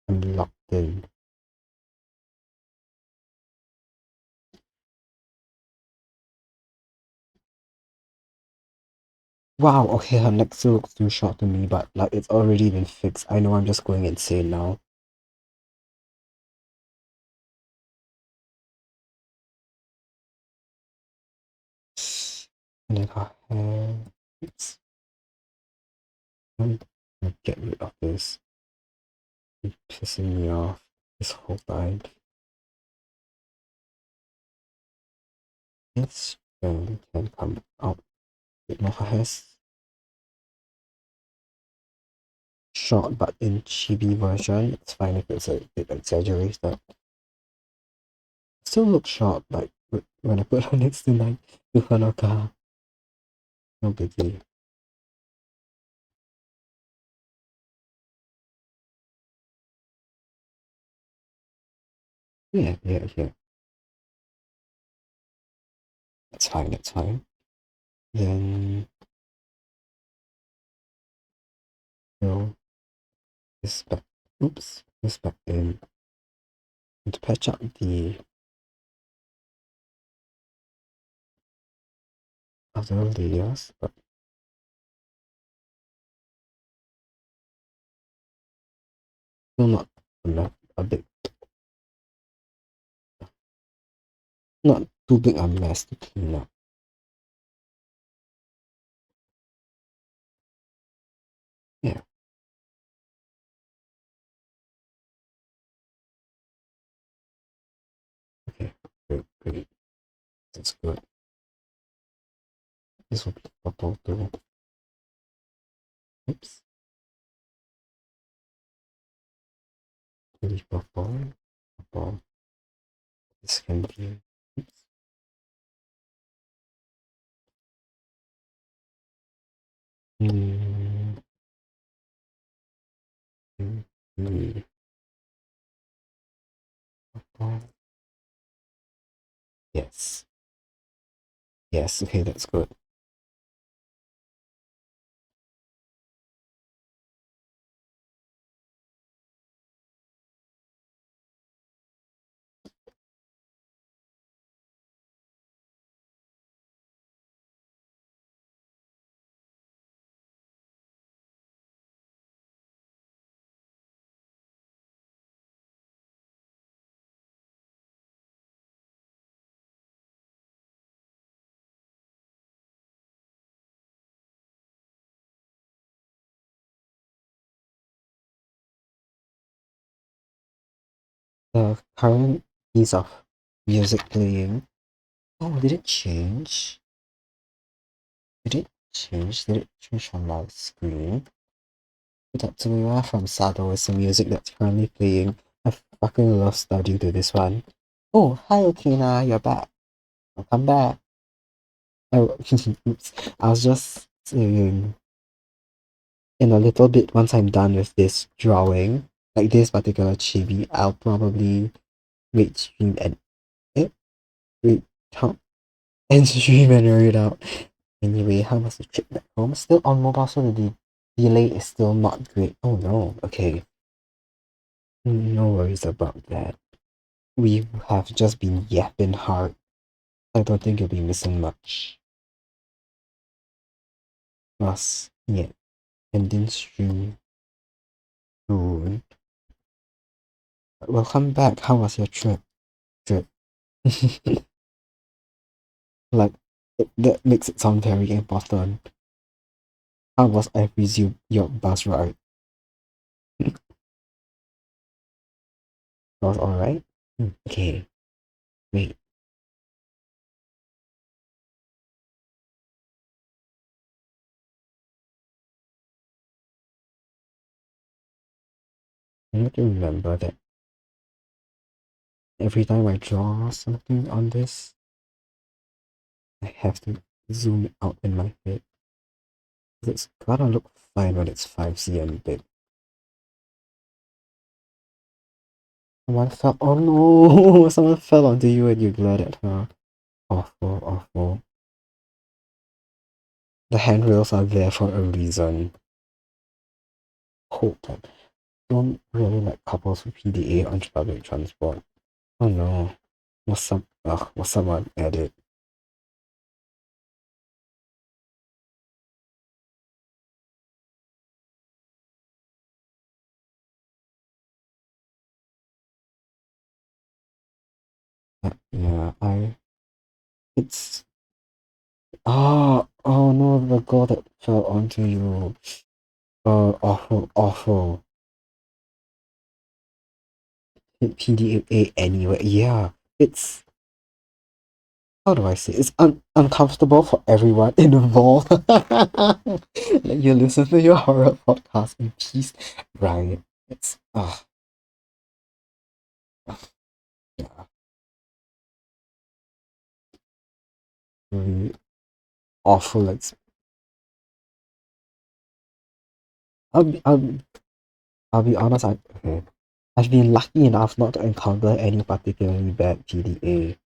I'm locked in. Wow, okay, her neck still looks too short to me, but like it's already been fixed. I know I'm just going insane now. And then her hair. Oops. Let me get rid of this. It's pissing me off this whole time. This can come out a bit more. Her hair's short, but in chibi version, it's fine if it's a bit exaggerated. Still looks short, like when I put her next to like Yuhanaka. No biggie. Yeah. That's fine, that's fine. Then fill this back. Oops, this back in. And to patch up the other layers, but still not a bit, not too big a mess to clean up. Yeah, okay, great. That's good. This will be purple too. Oops, really purple. This can be. Oops. Mm, purple. Yes. Yes, okay, that's good. The current piece of music playing. Oh, did it change? Did it change? Did it change on my screen? Tatsuya from Sado is the music that's currently playing. I fucking love studying to this one. Oh, hi Okina, you're back. Welcome back. Oh, oops. I was just saying, in a little bit, once I'm done with this drawing, like this particular chibi, I'll probably wait stream and eh, wait, huh? End stream and read it out. Anyway, how was the trip back home? Still on mobile, so the delay is still not great. Oh no, okay. No worries about that. We have just been yapping hard. I don't think you'll be missing much. Plus, yeah, ending stream soon. Welcome back. How was your trip? Trip. Like, that makes it sound very important. How was, I presume, your bus ride? Was alright? Okay, wait. I have to remember that every time I draw something on this, I have to zoom it out in my head. It's gotta look fine when it's 5 cm big. Someone fell. Oh no! Someone fell onto you and you glared at her. Awful, awful. The handrails are there for a reason. Hold on. Don't really like couples with PDA on public transport. Oh no. Was someone edit? Yeah, it's oh no, the girl that fell onto you. Awful, awful. Hit PDA anyway. Yeah, it's how do I say? It's uncomfortable for everyone involved. Like you listen to your horror podcast in peace, right? It's yeah, really awful. Like I'll be, I'll, be- I'll be honest. Okay. I've been lucky enough not to encounter any particularly bad PDA,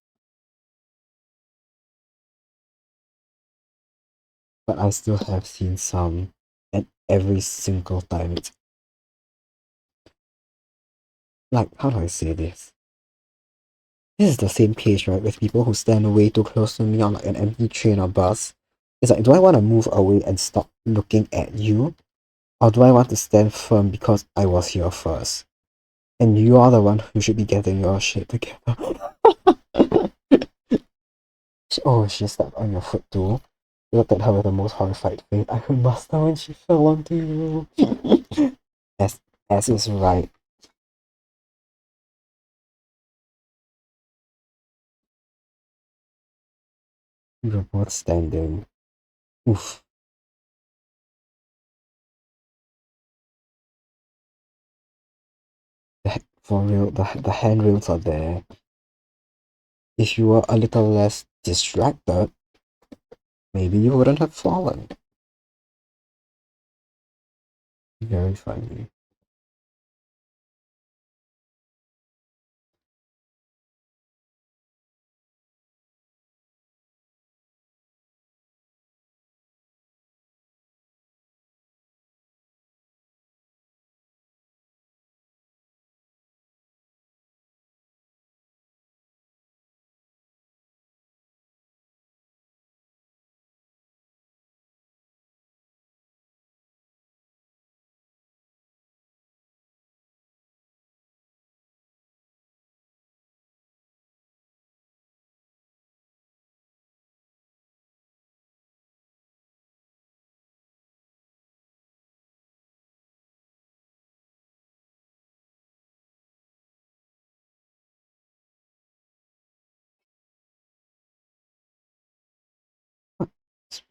but I still have seen some, and every single time it's like how do I say this? This is the same case, right, with people who stand way too close to me on like an empty train or bus. It's like, do I want to move away and stop looking at you? Or do I want to stand firm because I was here first? And you are the one who should be getting your shit together. Oh, she stepped on your foot too. You looked at her with the most horrified face. I heard master when she fell onto you. as, as is right. We were both standing. Oof. For real, the handrails are there. If you were a little less distracted, maybe you wouldn't have fallen. Very funny.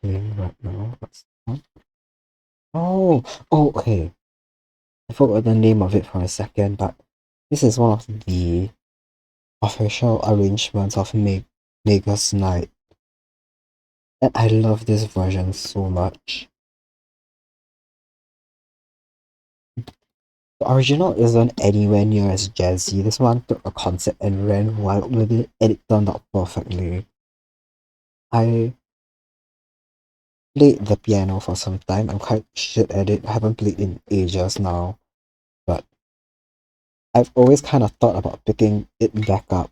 playing right now. What's that? Oh, oh, okay. I forgot the name of it for a second, but this is one of the official arrangements of Magus Night, and I love this version so much. The original isn't anywhere near as jazzy. This one took a concept and ran wild with it, and it turned out perfectly. I played the piano for some time. I'm quite shit at it. I haven't played in ages now, but I've always kind of thought about picking it back up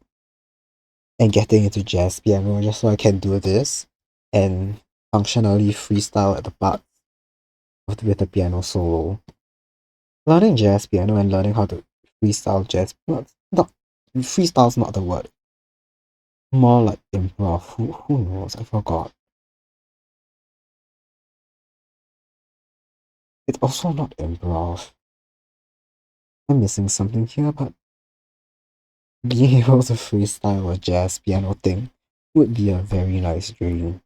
and getting into jazz piano just so I can do this and functionally freestyle at the part with the piano solo. Learning jazz piano and learning how to freestyle jazz, not freestyle's not the word. More like improv. Who knows? I forgot. It's also not improv. I'm missing something here, but being able to freestyle a jazz piano thing would be a very nice dream.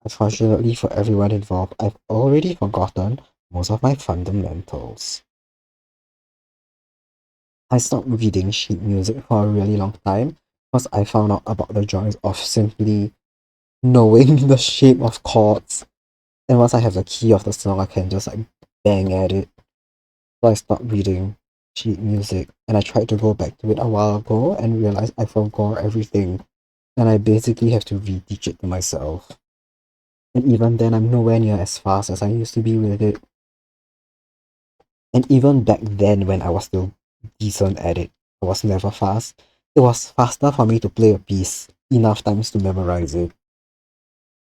Unfortunately for everyone involved, I've already forgotten most of my fundamentals. I stopped reading sheet music for a really long time because I found out about the joys of simply knowing the shape of chords. And once I have the key of the song, I can just like bang at it. So I stopped reading sheet music and I tried to go back to it a while ago and realized I forgot everything. And I basically have to reteach it to myself. And even then, I'm nowhere near as fast as I used to be with it. And even back then, when I was still decent at it, I was never fast. It was faster for me to play a piece enough times to memorize it.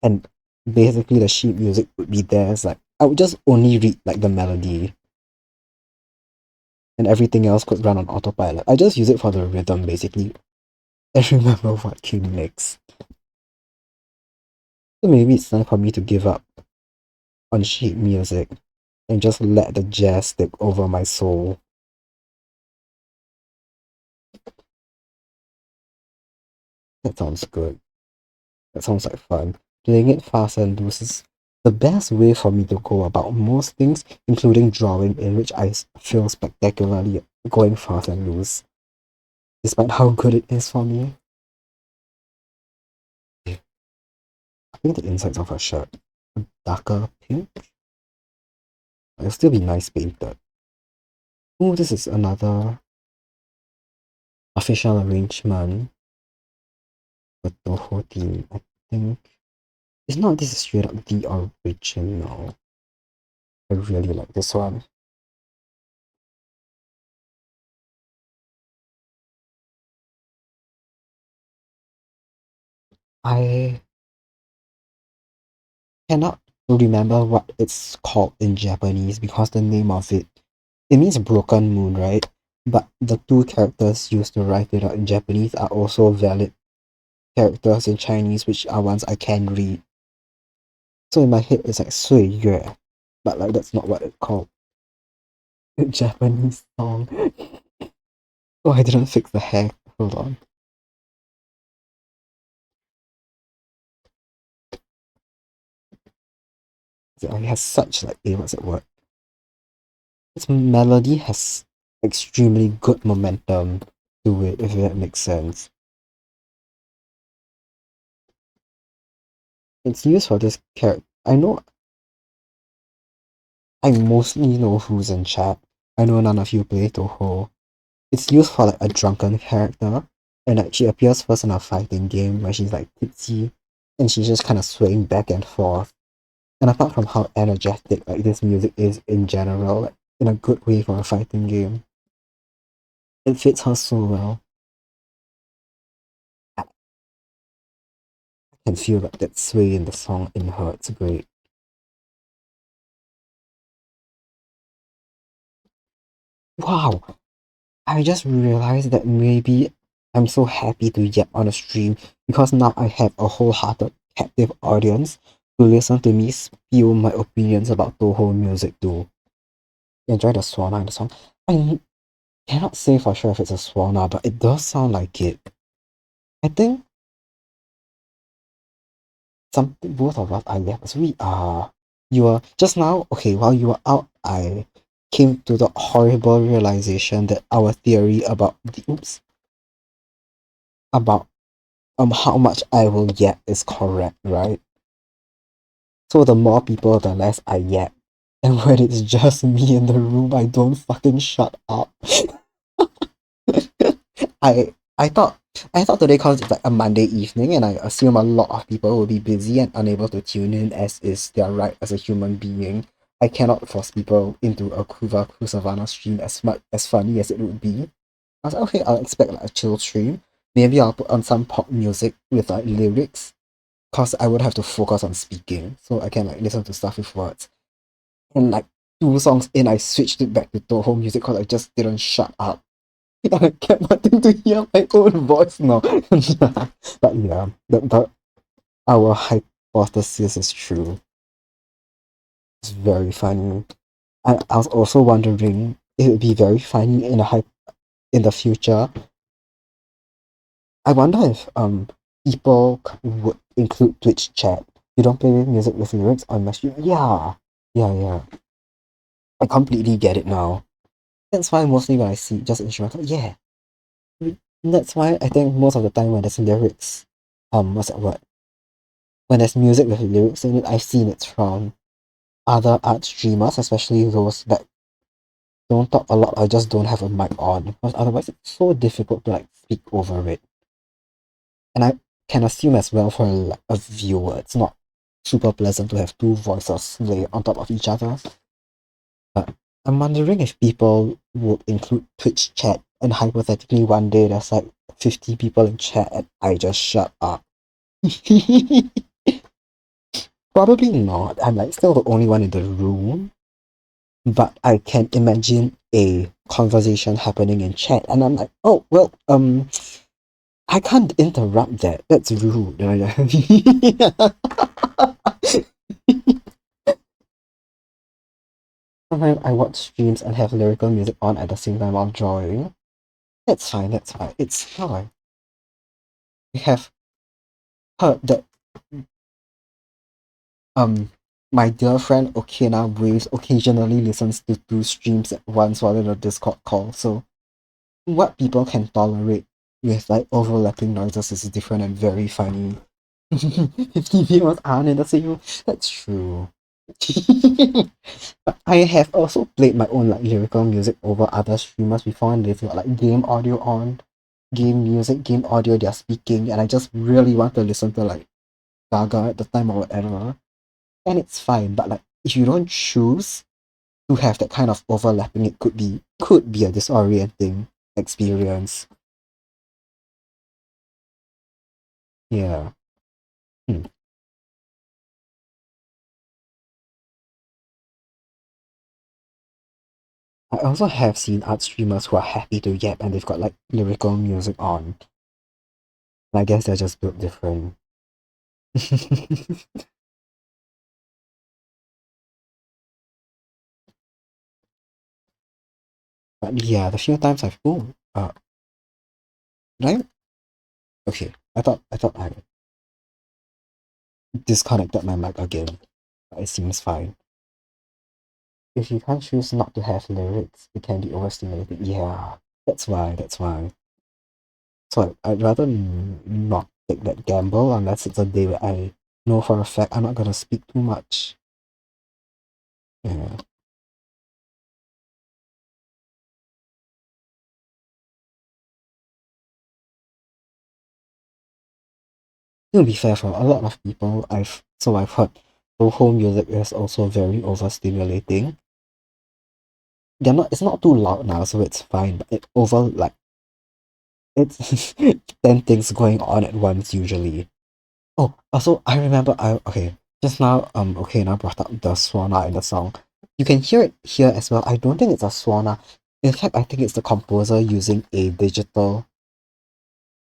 And basically, the sheet music would be there. It's like I would just only read like the melody, and everything else could run on autopilot. I just use it for the rhythm basically, and remember what came next. So maybe it's time for me to give up on sheet music and just let the jazz take over my soul. That sounds good. That sounds like fun. Playing it fast and loose is the best way for me to go about most things, including drawing, in which I feel spectacularly going fast and loose, despite how good it is for me. I think the insides of her shirt, a darker pink, it'll still be nice painted. Oh, this is another official arrangement with the whole team. I think it's not. This is straight up the original. I really like this one. I cannot remember what it's called in Japanese because the name of it means broken moon, right? But the two characters used to write it out in Japanese are also valid characters in Chinese, which are ones I can read. So in my head, it's like 岁月, but like that's not what it's called. A Japanese song. Oh, I didn't fix the hair. Hold on. It has such like, what's it word? Its melody has extremely good momentum to it, if that makes sense. It's used for this character. I mostly know who's in chat. I know none of you play Toho. It's used for like a drunken character, and like she appears first in a fighting game where she's like tipsy, and she's just kind of swaying back and forth. And apart from how energetic like this music is in general, like, in a good way for a fighting game, it fits her so well. I can feel like that sway in the song in her. It's great. Wow, I just realized that maybe I'm so happy to yap on a stream because now I have a wholehearted captive audience to listen to me spew my opinions about Toho music too. Enjoy the swana in the song. I cannot say for sure if it's a swana, but it does sound like it. I think something both of us are yappers. We are. You were just now, okay, while you were out, I came to the horrible realization that our theory about the about how much I will yap is correct, right? So the more people, the less I yap. And when it's just me in the room, I don't fucking shut up. I thought today, cause it's like a Monday evening, and I assume a lot of people will be busy and unable to tune in, as is their right as a human being. I cannot force people into a kusavana stream as much as funny as it would be. I was like, okay, I'll expect like a chill stream. Maybe I'll put on some pop music with like lyrics, cause I would have to focus on speaking, so I can like listen to stuff with words. And like 2 songs in, I switched it back to Toho music cause I just didn't shut up. I kept wanting to hear my own voice now. But yeah, our hypothesis is true. It's very funny. I was also wondering it would be very funny in the future. I wonder if people would include Twitch chat. You don't play music with lyrics on my stream? Yeah. Yeah, yeah. I completely get it now. That's why mostly when I see just instrumental, yeah. That's why I think most of the time when there's lyrics, what's that word? When there's music with lyrics in it, I've seen it from other art streamers, especially those that don't talk a lot or just don't have a mic on, because otherwise it's so difficult to like speak over it. And I can assume as well for like a viewer, it's not super pleasant to have two voices lay on top of each other. But I'm wondering if people would include Twitch chat, and hypothetically one day there's like 50 people in chat and I just shut up. Probably not. I'm like still the only one in the room. But I can imagine a conversation happening in chat and I'm like, oh well, I can't interrupt that. That's rude. Sometimes I watch streams and have lyrical music on at the same time while drawing. That's fine, that's fine. It's fine. I have heard that um my dear friend Okina Waves occasionally listens to 2 streams at once while in a Discord call, so what people can tolerate with like overlapping noises is different and very funny. 50 viewers aren't in the same room. That's true. But I have also played my own like lyrical music over other streamers before, and they've got like game audio on, game music, game audio, they're speaking, and I just really want to listen to like Gaga at the time or whatever. And it's fine, but like if you don't choose to have that kind of overlapping, it could be a disorienting experience. Yeah. Hmm. I also have seen art streamers who are happy to yap and they've got like lyrical music on. And I guess they're just built different. But yeah, the few times I've did I? Okay, I thought I disconnected my mic again. But it seems fine. If you can't choose not to have lyrics, it can be overstimulating. Yeah, that's why. So I'd rather not take that gamble unless it's a day where I know for a fact I'm not gonna speak too much. Yeah. To be fair, for a lot of people, I've heard Toho music is also very overstimulating. It's not too loud now, so it's fine. But it's 10 things going on at once usually. Oh, also I remember okay, just now okay, now brought up the swana in the song. You can hear it here as well. I don't think it's a swana. In fact, I think it's the composer using a digital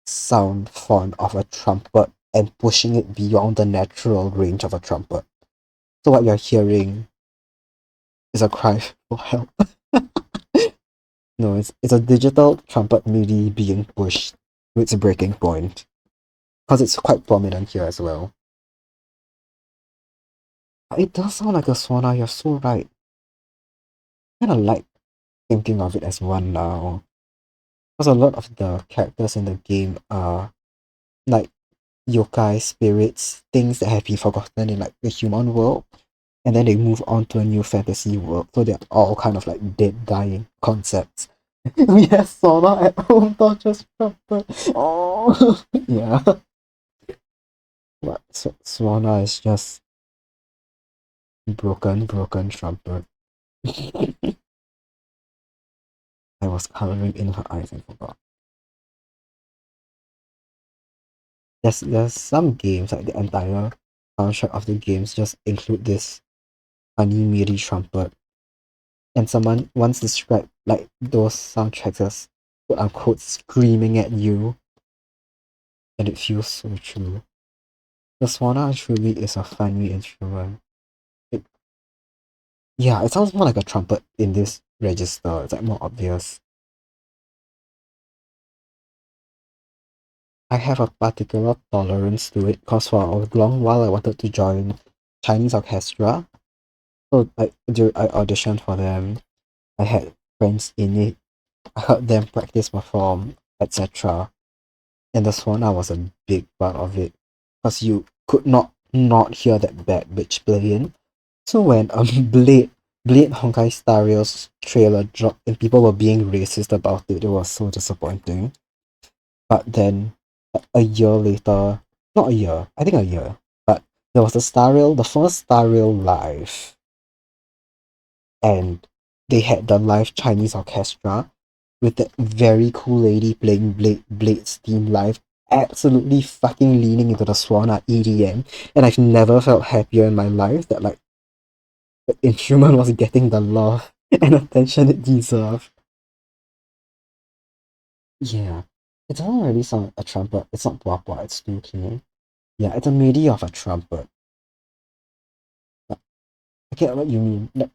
sound font of a trumpet and pushing it beyond the natural range of a trumpet. So what you're hearing is a cry for help. No, it's a digital trumpet MIDI being pushed to its breaking point. Because it's quite prominent here as well. It does sound like a sauna, you're so right. Kinda like thinking of it as one now. Because a lot of the characters in the game are like yokai spirits, things that have been forgotten in like the human world, and then they move on to a new fantasy world. So they're all kind of like dead dying concepts. We have sauna at home, torture trumpet. Oh yeah. But sauna is just broken trumpet. I was coloring in her eyes and forgot. There's some games like the entire soundtrack of the games just include this funny MIDI trumpet, and someone once described like those soundtracks as quote unquote screaming at you, and it feels so true. The swana truly is a funny instrument. It, yeah, it sounds more like a trumpet in this register. It's like more obvious. I have a particular tolerance to it because for a long while I wanted to join Chinese orchestra. So I auditioned for them. I had friends in it. I heard them practice perform, etc. And the swana was a big part of it. Because you could not hear that bad bitch playing. So when Blade Honkai Star Rail's trailer dropped and people were being racist about it, it was so disappointing. But then a year later, not a year, I think a year, but there was the first Star Rail live, and they had the live Chinese orchestra with that very cool lady playing Blade's theme live, absolutely fucking leaning into the Swana EDM, and I've never felt happier in my life that like the instrument was getting the love and attention it deserved. Yeah. It doesn't really sound a trumpet. It's not pua, it's too clean. Yeah, it's a MIDI of a trumpet. But I get what you mean. Like,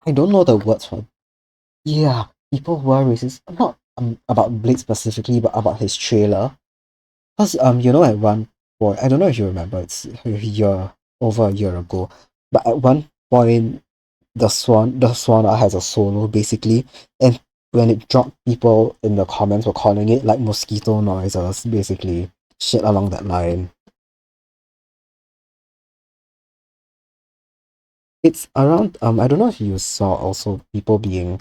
I don't know the words for. Yeah, people were racist. Not about Blade specifically, but about his trailer. Cause you know, at one point, I don't know if you remember, it's over a year ago, but at one point, the swan has a solo basically, and when it dropped, people in the comments were calling it like mosquito noises, basically shit along that line. It's around. I don't know if you saw also people being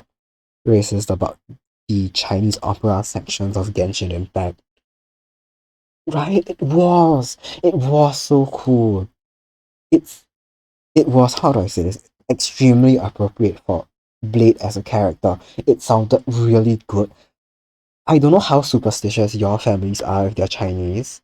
racist about the Chinese opera sections of Genshin Impact. Right? It was so cool. It's it was, how do I say this, extremely appropriate for Blade as a character. It sounded really good. I don't know how superstitious your families are if they're Chinese,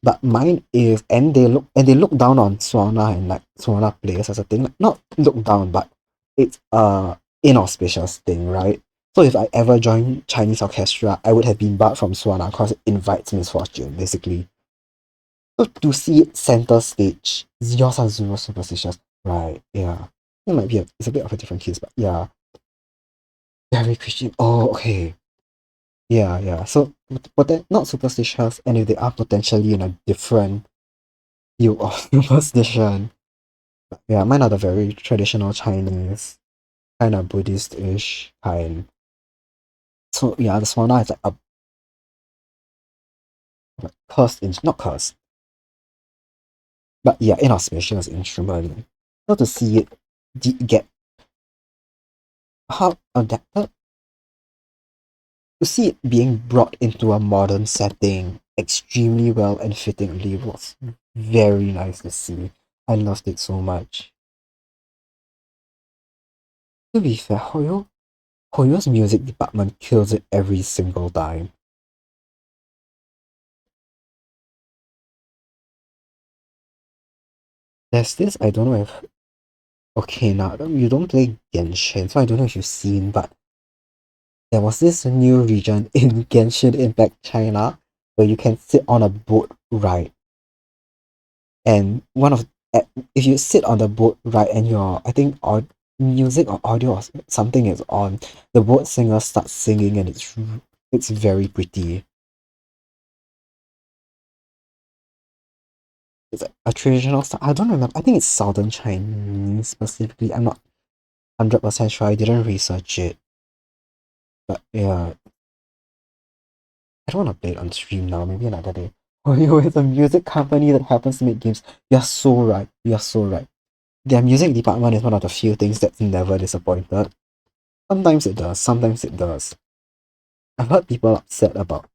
but mine is, and they look down on Swana and like Swana players as a thing. Like, not look down, but it's a inauspicious thing, right? So if I ever join Chinese orchestra, I would have been barred from Swana because it invites misfortune, basically. So to see it center stage, yours are zero superstitious. Right, yeah. It might be it's a bit of a different case, but yeah. Very Christian. Oh, okay. Yeah, yeah. So, but they're not superstitious, and if they are potentially in a different view of superstition. But yeah, mine are the very traditional Chinese, kind of Buddhist-ish kind. So yeah, the swana is like a cursed, not cursed, but yeah, inauspicious instrument. So to see it get how adapted, to see it being brought into a modern setting extremely well and fittingly was very nice to see. I loved it so much. To be fair, Hoyo's music department kills it every single time. There's this, I don't know if, okay, now you don't play Genshin, so I don't know if you've seen, but there was this new region in Genshin Impact China where you can sit on a boat ride, and if you sit on the boat ride and your, I think, music or audio or something is on, the boat singer starts singing, and it's very pretty. it's like a traditional style. I don't remember. I think it's Southern Chinese specifically. I'm not 100% sure. I didn't research it. But yeah, I don't want to play it on stream now. Maybe another day. Oh, yo, it's a music company that happens to make games. You're so right. You're so right. Their music department is one of the few things that's never disappointed. Sometimes it does. Sometimes it does. I've heard people upset about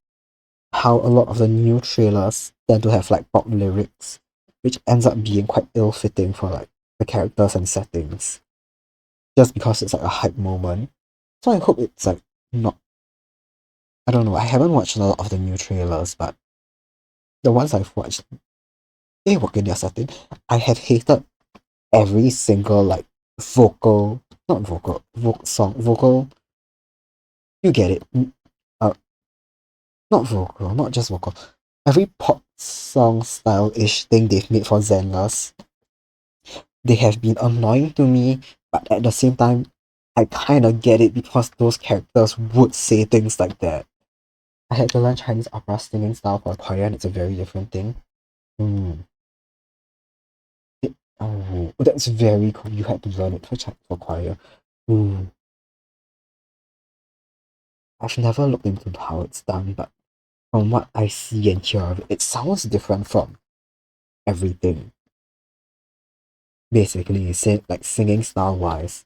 how a lot of the new trailers tend to have like pop lyrics, which ends up being quite ill-fitting for like the characters and settings, just because it's like a hype moment. So I hope it's like not. I don't know. I haven't watched a lot of the new trailers, but the ones I've watched, they work in their setting. I have hated every single like vocal, not vocal, vocal. You get it. Uh, not vocal, not just vocal. Every pop song style-ish thing they've made for Zenless, they have been annoying to me, but at the same time, I kind of get it because those characters would say things like that. I had to learn Chinese opera singing style for choir, and it's a very different thing. Mm. Oh, that's very cool. You had to learn it for choir. Ooh. I've never looked into how it's done, but from what I see and hear of it, it sounds different from everything. Basically, say like singing style wise,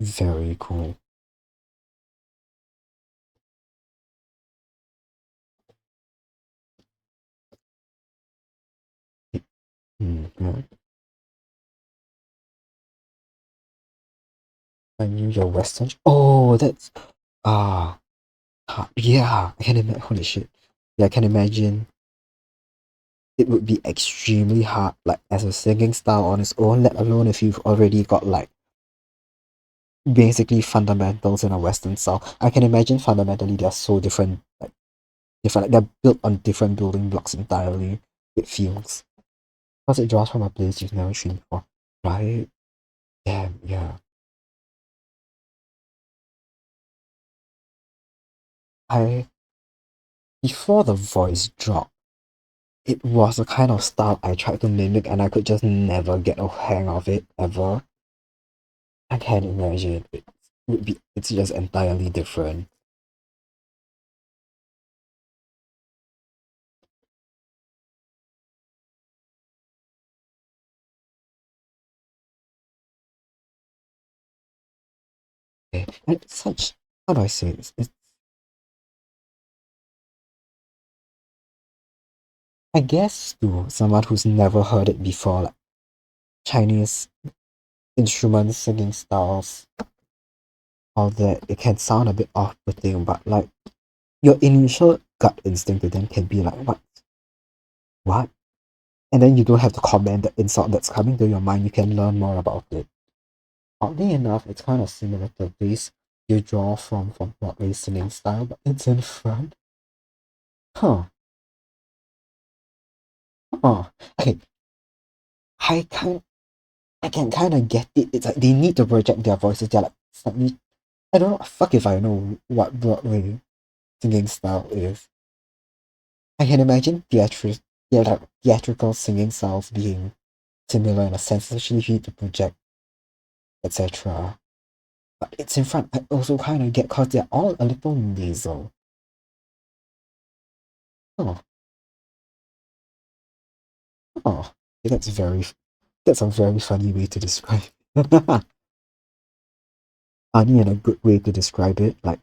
very cool. Mm-hmm. I knew your Western. Oh, that's ah, yeah. I can imagine. Holy shit. Yeah, I can imagine it would be extremely hard, like as a singing style on its own. Let alone if you've already got like basically fundamentals in a Western style. I can imagine fundamentally they're so different, like they're built on different building blocks entirely. It feels because it draws from a place you've never seen before, right? Damn, yeah. I before the voice drop, it was a kind of style I tried to mimic and I could just never get a hang of it ever. I can't imagine it would be it's just entirely different. And it's such how do I say this? It's I guess to someone who's never heard it before, like Chinese instruments, singing styles, all that, it can sound a bit off-putting, but like your initial gut instinct to them can be like, what? And then you don't have to comment the insult that's coming to your mind, you can learn more about it. Oddly enough, it's kind of similar to the ways you draw from Broadway singing style, but it's in front. Huh. Huh. Okay, I can I can kind of get it. It's like they need to project their voices. They're like slightly. I don't know. Fuck if I know what Broadway singing style is. I can imagine theatrical singing styles being similar in a sense, especially if you need to project, etc. But it's in front. I also kind of get because they're all a little nasal. Oh, oh, that's a very funny way to describe it. Funny and a good way to describe it. Like,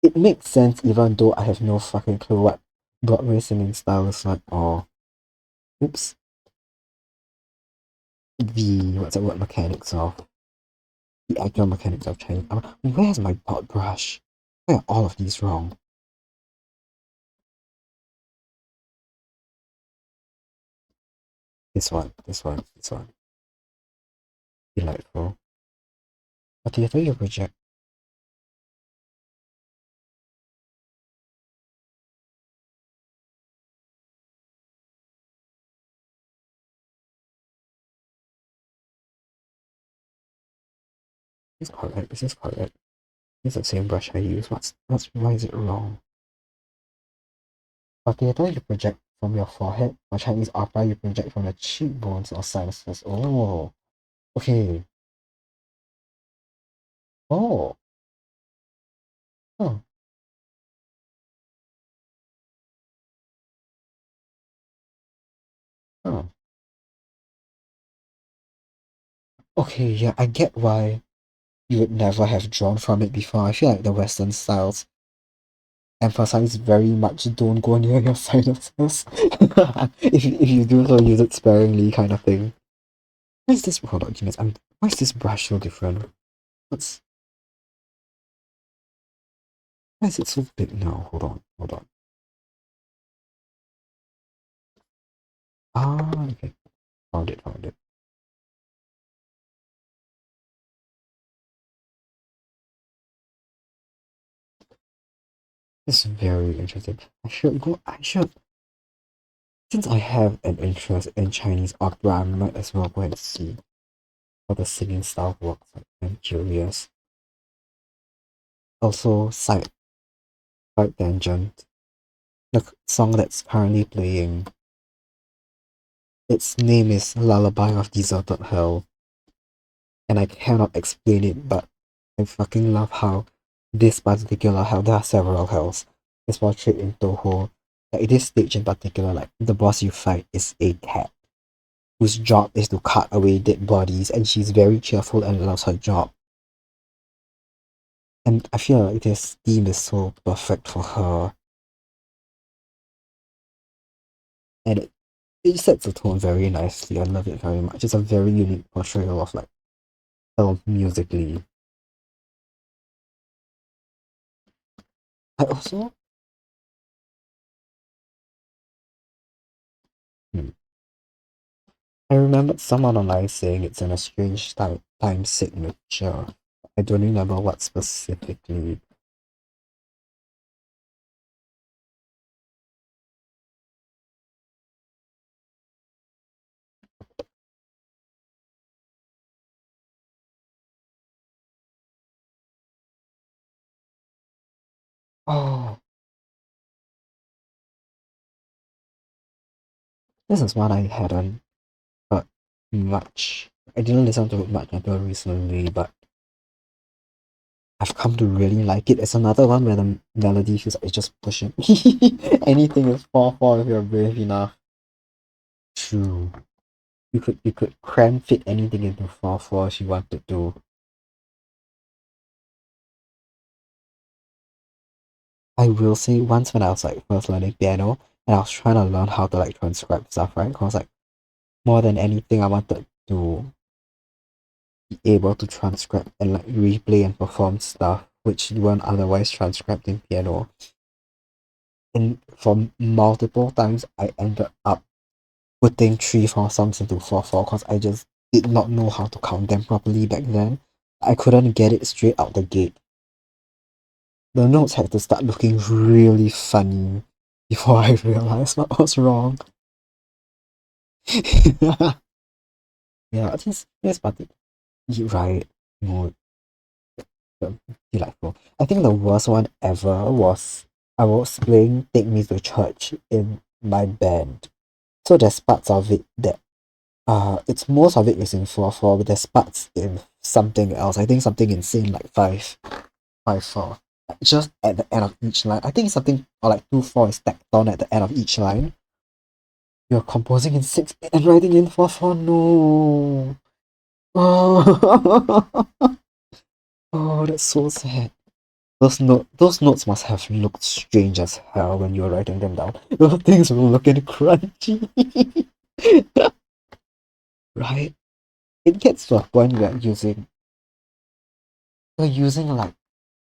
it makes sense even though I have no fucking clue what Broadway singing style is like, or, oops, what's the word, mechanics of, the actual mechanics of Chinese. Where's my pot brush? Why are all of these wrong? This one. Delightful. What do you think you project? This is correct, this is correct. It's the same brush I use. Why is it wrong? For theatre, you project from your forehead. For Chinese opera, you project from the cheekbones or sinuses. Oh, okay. Oh, oh, oh. Okay, yeah, I get why you would never have drawn from it before. I feel like the Western styles emphasize very much don't go near your sinuses. If you do so, use it sparingly, kind of thing. Why is this? Hold on, Genius. Why is this brush so different? What's Why is it so big now? Hold on. Ah, okay. Found it. This is very interesting. I should, since I have an interest in Chinese opera, I might as well go and see how the singing style works. Like, I'm curious. Also, side tangent. The song that's currently playing, its name is Lullaby of Deserted Hell, and I cannot explain it, but I fucking love how this particular hell, there are several hells, is portrayed in Toho. Like this stage in particular, like the boss you fight is a cat whose job is to cut away dead bodies, and she's very cheerful and loves her job. And I feel like this theme is so perfect for her, and it sets the tone very nicely. I love it very much. It's a very unique portrayal of like hell musically. I also hmm, I remembered someone online saying it's in a strange time signature. I don't remember what specifically. Oh, this is one I hadn't heard much. I didn't listen to it much until recently, but I've come to really like it. It's another one where the melody feels like it's just pushing. Anything is 4/4 if you're brave enough. True. You could cram fit anything into 4/4 if you wanted to. I will say once when I was like first learning piano and I was trying to learn how to like transcribe stuff, right? Cause like more than anything I wanted to be able to transcribe and like replay and perform stuff which weren't otherwise transcribed in piano. And for multiple times I ended up putting 3/4 songs into 4/4 because I just did not know how to count them properly back then. I couldn't get it straight out the gate. The notes had to start looking really funny before I realized what was wrong. Yeah, this party. You're right. No, delightful. I think the worst one ever was I was playing Take Me to Church in my band. So there's parts of it that it's most of it is in 4/4, but there's parts in something else. I think something insane like 5/4. Just at the end of each line. I think something or like 2/4 is stacked on at the end of each line. You're composing in 6/8 and writing in 4/4. No. Oh, oh, that's so sad. Those notes must have looked strange as hell when you were writing them down. Those things were looking crunchy. Right? It gets to a point where you're using like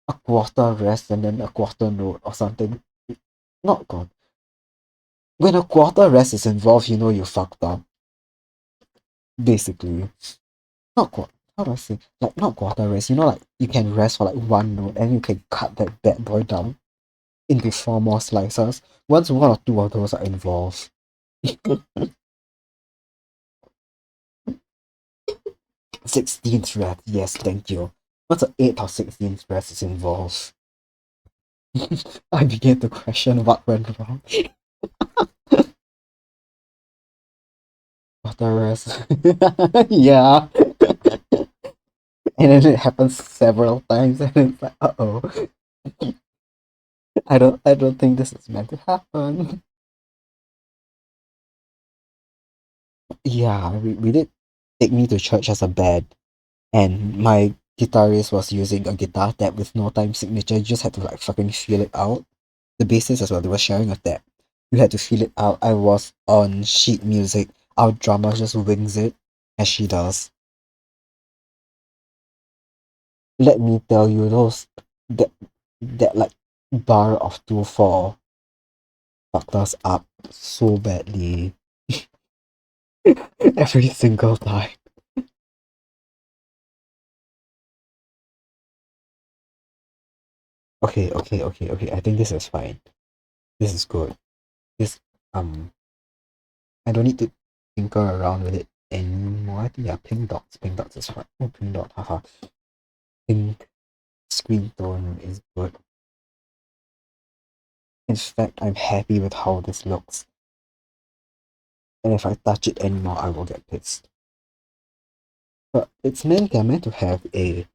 a quarter rest and then a quarter note or something. Not God. When a quarter rest is involved, you know you fucked up. Basically. Not quarter. How do I say? Like not quarter rest. You know, like you can rest for like one note and you can cut that bad boy down into four more slices. Once one or two of those are involved. 16th rest, yes, thank you. Once the 8th or 16th rest is involved. I began to question what went wrong. But the rest, yeah. And then it happens several times, and it's like, oh, I don't think this is meant to happen. Yeah, we did take me to church as a band, and my guitarist was using a guitar tab with no time signature. You just had to like fucking feel it out. The bassist as well, they were sharing a tab. You had to feel it out. I was on sheet music. Our drummer just wings it as she does. Let me tell you, those that like bar of 2/4 fucked us up so badly every single time. Okay, okay, okay, okay. I think this is fine. This is good. This um I don't need to tinker around with it anymore. I think yeah, pink dots. Pink dots is fine. Oh, pink dot, haha. Pink screen tone is good. In fact, I'm happy with how this looks. And if I touch it anymore, I will get pissed. But they're meant to have a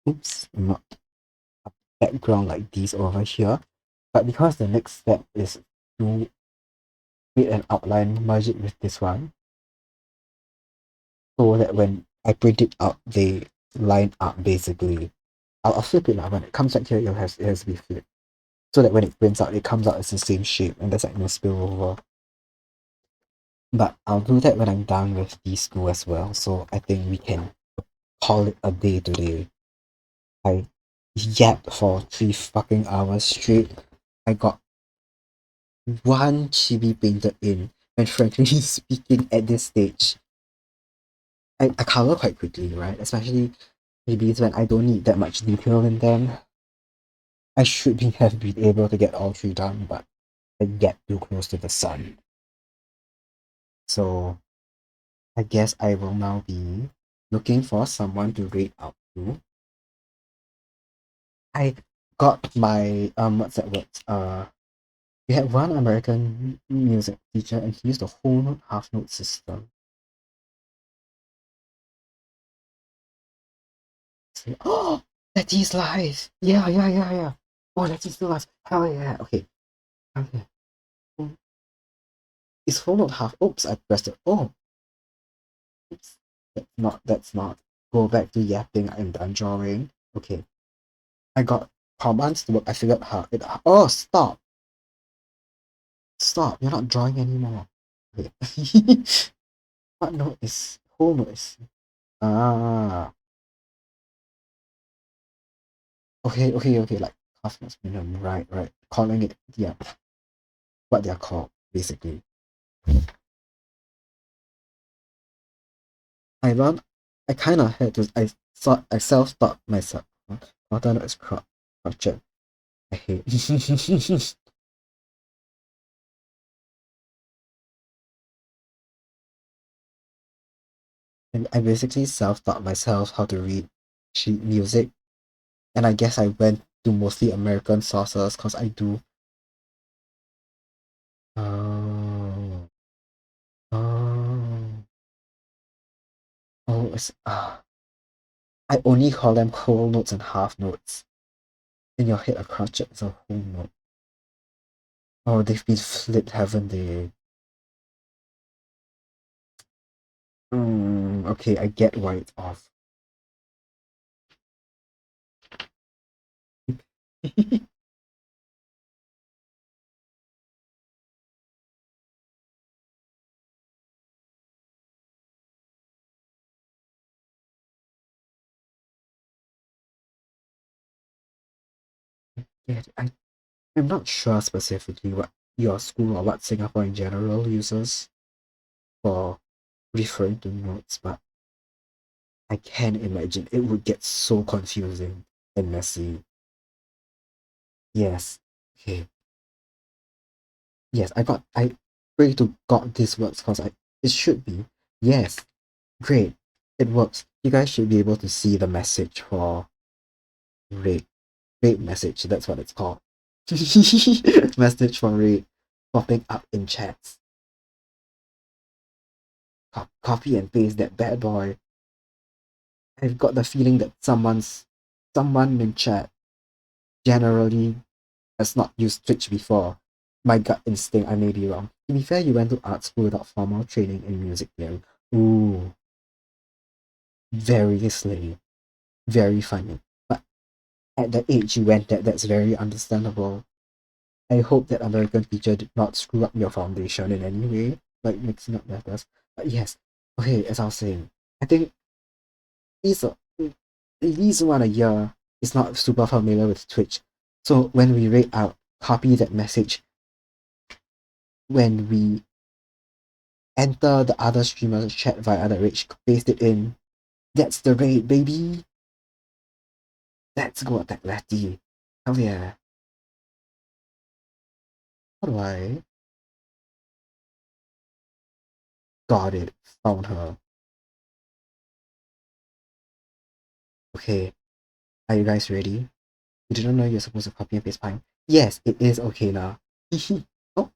oops, not a background like these over here. But because the next step is to create an outline, merge it with this one, so that when I print it out, they line up basically. I'll flip it now. When it comes back here, it has to be flipped. So that when it prints out, it comes out as the same shape and there's like no spillover. But I'll do that when I'm done with these two as well. So I think we can call it a day today. I yapped for 3 fucking hours straight. I got one chibi painted in. And frankly speaking, at this stage, I color quite quickly, right? Especially chibis when I don't need that much detail in them. I should have been able to get all three done, but I get too close to the sun. So I guess I will now be looking for someone to rate out to. I got my what's that word? We had one American music teacher and he used a whole note, half note system. So, oh, Letty's live! Yeah, yeah, yeah, yeah. Oh, Letty's still live. Hell yeah. Okay. Okay. Oh, it's whole note half. Oops, I pressed it. Oh, oops. That's not. Go back to yapping. I'm done drawing. Okay. I got commands to work. I figured how it. Oh, stop! Stop! You're not drawing anymore. Okay. What note is whole note is? Ah. Okay, okay, okay. Like half notes minimum. Right, right. Calling it yeah. What they're called basically. I learned. I kind of had to. I self-taught myself. Quarter note is crotchet. I hate. And I basically self-taught myself how to read sheet music, and I guess I went to mostly American sources because I do. Oh, oh, oh! I only call them whole notes and half notes. In your head, a crotchet is a whole note. Oh, they've been flipped, haven't they? Okay, I get why it's off. Yeah, I'm not sure specifically what your school or what Singapore in general uses for referring to notes, but I can imagine it would get so confusing and messy. Yes. Okay. Yes, I pray to God this works because it should be. Yes. Great. It works. You guys should be able to see the message for rate. Rate message, that's what it's called. Message from Reed popping up in chats. Copy and paste that bad boy. I've got the feeling that someone in chat generally has not used Twitch before. My gut instinct, I may be wrong. To be fair, you went to art school without formal training in music theory. Ooh, very silly, very funny. But at the age you went at, that's very understandable. I hope that American teacher did not screw up your foundation in any way, like mixing up letters. But yes, okay, as I was saying, I think he's at least one a year is not super familiar with Twitch. So when we rate out, copy that message when we enter the other streamer's chat via the rate, paste it in. That's the rate, baby. Let's go attack Letty. Hell yeah. How do I? Got it. Found her. Okay. Are you guys ready? You didn't know you're supposed to copy and paste pine? Yes, it is okay now. oh,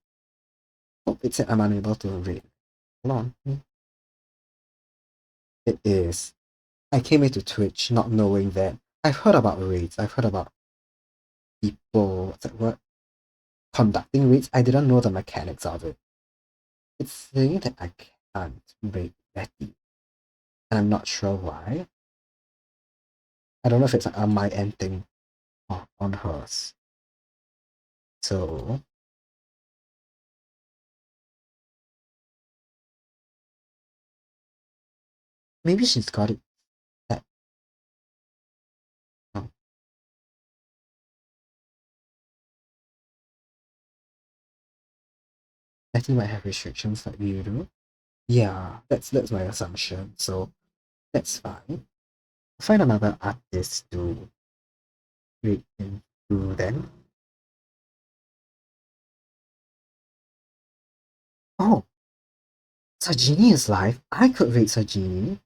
oh, it said I'm unable to rate. Hold on. It is. I came into Twitch not knowing that. I've heard about raids. I've heard about people, what's that word? Conducting raids. I didn't know the mechanics of it. It's saying that I can't raid Betty. And I'm not sure why. I don't know if it's a my end thing or on hers. So maybe she's got it set. Oh, Betty might have restrictions like you do. Yeah, that's my assumption. So that's fine. Find another artist to read into then. Oh, Sajini is live. I could read Sajini.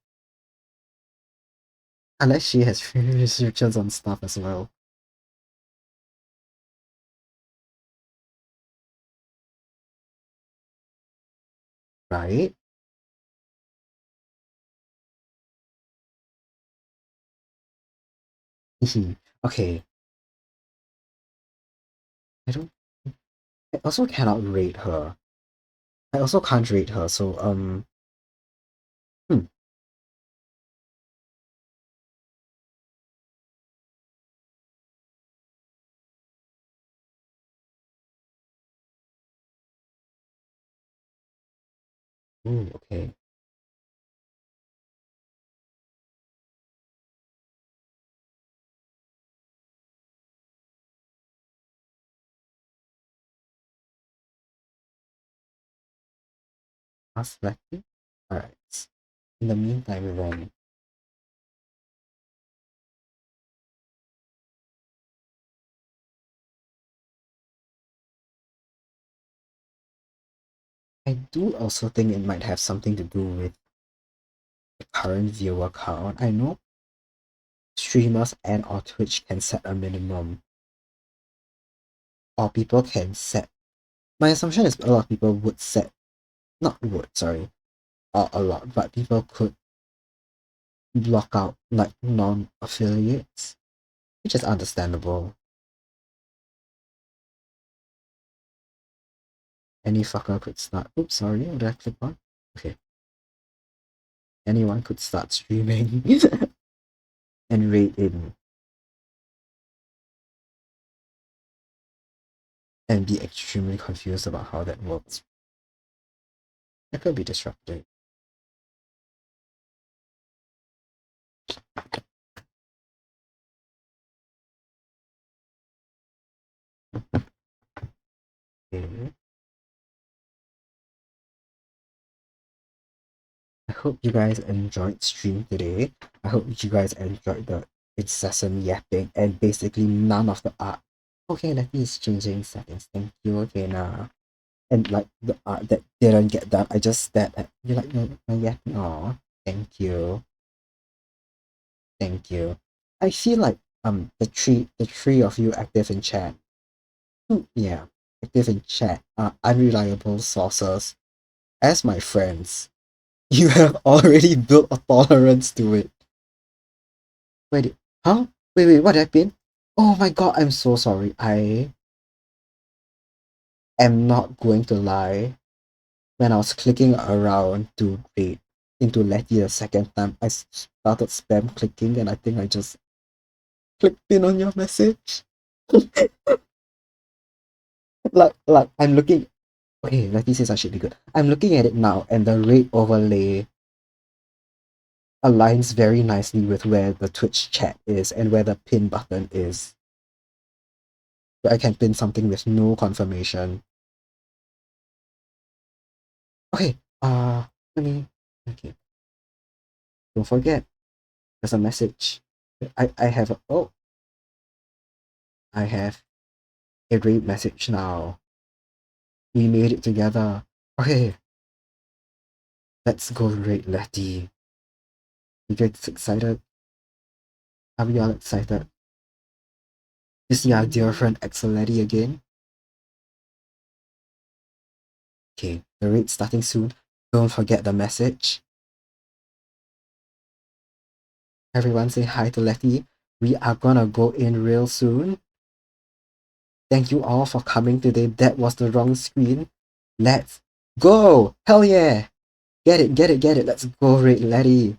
Unless she has restrictions on stuff as well. Right? Okay. I don't I also cannot rate her. I also can't rate her, so hmm. Ooh, okay. Ask Becky? Alright. In the meantime then I do also think it might have something to do with the current viewer count. I know streamers and or Twitch can set a minimum. Or people can set my assumption is a lot of people would set not would, sorry, a lot, but people could block out like non-affiliates, which is understandable. Any fucker could start. Oops, sorry, what did I click on? Okay. Anyone could start streaming and raid in and be extremely confused about how that works. That could be disruptive. Okay. I hope you guys enjoyed stream today. I hope you guys enjoyed the incessant yapping and basically none of the art. Okay, let me changing settings. Thank you. Okay, now. And like the art that didn't get done, I just stared at you like my yapping. Aw, thank you. Thank you. I feel like the three of you active in chat Yeah, active in chat are unreliable sources. As my friends, you have already built a tolerance to it. Wait, huh? Wait, what happened? Oh my god, I'm so sorry. I am not going to lie. When I was clicking around to rate into Letty the second time, I started spam clicking and I think I just clicked in on your message. like I'm looking. Okay, Letty says I should be good. I'm looking at it now and the rate overlay aligns very nicely with where the Twitch chat is and where the pin button is. Where I can pin something with no confirmation. Okay, let me. Okay, don't forget. There's a message. I have a. Oh, I have a great message now. We made it together. Okay, let's go rate Letty. You guys excited? Are we all excited to see our dear friend Axel Letty again? Okay, the rate's starting soon. Don't forget the message. Everyone say hi to Letty. We are gonna go in real soon. Thank you all for coming today. That was the wrong screen. Let's go! Hell yeah! Get it, get it, get it. Let's go rate Letty.